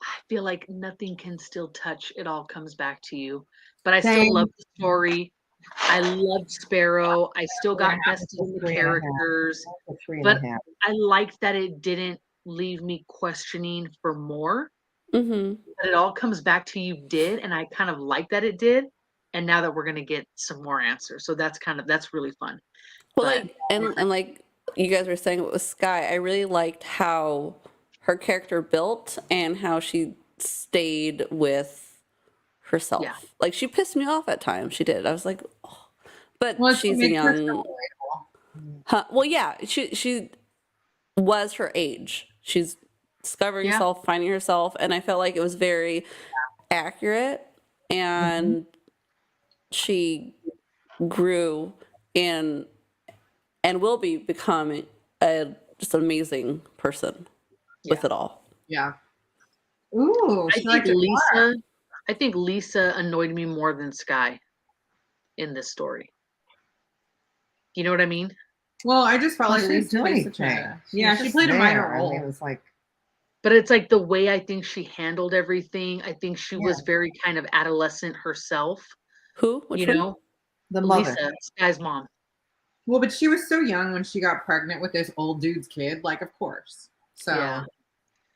I feel like nothing can still touch. It all comes back to you. But I Same. still love the story. I loved Sparrow. I still got invested in the 3.5. characters. A 3.5. But I liked that it didn't leave me questioning for more. Mm-hmm. But it all comes back to you did. And I kind of like that it did. And now that we're going to get some more answers. So that's really fun. Well, But- like, and like you guys were saying with Sky, I really liked how her character built and how she stayed with herself. Yeah. Like, she pissed me off at times. She did. I was like, oh. But Well, she's a makes her young. so relatable. Well, yeah, she was her age. She's discovering Yeah. herself, finding herself, and I felt like it was very accurate, and she grew and will be becoming a just an amazing person with it all. Yeah. Ooh, I she liked think it more. Lisa annoyed me more than Sky in this story. You know what I mean? Well, I just felt Well, like she Lisa didn't do played such anything. a She yeah. was She just played a minor there, and role. it was like, But it's like the way I think she handled everything. I think she was very kind of adolescent herself. Who? Which You one? know, the mother. Lisa, Sky's mom. Well, but she was so young when she got pregnant with this old dude's kid. Like, of course. So Yeah.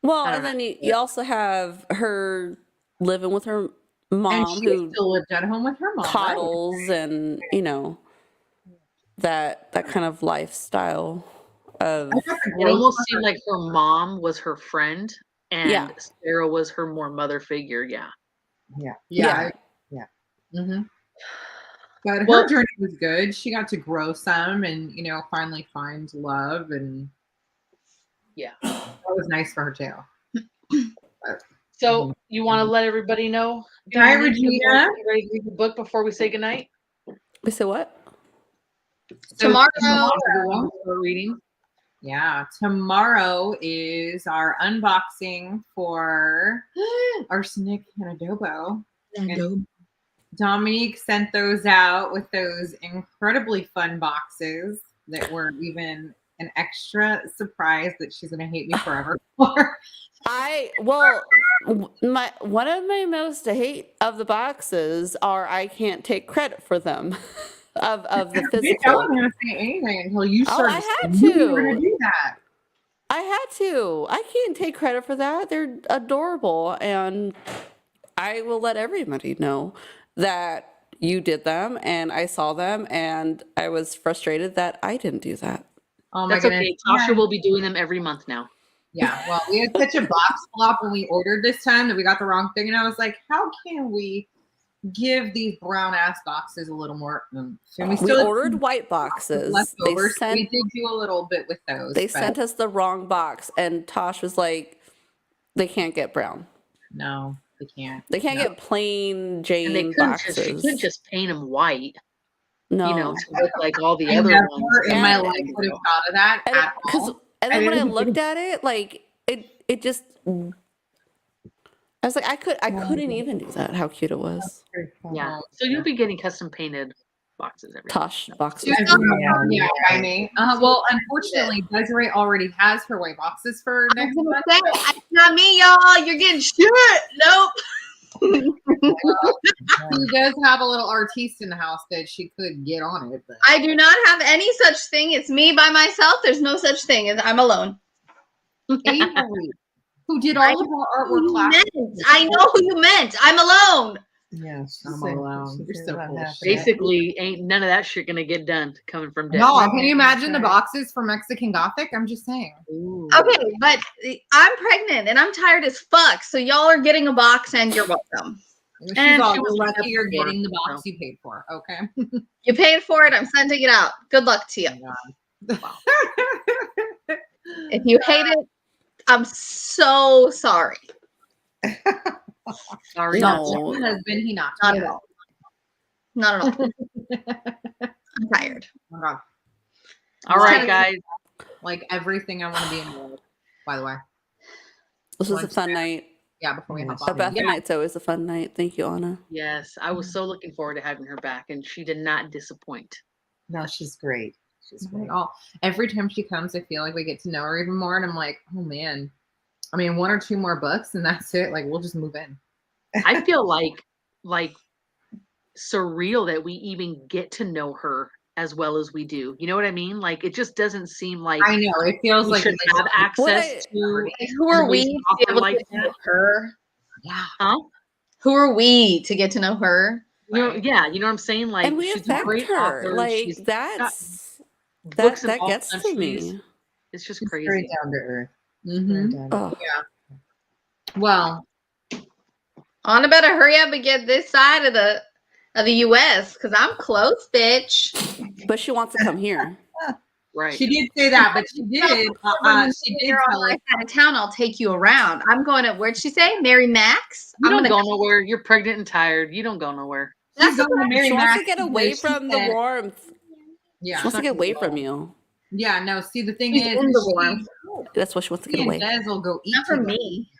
Well, I and don't then you also have her living with her mom, and she who still lived at home with her mom. right? coddles and that kind of lifestyle of I got the It growth almost for seemed her. like her mom was her friend, and Yeah. Sparrow was her more mother figure. Yeah. Yeah. Yeah. Yeah. Mm-hmm. But her Well- journey was good. She got to grow some and, finally find love. And Yeah. that was nice for her too. So you want to let everybody know? Hi, Dominique, you Regina. ready to read the book before we say goodnight? we say what? So Tomorrow. Everyone, we're reading. Yeah, tomorrow is our unboxing for Arsenic and Adobo. And Dominique sent those out with those incredibly fun boxes that were even an extra surprise that she's going to hate me forever for. One of my most hate of the boxes are I can't take credit for them of the Bitch, I physical. wasn't going to say anything until you started. I had saying you were to. going to do that. I had to. I can't take credit for that. They're adorable, and I will let everybody know that you did them, and I saw them, and I was frustrated that I didn't do that. Oh my That's goodness. okay. Tasha will be doing them every month now. Yeah, well, we had such a box flop when we ordered this time that we got the wrong thing. And I was like, how can we give these brown ass boxes a little more oomph? And We still had ordered some white boxes. leftovers. So we did do a little bit with those. They but sent us the wrong box, and Tosh was like, they can't get brown. No, they can't. They can't No. get plain And they Jane couldn't boxes. she couldn't just paint them white, No. to look like all the I other never ones. in my And- life would have thought of that And, at all. and I then when I didn't looked at it, like it just, I was like, I couldn't even do that. How cute it was. Yeah. So you'll be getting custom painted boxes every Tosh boxes. Yeah, by me. Well, unfortunately, Desiree already has her white boxes for I next was month. gonna say, not me, y'all. You're getting shit. Nope. She does have a little artiste in the house that she could get on it. But I do not have any such thing. It's me by myself. There's no such thing as I'm alone. Avery, who did all of our artwork Who you classes. meant. I know who you meant. I'm alone. Yeah, she's I'm saying- all alone. she's You're saying so about full of half shit. of that. Basically, ain't none of that shit gonna get done coming from Deb. No, can you imagine the boxes for Mexican Gothic? I'm just saying. Ooh. Okay, but I'm pregnant and I'm tired as fuck. So y'all are getting a box and you're welcome. She's And all she was lucky you're left for getting the it, box so. you paid for. Okay. You paid for it. I'm sending it out. Good luck to you. If you hate it, I'm so sorry. Sorry. No. Husband, he not. Not at all. Not at all. I'm tired. Oh my God. All right, guys. Like everything I want to be in the world, by the way. This was a fun night. Yeah, before we hop A on. Beth Yeah. night's always a fun night. Thank you, Anna. Yes, I was so looking forward to having her back, and she did not disappoint. No, she's great. She's Not great. at all. Every time she comes, I feel like we get to know her even more, and I'm like, oh man. I mean, 1 or 2 more books, and that's it. Like, we'll just move in. I feel like surreal that we even get to know her as well as we do. You know what I mean? Like, it just doesn't seem like I know it feels we like should have access I- to. Who are we somebody's to be offer able like to get to know that. her? Yeah. Huh? Who are we to get to know her? You know, yeah, you know what I'm saying? Like, And we she's a affect great her. author. Like She's that's that books in that all gets to countries. me. It's just She's very crazy. down to earth. Mhm. Very down to earth. Oh, Well, Anna better hurry up and get this side of the US because I'm close, bitch. but she wants to come here. Right. she did say that, but she did. She did You're on tell my us. side of town. I'll take you around. I'm going to, where'd she say? Mary Max? You I'm don't gonna go nowhere. You're pregnant and tired. You don't go nowhere. She's going to Mary She wants to Max get because away she from the said- warmth. Yeah. She wants to get away from you. Yeah. No. See, the thing She's is, in is the warmth. That's what she wants to she get and away. Des will go eat. Not for together. me.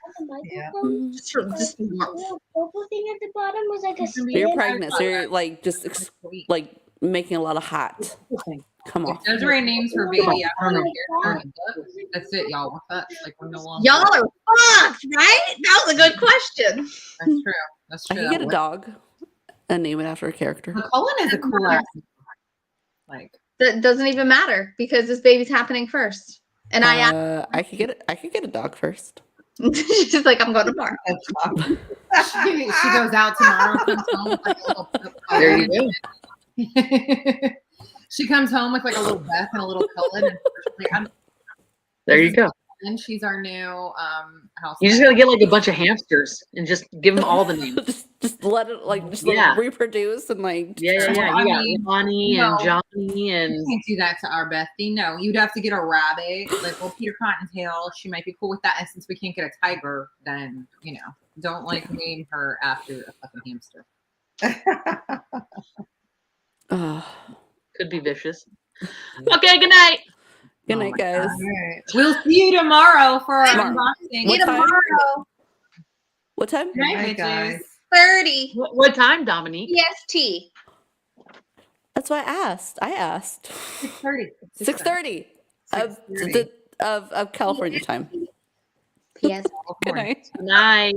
Yeah. Mhm. Just for just the warmth. Purple thing at the bottom was like a It's gonna be You're excited pregnant, about so you're that. like just like making a lot of hot. Come on. If Desiree names her baby after her character in the book, that's it, y'all. What's up? Like, we're no longer. Y'all are fucked, right? That was a good question. That's true. That's I true. could get a dog and name it after a character. McCullen is a cool ass. Like, That doesn't even matter because this baby's happening first. And I asked, I could get a dog first. she's like, I'm going tomorrow. she goes out tomorrow, comes home with like a little. There you go. She comes home with like a little Beth and a little Cullen, and like, There you go. and she's our new house. You just pet. gotta get like a bunch of hamsters and just give them all the names. just let it like just Yeah. like, reproduce and like Yeah. You I got mean, Lonnie no. and Johnny and You can't do that to our Bethy. No, you'd have to get a rabbit, like Peter Cottontail. She might be cool with that. And since we can't get a tiger, then don't like name her after a fucking hamster. could be vicious. Okay, good night. Good Oh night, my guys. All right. We'll see you tomorrow for our Tomorrow. unboxing. What time? Tomorrow, What time? Good night, Bye, guys. bitches. 30 What time, Dominique? EST. That's why I asked. 6:30. 6:30 of 6:30. of California time. PS. Good night. Good night.